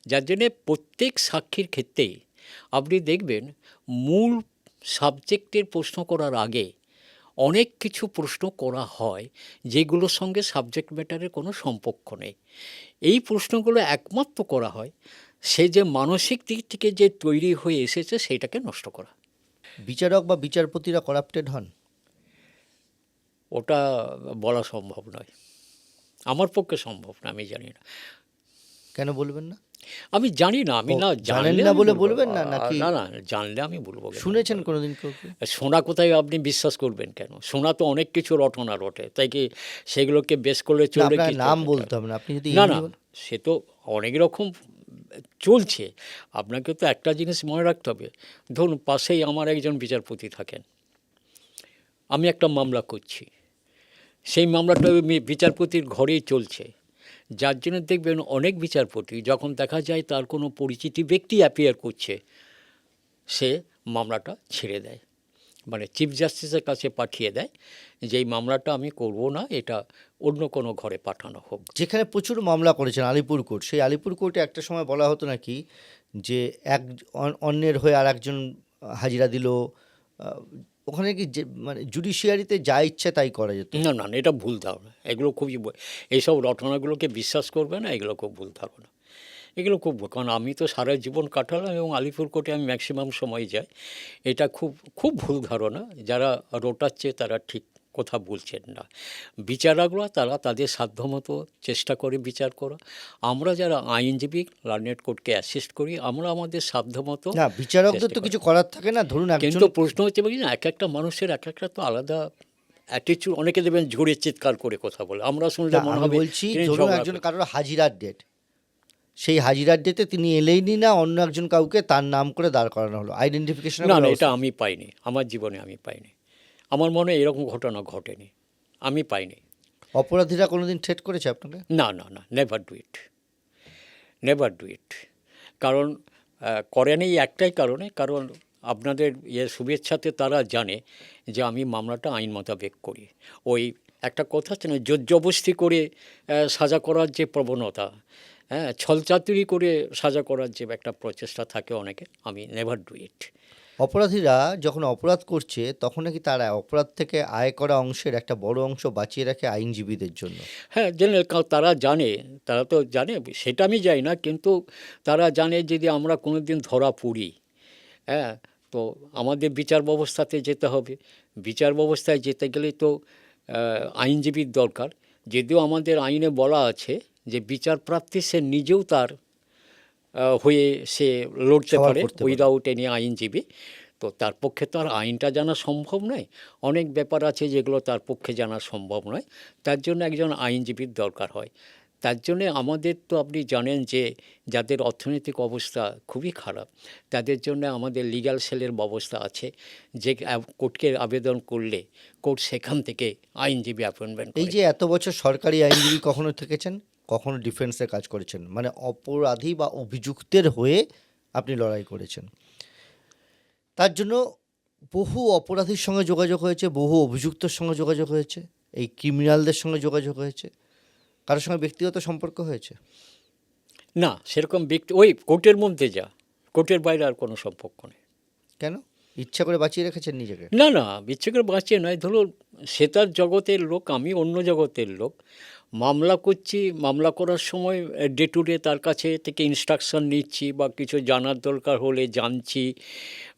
[SPEAKER 2] যার জন্যে প্রত্যেক সাক্ষীর ক্ষেত্রেই আপনি দেখবেন মূল সাবজেক্টের প্রশ্ন করার আগে অনেক কিছু প্রশ্ন করা হয় যেগুলোর সঙ্গে সাবজেক্ট ম্যাটারের কোনো সম্পর্ক নেই। এই প্রশ্নগুলো একমাত্র করা হয় সে যে মানসিক দিক থেকে যে তৈরি হয়ে এসেছে সেইটাকে নষ্ট করা।
[SPEAKER 1] বিচারক বা বিচারপতিরা করাপ্টেড হন?
[SPEAKER 2] ওটা বলা সম্ভব নয়, আমার পক্ষে সম্ভব না, আমি জানি না।
[SPEAKER 1] কেন বলবেন না?
[SPEAKER 2] আমি জানি না, আমি
[SPEAKER 1] ও,
[SPEAKER 2] না
[SPEAKER 1] জানেন
[SPEAKER 2] জানলে
[SPEAKER 1] না
[SPEAKER 2] আমি
[SPEAKER 1] বলে
[SPEAKER 2] বলবো।
[SPEAKER 1] বলবেন না নাকি?
[SPEAKER 2] না না, জানলে আমি বলবো কেন?
[SPEAKER 1] শুনেছেন কোনোদিন কাউকে?
[SPEAKER 2] শোনা কোথায় আপনি বিশ্বাস করবেন কেন? শোনা তো অনেক কিছু রটনা রটে, তাই কি সেগুলোকে বেশ করলে
[SPEAKER 1] না,
[SPEAKER 2] চলবে
[SPEAKER 1] আপনার
[SPEAKER 2] কি?
[SPEAKER 1] নাম বলতে হবে না, আপনি যদি
[SPEAKER 2] না
[SPEAKER 1] এমনি
[SPEAKER 2] না,
[SPEAKER 1] বলেন।
[SPEAKER 2] সে তো অনেক রকম চলছে। আপনাকে তো একটা জিনিস মনে রাখতে হবে, ধরুন পাশেই আমার একজন বিচারপতি থাকেন, আমি একটা মামলা করছি, সেই মামলাটা ওই বিচারপতির ঘরেই চলছে। যার জন্য দেখবেন অনেক বিচারপতি যখন দেখা যায় তার কোনো পরিচিতি ব্যক্তি অ্যাপিয়ার করছে, সে মামলাটা ছেড়ে দেয়, মানে চিফ জাস্টিসের কাছে পাঠিয়ে দেয় যে এই মামলাটা আমি করব না, এটা অন্য কোনো ঘরে পাঠানো হোক।
[SPEAKER 1] যেখানে প্রচুর মামলা করেছেন আলিপুর কোর্ট, সেই আলিপুর কোর্টে একটা সময় বলা হতো নাকি যে অন্যের হয়ে আর একজন হাজিরা দিল, ওখানে কি যে মানে জুডিশিয়ারিতে যা ইচ্ছে তাই করা যেত?
[SPEAKER 2] না না না, এটা ভুল ধারণা। এগুলো খুবই এইসব রটনাগুলোকে বিশ্বাস করবে না, এগুলো খুব ভুল ধারণা। এগুলো খুব কারণ আমি তো সারা জীবন কাটালাম এবং আলিপুর কোর্টে আমি ম্যাক্সিমাম সময় যাই। এটা খুব খুব ভুল ধারণা। যারা রটাচ্ছে তারা ঠিক কথা বলছেন না। বিচারকরা তারা তাদের সাধ্যমতো চেষ্টা করে বিচার করা। আমরা যারা আইনজীবী লার্নেড কোর্টকে অ্যাসিস্ট করি, আমরা আমাদের সাধ্যমতো
[SPEAKER 1] না, বিচারকদের
[SPEAKER 2] চেষ্টা
[SPEAKER 1] তো
[SPEAKER 2] করি।
[SPEAKER 1] কিছু করার থাকে না, ধরুন একজন।
[SPEAKER 2] কিন্তু প্রশ্ন হচ্ছে বলি না, এক একটা মানুষের এক একটা তো আলাদা অ্যাটিচিউড। অনেকে দেবেন জোরে চিৎকার করে কথা বলে, আমরা শুনলে
[SPEAKER 1] না,
[SPEAKER 2] মনে
[SPEAKER 1] আমি
[SPEAKER 2] হবে
[SPEAKER 1] বলছি
[SPEAKER 2] তিনি
[SPEAKER 1] ধরুন
[SPEAKER 2] ঝগড়া
[SPEAKER 1] একজন
[SPEAKER 2] করে।
[SPEAKER 1] কারোর হাজিরার ডেট, সেই হাজিরার ডেটে তিনি এলেইনি না, অন্য একজন কাউকে তার নাম করে দাঁড় করানো হলো, আইডেন্টিফিকেশনের
[SPEAKER 2] না
[SPEAKER 1] কোনো
[SPEAKER 2] না, এটা
[SPEAKER 1] ব্যবস্থা?
[SPEAKER 2] আমি পাইনি, আমার জীবনে আমি পাইনি। আমার মনে হয় এরকম ঘটনা ঘটেনি, আমি পাইনি।
[SPEAKER 1] অপরাধীরা কোনোদিন থ্রেট করেছে আপনাকে?
[SPEAKER 2] না না না, never do it, never do it. কারণ করেনি একটাই কারণে, কারণ আপনাদের শুভেচ্ছাতে তারা জানে যে আমি মামলাটা আইন মোতাবেক করি। ওই একটা কথা আছে না, জোরজবস্তি করে সাজা করার যে প্রবণতা, হ্যাঁ, ছলচাতুরি করে সাজা করার যে একটা প্রচেষ্টা থাকে অনেকে, আমি নেভার ডু ইট।
[SPEAKER 1] অপরাধীরা যখন অপরাধ করছে তখন নাকি তারা অপরাধ থেকে আয় করা অংশের একটা বড় অংশ বাঁচিয়ে রাখে আইনজীবীদের জন্য।
[SPEAKER 2] হ্যাঁ, জেনে তারা জানে, তারা তো জানে, সেটা আমি জানি না, কিন্তু তারা জানে যদি আমরা কোনো দিন ধরা পড়ি, হ্যাঁ, তো আমাদের বিচার ব্যবস্থাতে যেতে হবে। বিচার ব্যবস্থায় যেতে গেলে তো আইনজীবীর দরকার। যদিও আমাদের আইনে বলা আছে যে বিচার প্রার্থী সে নিজেও তার হয়ে সে লড়তে
[SPEAKER 1] সওয়াল
[SPEAKER 2] পারে
[SPEAKER 1] করতে পারে।
[SPEAKER 2] উইদাউট এনি আইনজীবী। তো তার পক্ষে তো আর আইনটা জানা সম্ভব নয়। অনেক ব্যাপার আছে যেগুলো তার পক্ষে জানা সম্ভব নয়। তার জন্য একজন আইনজীবীর দরকার হয়। তার জন্যে আমাদের তো আপনি জানেন যে যাদের অর্থনৈতিক অবস্থা খুবই খারাপ, তাদের জন্য আমাদের লিগ্যাল সেলের ব্যবস্থা আছে, যে কোর্টকে আবেদন করলে কোর্ট সেখান থেকে আইনজীবী অ্যাপয়েন্টমেন্ট
[SPEAKER 1] এই
[SPEAKER 2] করে।
[SPEAKER 1] যে এত বছর সরকারি আইনজীবী কখনো থেকেছেন, কখনো ডিফেন্সে কাজ করেছেন, মানে অপরাধী বা অভিযুক্তের হয়ে আপনি লড়াই করেছেন। তার জন্য বহু অপরাধীর সঙ্গে যোগাযোগ হয়েছে, বহু অভিযুক্তর সঙ্গে যোগাযোগ হয়েছে, এই ক্রিমিনালদের সঙ্গে যোগাযোগ হয়েছে, কারোর সঙ্গে ব্যক্তিগত সম্পর্ক হয়েছে?
[SPEAKER 2] না, সেরকম ব্যক্তি ওই কোর্টের মধ্যে যা, কোর্টের বাইরে আর কোনো সম্পর্ক নেই।
[SPEAKER 1] কেন? ইচ্ছা করে বাঁচিয়ে রেখেছেন নিজেকে?
[SPEAKER 2] না না, ইচ্ছে করে বাঁচিয়ে নয়। ধরুন সে তার জগতের লোক, আমি অন্য জগতের লোক। মামলা করছি, মামলা করার সময় ডে টু ডে তার কাছে থেকে ইনস্ট্রাকশন নিচ্ছি, বা কিছু জানার দরকার হলে জানছি,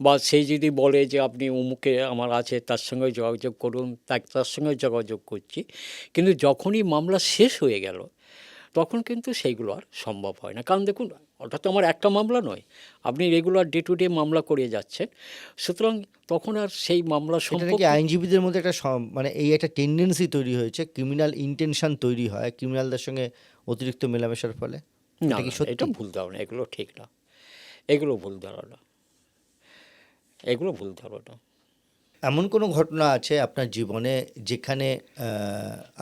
[SPEAKER 2] বা সে যদি বলে যে আপনি অমুকে আমার আছে তার সঙ্গে যোগাযোগ করুন, তার সঙ্গে যোগাযোগ করছি। কিন্তু যখনই মামলা শেষ হয়ে গেল তখন কিন্তু সেইগুলো আর সম্ভব হয় না। কারণ দেখুন, ওটা তো আমার একটা মামলা নয়, আপনি রেগুলার ডে টু ডে মামলা করে যাচ্ছেন। সুতরাং তখন আর সেই মামলা
[SPEAKER 1] এটা
[SPEAKER 2] সম্পর্ক।
[SPEAKER 1] নাকি আইনজীবীদের মধ্যে একটা মানে এই একটা টেন্ডেন্সি তৈরি হয়েছে, ক্রিমিনাল ইন্টেনশন তৈরি হয় ক্রিমিনালদের সঙ্গে অতিরিক্ত মেলামেশার ফলে।
[SPEAKER 2] না
[SPEAKER 1] এটা কি
[SPEAKER 2] না,
[SPEAKER 1] সত্যি?
[SPEAKER 2] এটা ভুল ধারণা, এগুলো ঠিক না, এগুলো ভুল ধারণা, এগুলো ভুল ধারণা।
[SPEAKER 1] এমন কোনো ঘটনা আছে আপনার জীবনে যেখানে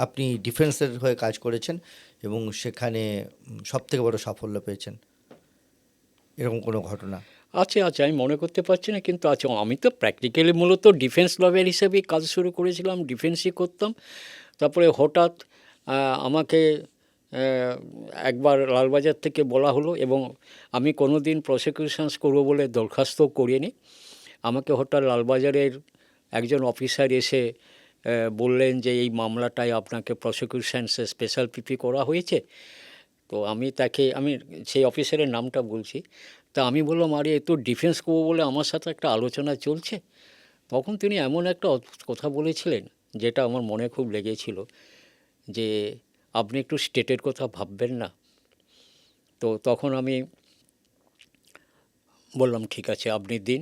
[SPEAKER 1] আপনি ডিফেন্সের হয়ে কাজ করেছেন এবং সেখানে সবথেকে বড় সাফল্য পেয়েছেন, এরকম কোনো ঘটনা?
[SPEAKER 2] আছে আছে, আমি মনে করতে পারছি না, কিন্তু আছে। আমি তো প্র্যাকটিক্যালি মূলত ডিফেন্স লয়ার হিসেবেই কাজ শুরু করেছিলাম, ডিফেন্সই করতাম। তারপরে হঠাৎ আমাকে একবার লালবাজার থেকে বলা হলো, এবং আমি কোনো দিন প্রসিকিউশনস করবো বলে দরখাস্তও করিনি। আমাকে হঠাৎ লালবাজারের একজন অফিসার এসে বললেন যে এই মামলাটায় আপনাকে প্রসিকিউশনসে স্পেশাল পিপি করা হয়েছে। তো আমি সেই অফিসারের নামটা বলছি। তা আমি বললাম, আরে এ তো ডিফেন্স করবো বলে আমার সাথে একটা আলোচনা চলছে। তখন তিনি এমন একটা অদ্ভুত কথা বলেছিলেন যেটা আমার মনে খুব লেগেছিল, যে আপনি একটু স্টেটের কথা ভাববেন না? তো তখন আমি বললাম ঠিক আছে আপনি দিন,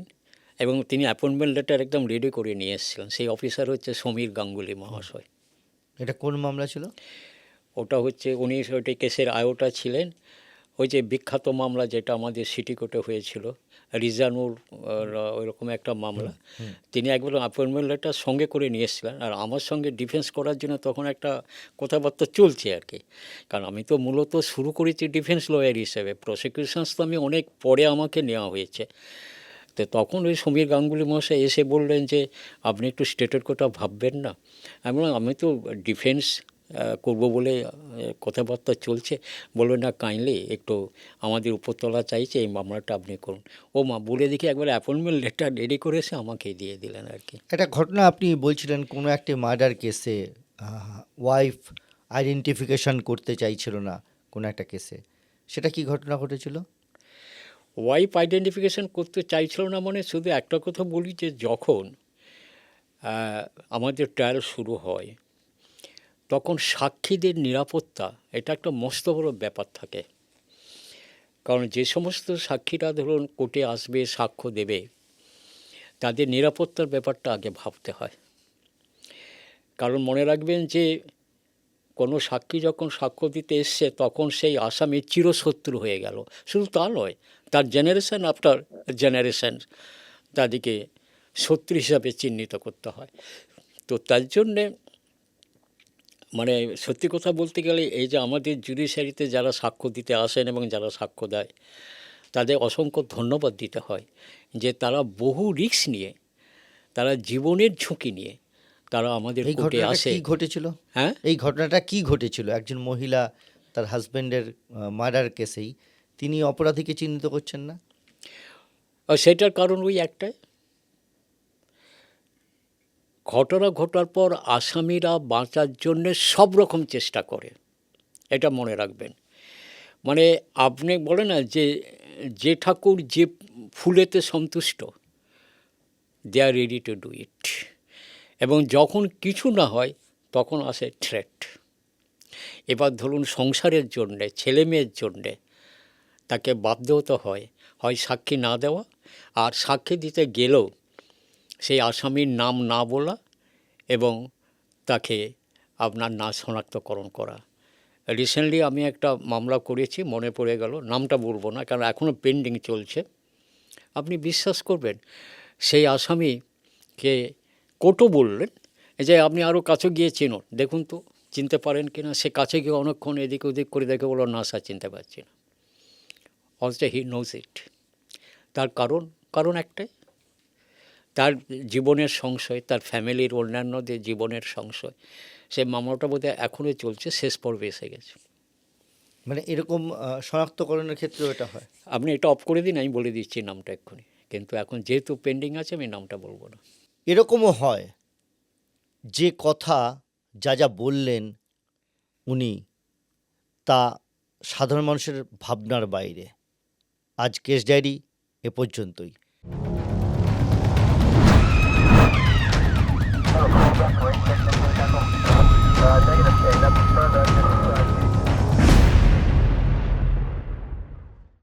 [SPEAKER 2] এবং তিনি অ্যাপয়েন্টমেন্ট লেটার একদম রেডি করে নিয়ে এসেছিলেন। সেই অফিসার হচ্ছে সমীর গাঙ্গুলি মহাশয়।
[SPEAKER 1] এটা কোন মামলা ছিল?
[SPEAKER 2] ওটা হচ্ছে উনি ওইটি কেসের আয়োটা ছিলেন। ওই যে বিখ্যাত মামলা যেটা আমাদের সিটি কোর্টে হয়েছিল, রিজানুর ওইরকম একটা মামলা। তিনি একবার অ্যাপয়েন্টমেন্ট লেটার সঙ্গে করে নিয়ে এসেছিলেন, আর আমার সঙ্গে ডিফেন্স করার জন্য তখন একটা কথাবার্তা চলছে আর কি। কারণ আমি তো মূলত শুরু করেছি ডিফেন্স লয়ার হিসেবে, প্রসিকিউশনস তো আমি অনেক পরে আমাকে নেওয়া হয়েছে। তো তখন ওই সমীর গাঙ্গুলি মহাশয় এসে বললেন যে আপনি একটু স্টেটের কথা ভাববেন না? আমি বললাম, আমি তো ডিফেন্স করবো বলে কথাবার্তা চলছে। বলবে না কাইন্ডলি একটু আমাদের উপরতলা চাইছে, এই মামলাটা আপনি করুন। ও মা বলে দেখি একবার অ্যাপয়েন্টমেন্ট লেটার রেডি করে এসে আমাকে দিয়ে দিলেন আর কি।
[SPEAKER 1] একটা ঘটনা আপনি বলছিলেন কোনো একটি মার্ডার কেসে ওয়াইফ আইডেন্টিফিকেশন করতে চাইছিল না কোনো একটা কেসে, সেটা কি ঘটনা ঘটেছিল?
[SPEAKER 2] ওয়াইফ আইডেন্টিফিকেশন করতে চাইছিল না মানে শুধু একটা কথা বলি যে যখন আমাদের ট্রায়াল শুরু হয় তখন সাক্ষীদের নিরাপত্তা এটা একটা মস্ত বড় ব্যাপার থাকে। কারণ যে সমস্ত সাক্ষীরা ধরুন কোর্টে আসবে, সাক্ষ্য দেবে, তাদের নিরাপত্তার ব্যাপারটা আগে ভাবতে হয়। কারণ মনে রাখবেন যে কোনো সাক্ষী যখন সাক্ষ্য দিতে এসছে তখন সেই আসামি চিরশত্রু হয়ে গেল। শুধু তা নয়, তার জেনারেশন আফটার জেনারেশন তাদেরকে শত্রু হিসাবে চিহ্নিত করতে হয়। তো তার জন্যে মানে সত্যি কথা বলতে গেলে এই যে আমাদের জুডিশিয়ারিতে যারা সাক্ষ্য দিতে আসেন এবং যারা সাক্ষ্য দেয় তাদের অসংখ্য ধন্যবাদ দিতে হয় যে তারা বহু রিস্ক নিয়ে, তারা জীবনের ঝুঁকি নিয়ে তারা আমাদের
[SPEAKER 1] এই
[SPEAKER 2] কোর্টে
[SPEAKER 1] ঘটনাটা
[SPEAKER 2] আসে।
[SPEAKER 1] কি ঘটেছিল?
[SPEAKER 2] হ্যাঁ,
[SPEAKER 1] এই ঘটনাটা কি ঘটেছিল? একজন মহিলা তার হাজবেন্ডের মার্ডার কেসেই তিনি অপরাধীকে চিহ্নিত করছেন না?
[SPEAKER 2] আর সেটার কারণ ওই একটাই, ঘটনা ঘটার পর আসামিরা বাঁচার জন্যে সব রকম চেষ্টা করে, এটা মনে রাখবেন। মানে আপনি বলে না যে ঠাকুর যে ফুলেতে সন্তুষ্ট, দে আর রেডি টু ডু ইট। এবং যখন কিছু না হয় তখন আসে থ্রেট। এবার ধরুন সংসারের জন্যে, ছেলে মেয়ের জন্যে তাকে বাধ্য হতে হয় সাক্ষী না দেওয়া, আর সাক্ষী দিতে গেলেও সেই আসামির নাম না বলা এবং তাকে আপনার না শনাক্তকরণ করা। রিসেন্টলি আমি একটা মামলা করেছি, মনে পড়ে গেল, নামটা বলবো না কারণ এখনও পেন্ডিং চলছে। আপনি বিশ্বাস করবেন সেই আসামিকে কোর্টও বললেন যে আপনি আরও কাছে গিয়ে চিনুন, দেখুন তো চিনতে পারেন কি না। সে কাছে গিয়ে অনেকক্ষণ এদিক ওদিক করে দেখে বলল না স্যার চিনতে পারছি না। Also he knows it. তার কারণ একটাই, তার জীবনের সংশয়, তার ফ্যামিলির অন্যান্যদের জীবনের সংশয়। সে মামলাটা বোধহয় এখনও চলছে, শেষ পর্বে এসে গেছে।
[SPEAKER 1] মানে এরকম শনাক্তকরণের ক্ষেত্রেও এটা হয়?
[SPEAKER 2] আপনি এটা অফ করে দিন, আমি বলে দিচ্ছি নামটা এক্ষুনি, কিন্তু এখন যেহেতু পেন্ডিং আছে আমি নামটা বলবো না।
[SPEAKER 1] এরকমও হয় যে কথা যা বললেন উনি তা সাধারণ মানুষের ভাবনার বাইরে। আজ কেস ডায়েরি এ পর্যন্তই।
[SPEAKER 3] Negative,